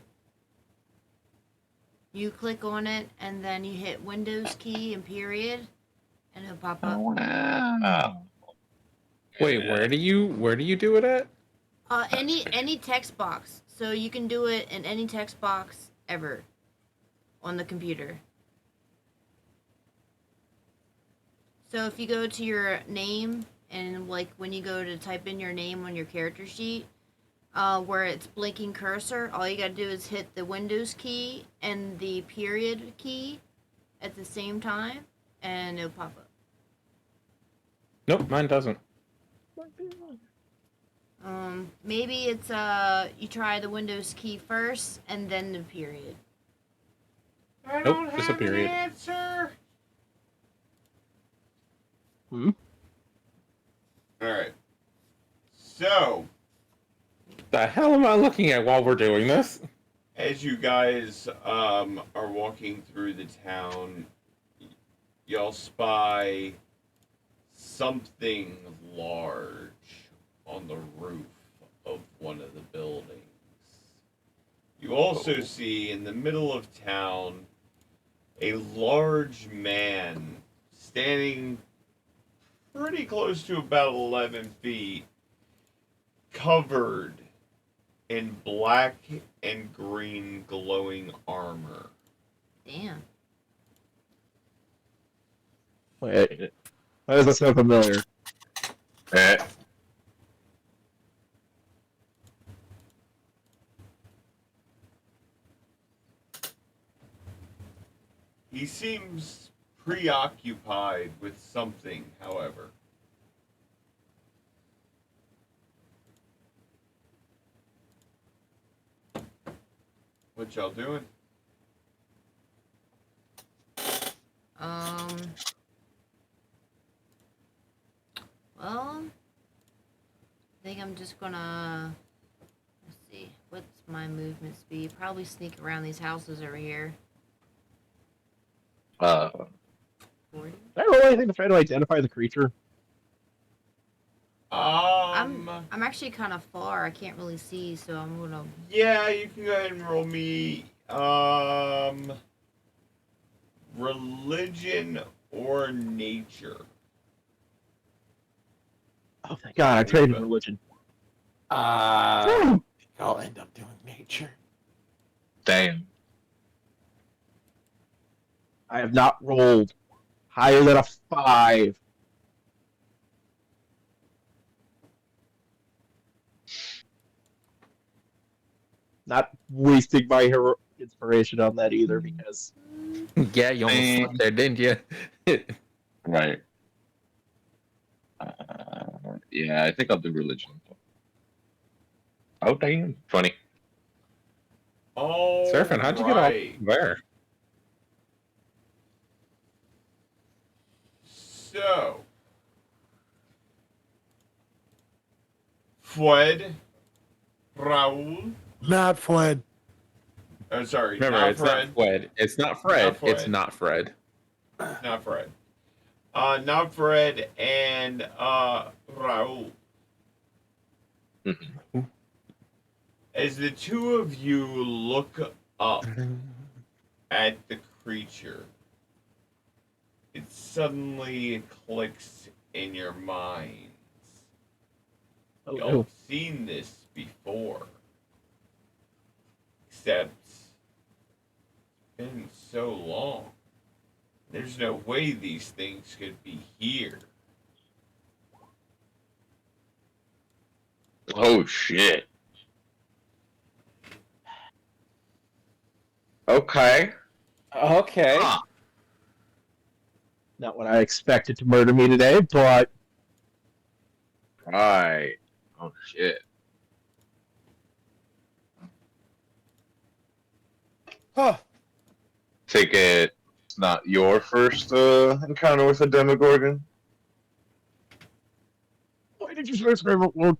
You click on it and then you hit Windows key and period and it'll pop up. Wow. Wait, where do you do it at? Any text box. So you can do it in any text box ever on the computer. So if you go to your name and like when you go to type in your name on your character sheet, where it's blinking cursor, all you gotta do is hit the Windows key and the period key at the same time, and it'll pop up. Nope, mine doesn't. Maybe it's you try the Windows key first and then the period. I Nope, don't just a have an period. answer. Hmm? Alright. So, The hell am I looking at while we're doing this? as you guys are walking through the town, y'all spy something large on the roof of one of the buildings. You also see in the middle of town a large man standing pretty close to about 11 feet, covered in black and green glowing armor. Damn. Wait, why does that sound familiar? Eh. He seems preoccupied with something, however. What y'all doing? Well, I think I'm just gonna, let's see, what's my movement speed? Probably sneak around these houses over here. 40? Did I roll anything to try to identify the creature? I'm actually kind of far. I can't really see, so I'm gonna. Yeah, you can go ahead and roll me religion or nature. Oh, thank God, I traded religion. I think I'll end up doing nature. Damn. I have not rolled higher than a 5. Not wasting my hero inspiration on that either, because Yeah, you almost slept there, didn't you? Right. Yeah, I think I'll do religion. Oh, damn. Funny. Oh, Surfing, how'd you get all there? So, Fred, Raul. Not Fred. Oh, sorry, Remember, not it's Fred. not Fred. It's not Fred. Not Fred. It's not Fred. Not Fred. Not Fred and Raul. As the two of you look up at the creature, it suddenly clicks in your minds. oh, Y'all no. have seen this before. Except it's been so long. There's no way these things could be here. Oh, shit. Okay. Okay. Huh. Not what I expected to murder me today, but Right. Oh shit. Huh. Take it. It's not your first encounter with a Demogorgon. why did you say favorite one?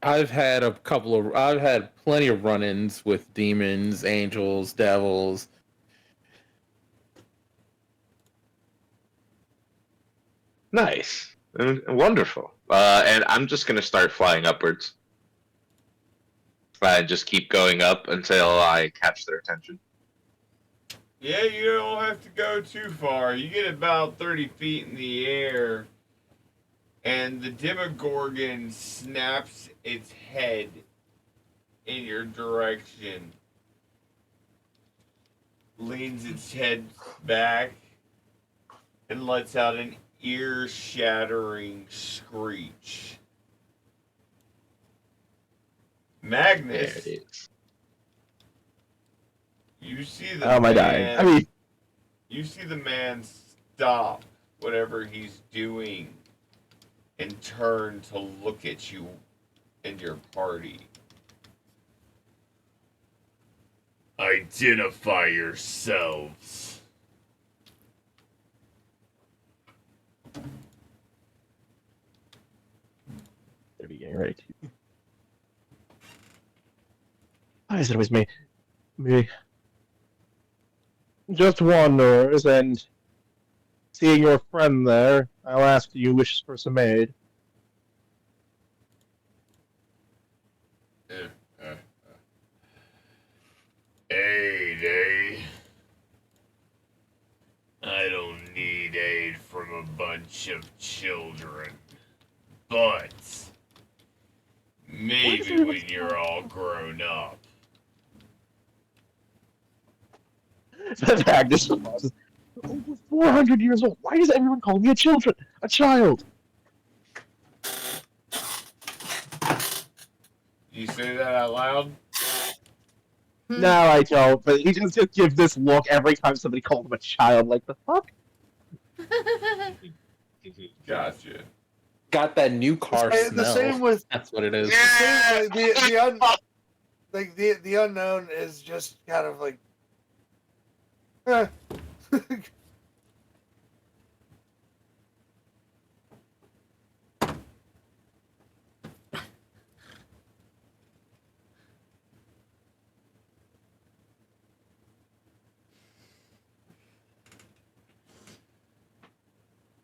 I've had plenty of run-ins with demons, angels, devils. Nice. Wonderful. And I'm just gonna start flying upwards. Just keep going up until I catch their attention. Yeah, you don't have to go too far. You get about 30 feet in the air, and the Demogorgon snaps its head in your direction, leans its head back, and lets out an ear-shattering screech. There Magnus, it is. you see the How am I dying? man. I mean, You see the man stop whatever he's doing and turn to look at you and your party. Identify yourselves. they're getting ready to. Why is it always me? Me. Just wanderers, and seeing your friend there, I'll ask you wishes for some aid. Aid, eh? I don't need aid from a bunch of children. But maybe when you're all grown up. Agnes is over 400 years old. Why does everyone call me a children? A child? You say that out loud? No, I don't. But he just gives this look every time somebody calls him a child. Like, the fuck? Gotcha. Got that new car The smell. same with That's what it is. the unknown is just kind of like. Eh.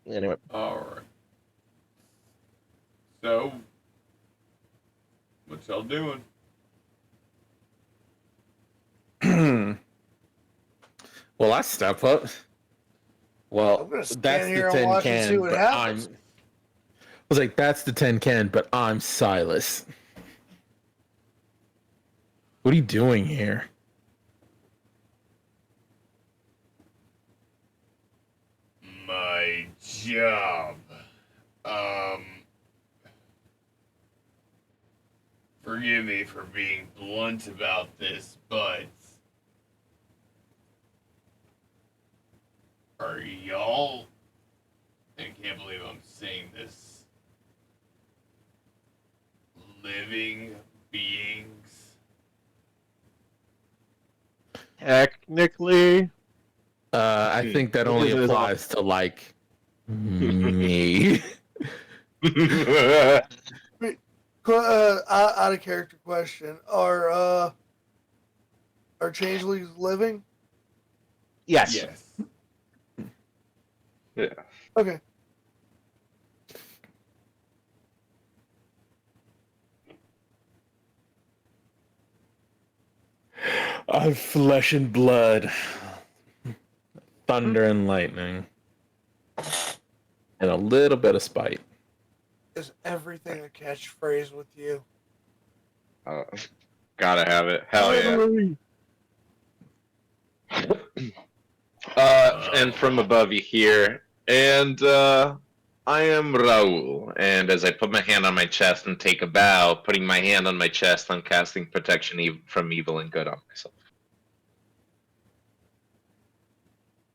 Anyway. Alright. So, what y'all doing? Well, I step up. Well, I'm gonna stand that's the here and tin watch and see can, what but happens. I was like, that's the tin can, but I'm Silas. What are you doing here? My job. Forgive me for being blunt about this, but are y'all, I can't believe I'm saying this, living beings? Technically. I think that only It is applies to like me. Out of character question: are changelings living? Yes. Yes. Yeah. Okay. I'm flesh and blood, thunder and lightning, and a little bit of spite. Is everything a catchphrase with you? Gotta have it. Hell yeah. Finally. And from above you hear, and I am Raul, and as I put my hand on my chest and take a bow, putting my hand on my chest, I'm casting protection from evil and good on myself.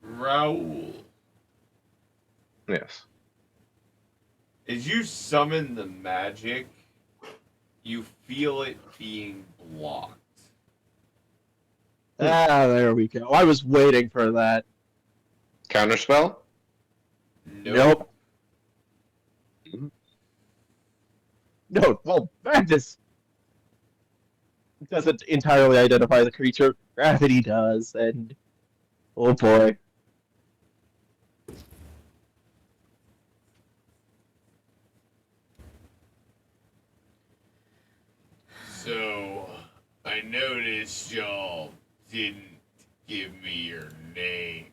Raul, Yes. as you summon the magic, you feel it being blocked. Ah, there we go. I was waiting for that. Counterspell? Nope. No, well, Magnus doesn't entirely identify the creature. Gravity does, and oh boy. So, I noticed y'all didn't give me your names.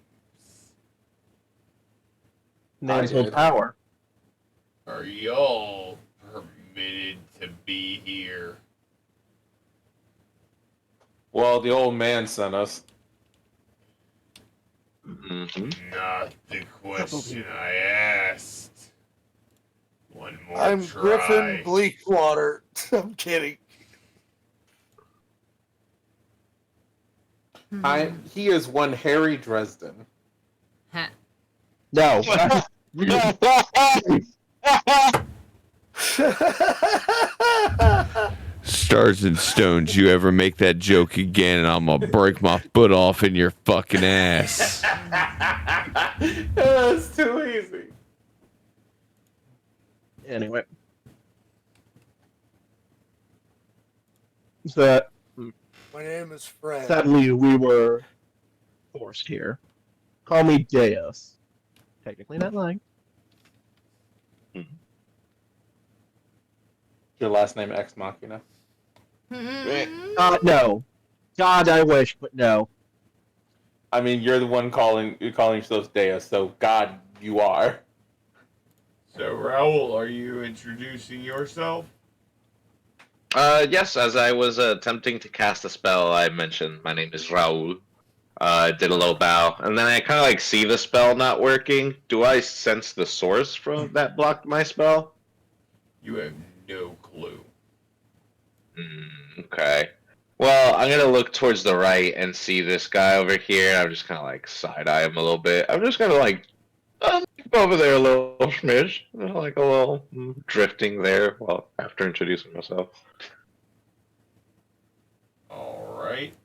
Names I hold did. power. Are y'all permitted to be here? Well, the old man sent us. Mm-hmm. Not the question I asked. One more I'm try. Griffin Bleakwater. I'm kidding. He is one Harry Dresden. Ha. No. Stars and Stones, you ever make that joke again and I'm gonna break my foot off in your fucking ass. That's too easy. Anyway. So, My name is Fred. sadly, we were forced here. Call me Deus. Technically not lying. Your last name Ex Machina. No. God, I wish, but no. I mean, you're the one calling yourself Deus, so God, you are. So, Raul, are you introducing yourself? Yes, as I was attempting to cast a spell, I mentioned my name is Raul. I did a little bow, and then I kind of like see the spell not working. Do I sense the source from that blocked my spell? You have no clue. Okay. Well, I'm gonna look towards the right and see this guy over here. I'm just kind of like side eye him a little bit. I'm just gonna like go over there a little smidge, like a little drifting there. Well, after introducing myself. Alright.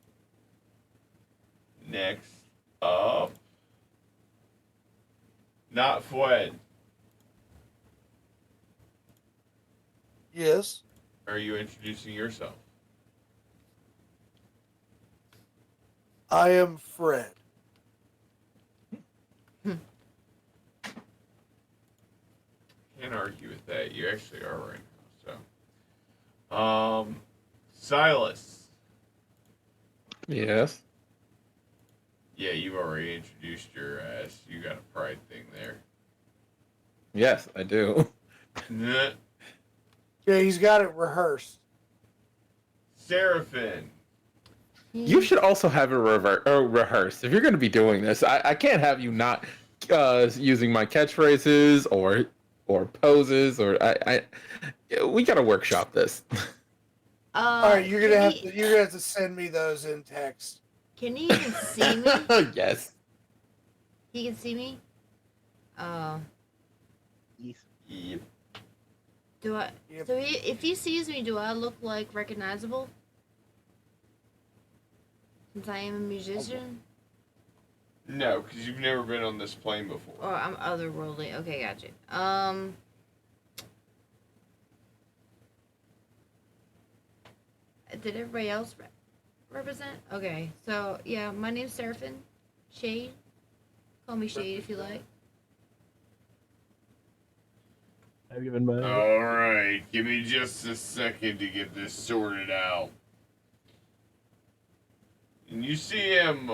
Next up. Not Fwed. Yes. Are you introducing yourself? I am Fred. Can't argue with that. You actually are right now. So, Silas. Yes. Yeah, you've already introduced your ass. You got a pride thing there. Yes, I do. Nah. Yeah, he's got it rehearsed. Seraphin. You should also have it rehearsed. If you're going to be doing this, I can't have you not using my catchphrases or poses or we got to workshop this. All right, you're gonna have to send me those in text. Can he even see me? Yes. He can see me? Oh. Yep. Do I? Yep. So if he sees me, do I look like recognizable? Since I am a musician? No, because you've never been on this plane before. Or I'm otherworldly. Okay, gotcha. Did everybody else represent? Okay, so yeah, my name's Seraphin. Shade. Call me Shade if you like. I've given my. Alright, give me just a second to get this sorted out. And you see him,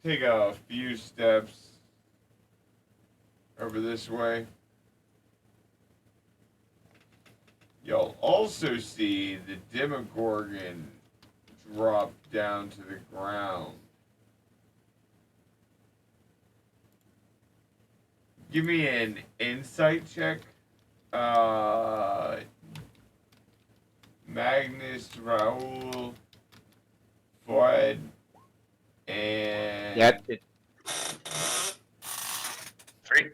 take a few steps over this way. You'll also see the Demogorgon drop down to the ground. Give me an insight check. Uh, Magnus, Raul, Fred, and Yeah, it, 3.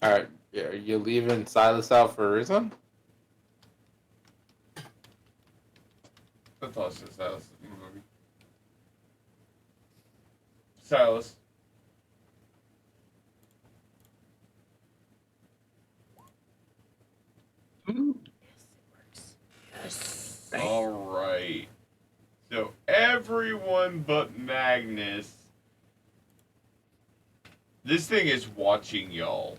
All right. Yeah, are you leaving Silas out for a reason? I thought it was Silas. Silas. Yes. All right. So everyone but Magnus. This thing is watching y'all.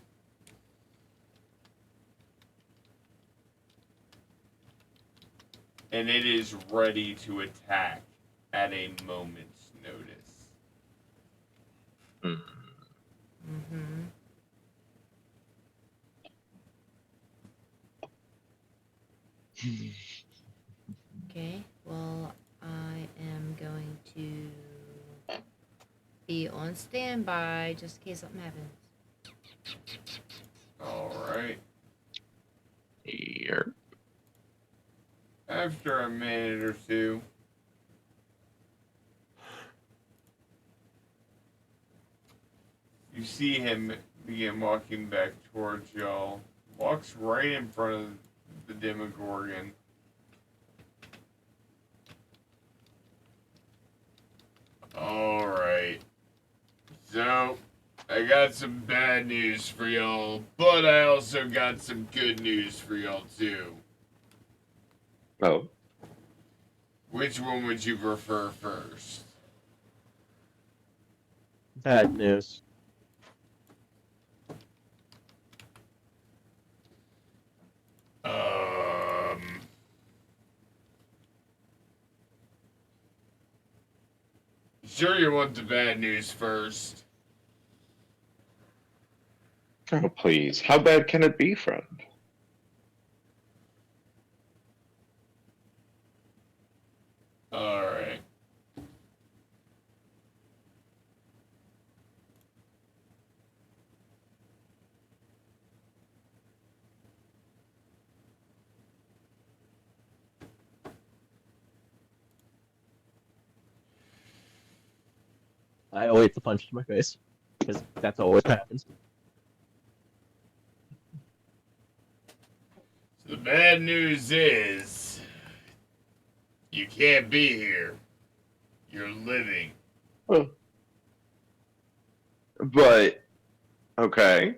And it is ready to attack at a moment's notice. Mm-hmm. Okay, well, I am going to be on standby just in case something happens. Alright. Here. After a minute or two, you see him begin walking back towards y'all. Walks right in front of the Demogorgon. Alright. So, I got some bad news for y'all, but I also got some good news for y'all too. Oh. Which one would you prefer first? bad news. Um. Sure, you want the bad news first. Oh, please. How bad can it be, friend? Alright. I await the punch to my face because that's always what happens. So the bad news is you can't be here. You're living. Oh. But, okay.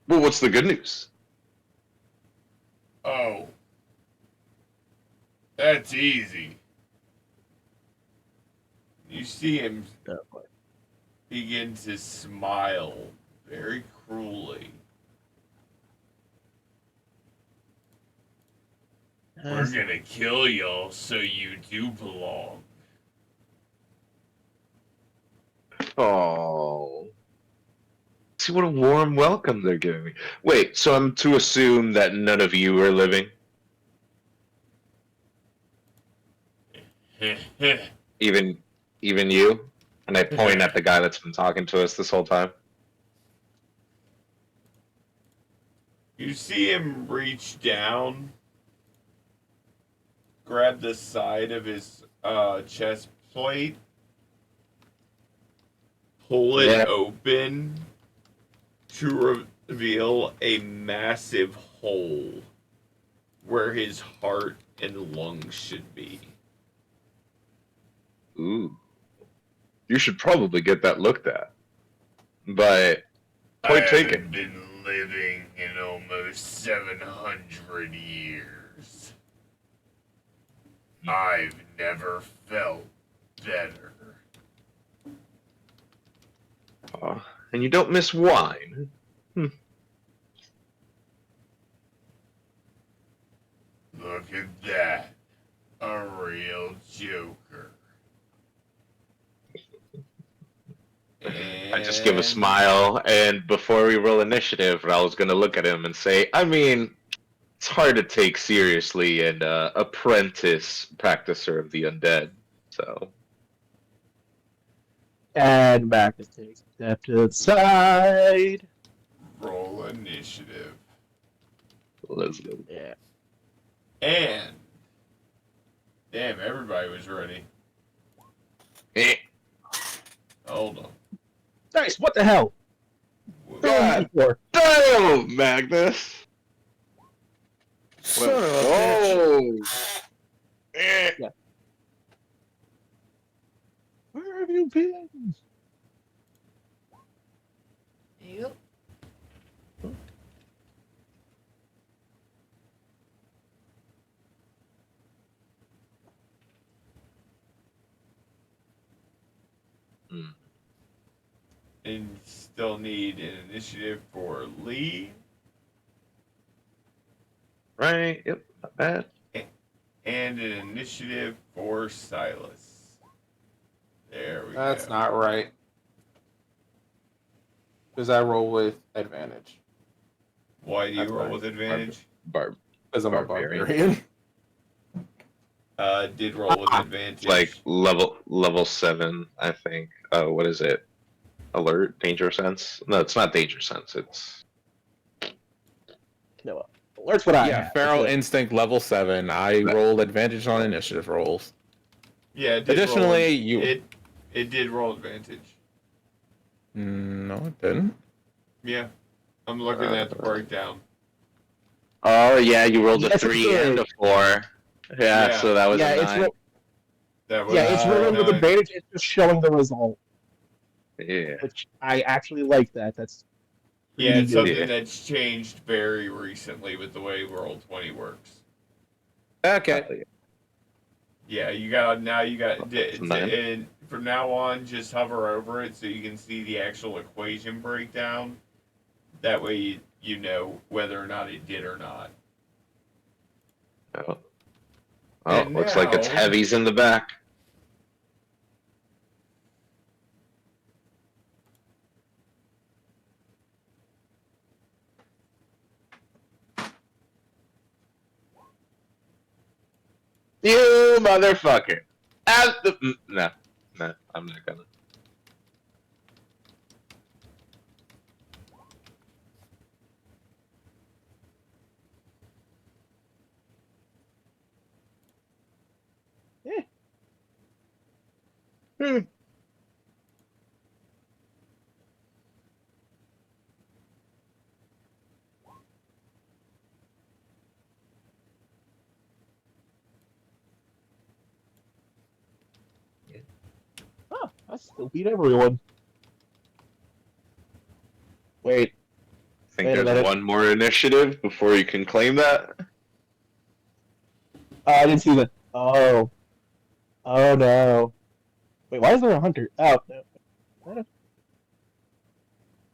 Well, what's the good news? Oh. That's easy. You see him Oh, boy. begin to smile very cruelly. We're gonna kill y'all so you do belong. Oh. See what a warm welcome they're giving me. Wait, so I'm to assume that none of you are living? Even you? And I point at the guy that's been talking to us this whole time. You see him reach down, grab the side of his chest plate, pull it Yeah. open to reveal a massive hole where his heart and lungs should be. Ooh. You should probably get that looked at. But, point I taken. haven't been living in almost 700 years. I've never felt better. And you don't miss wine. Look at that. A real joker. I just give a smile, and before we roll initiative, I was going to look at him and say, I mean, it's hard to take seriously an apprentice practicer of the undead. So And Magnus takes a step to the side. Roll initiative. let's go. Yeah. And damn, everybody was ready. Eh. Hold on. Nice. What the hell? God. Before. Damn, Magnus. Son of a bitch. Whoa. Eh. Where have you been? Yep. Hmm. And still need an initiative for Lee Right. Yep. Not bad. and an initiative for Silas. There we go. That's not right. Because I roll with advantage. Why do you That's roll right. with advantage? Barb. Because I'm Barbarian. a barbarian. Did roll with advantage. Like level 7, I think. What is it? Alert, danger sense? No, it's not danger sense. It's No, alert's what I Yeah, have. Feral That's it. Instinct level 7. I rolled advantage on initiative rolls. Yeah, it did Additionally, it did roll advantage. No, it didn't. Yeah. I'm looking at the breakdown. oh yeah, you rolled a Yes, it 3 and a did. 4. Yeah, Yeah. so that was Yeah, a it's 9. That was it's rolling with nine. advantage. It's just showing the result, Yeah. which I actually like. That's Yeah, pretty it's good. something that's changed very recently with the way Roll20 works. Okay. Yeah, you got That's nine. and from now on just hover over it so you can see the actual equation breakdown. That way you know whether or not it did or not. Oh, And looks like it's now- heavies in the back. You motherfucker. No, I'm not gonna. Oh, I still beat everyone. Wait, I think Wait a there's minute. one more initiative before you can claim that. I didn't see that. Oh no. Wait, why is there a hunter? Oh no.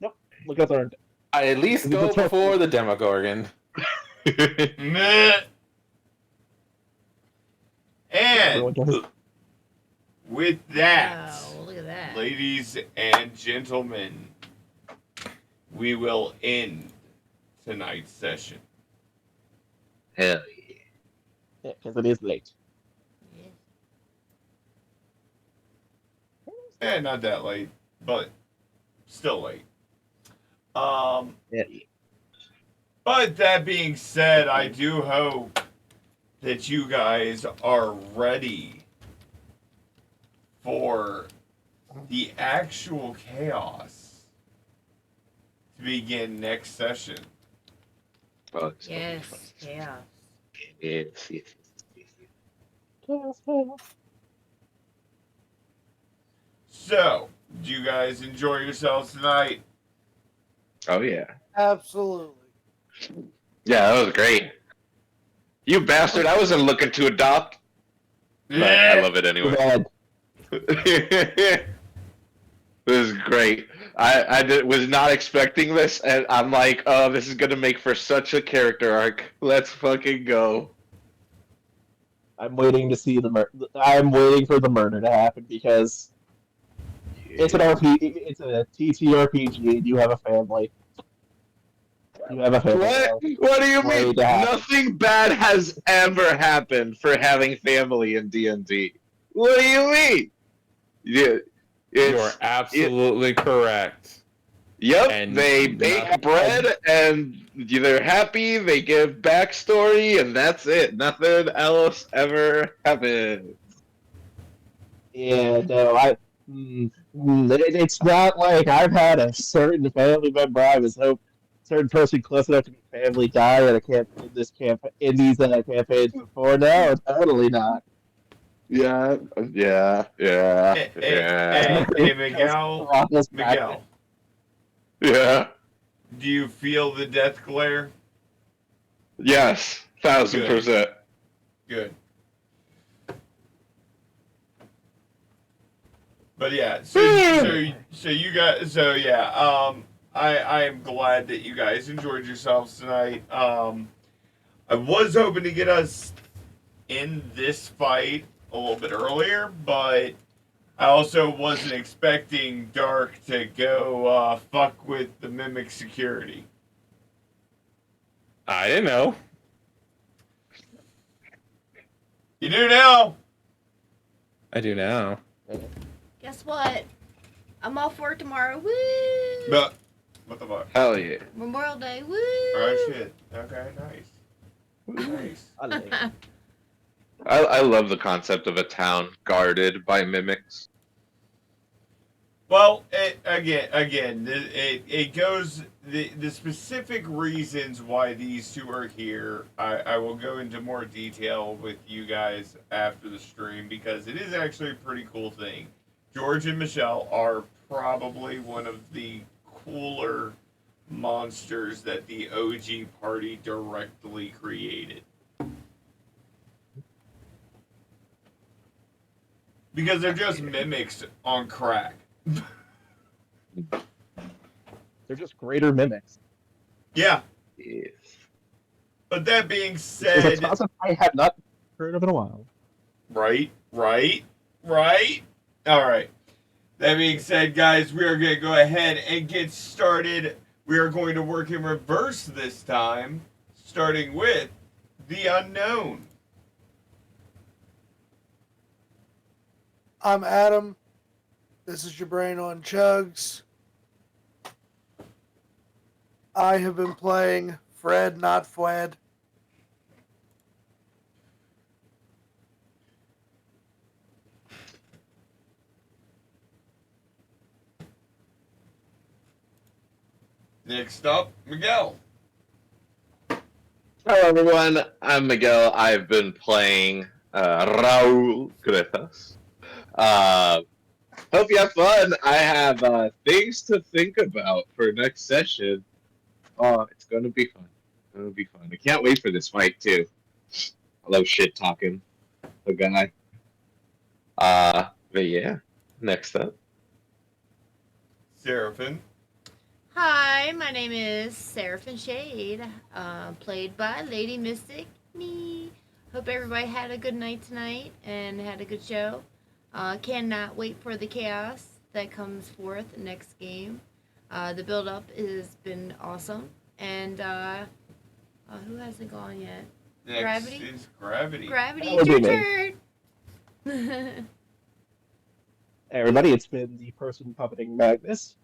Nope. Look at the. I at least go before the Demogorgon. Meh. Everyone And does. with that, Wow, look at that. ladies and gentlemen, we will end tonight's session. Hell Yeah, because it is late. Eh, not that late, but still late. Yeah. But that being said, I do hope that you guys are ready for the actual chaos to begin next session. yeah. Yes, chaos. Yes. So, do you guys enjoy yourselves tonight? Oh yeah. Absolutely. Yeah, that was great. You bastard! I wasn't looking to adopt. But I love it Too anyway. bad. This is great. I was not expecting this, and I'm like, oh, this is gonna make for such a character arc. Let's fucking go. I'm waiting to see the I'm waiting for the murder to happen because it's an RP. It's a TTRPG, and you have a family. You have a family. What do you Way mean? to happen. Nothing bad has ever happened for having family in D&D. What do you mean? Yeah, You're absolutely correct. Yep, And they bake bread and they're happy, they give backstory, and that's it. Nothing else ever happens. Yeah, no, it's not like I've had a certain family member I was hoping, certain person close enough to be family die in a camp in this camp in these campaigns before. No, totally not. Yeah, Hey, Miguel. Rocco's back. Miguel, yeah. do you feel the death glare? Yes, 1000%. Good. But yeah, so you guys, I am glad that you guys enjoyed yourselves tonight. I was hoping to get us in this fight a little bit earlier, but I also wasn't expecting Dark to go fuck with the Mimic security. I didn't know. You do now. I do now. Guess what? I'm off work tomorrow. Woo! But what the fuck? Hell yeah. Memorial Day. Woo! Oh shit. Okay, nice. Nice. I love the concept of a town guarded by mimics. Well, it goes the specific reasons why these two are here. I will go into more detail with you guys after the stream because it is actually a pretty cool thing. George and Michelle are probably one of the cooler monsters that the OG party directly created. Because they're just mimics on crack. They're just greater mimics. Yeah. Yes. But that being Which is said, a concept I have not heard of in a while. right. All right. That being said, guys, we are going to go ahead and get started. We are going to work in reverse this time, starting with the unknown. I'm Adam. This is your brain on Chugs. I have been playing Fred, not Fwed. Next up, Miguel. Hello everyone, I'm Miguel. I've been playing Raul Gretas. Hope you have fun. I have things to think about for next session. Oh, it's gonna be fun. I can't wait for this fight too. I love shit talking the guy. But yeah, next up. Seraphin. Hi, my name is Seraphin Shade, played by Lady Mystic, me. Hope everybody had a good night tonight and had a good show. Cannot wait for the chaos that comes forth next game. The build-up has been awesome. And who hasn't gone yet? Next Gravity? is Gravity. Gravity, That would it's be your me. turn! Hey everybody, it's been the person puppeting Magnus.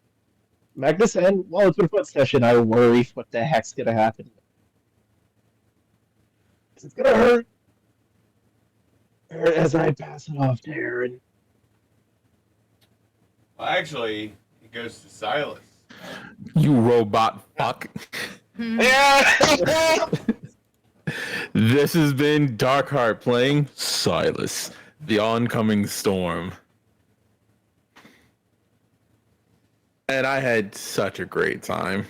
And while it's been a fun session, I worry what the heck's gonna happen. It's gonna hurt. As I pass it off to Aaron. Well, actually, it goes to Silas. You robot fuck. Yeah. This has been Darkheart playing Silas, the oncoming storm. And I had such a great time.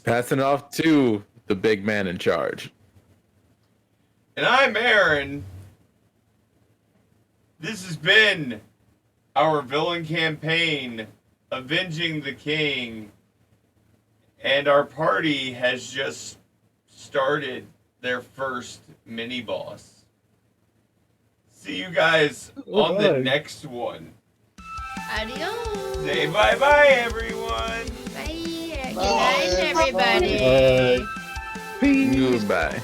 Passing it off to the big man in charge. And I'm Aaron. This has been our villain campaign, Avenging the King. And our party has just started their first mini-boss. See you guys on the next one. Adios! Say bye-bye, everyone. Bye! Good night, Bye. everybody. Peace. Goodbye.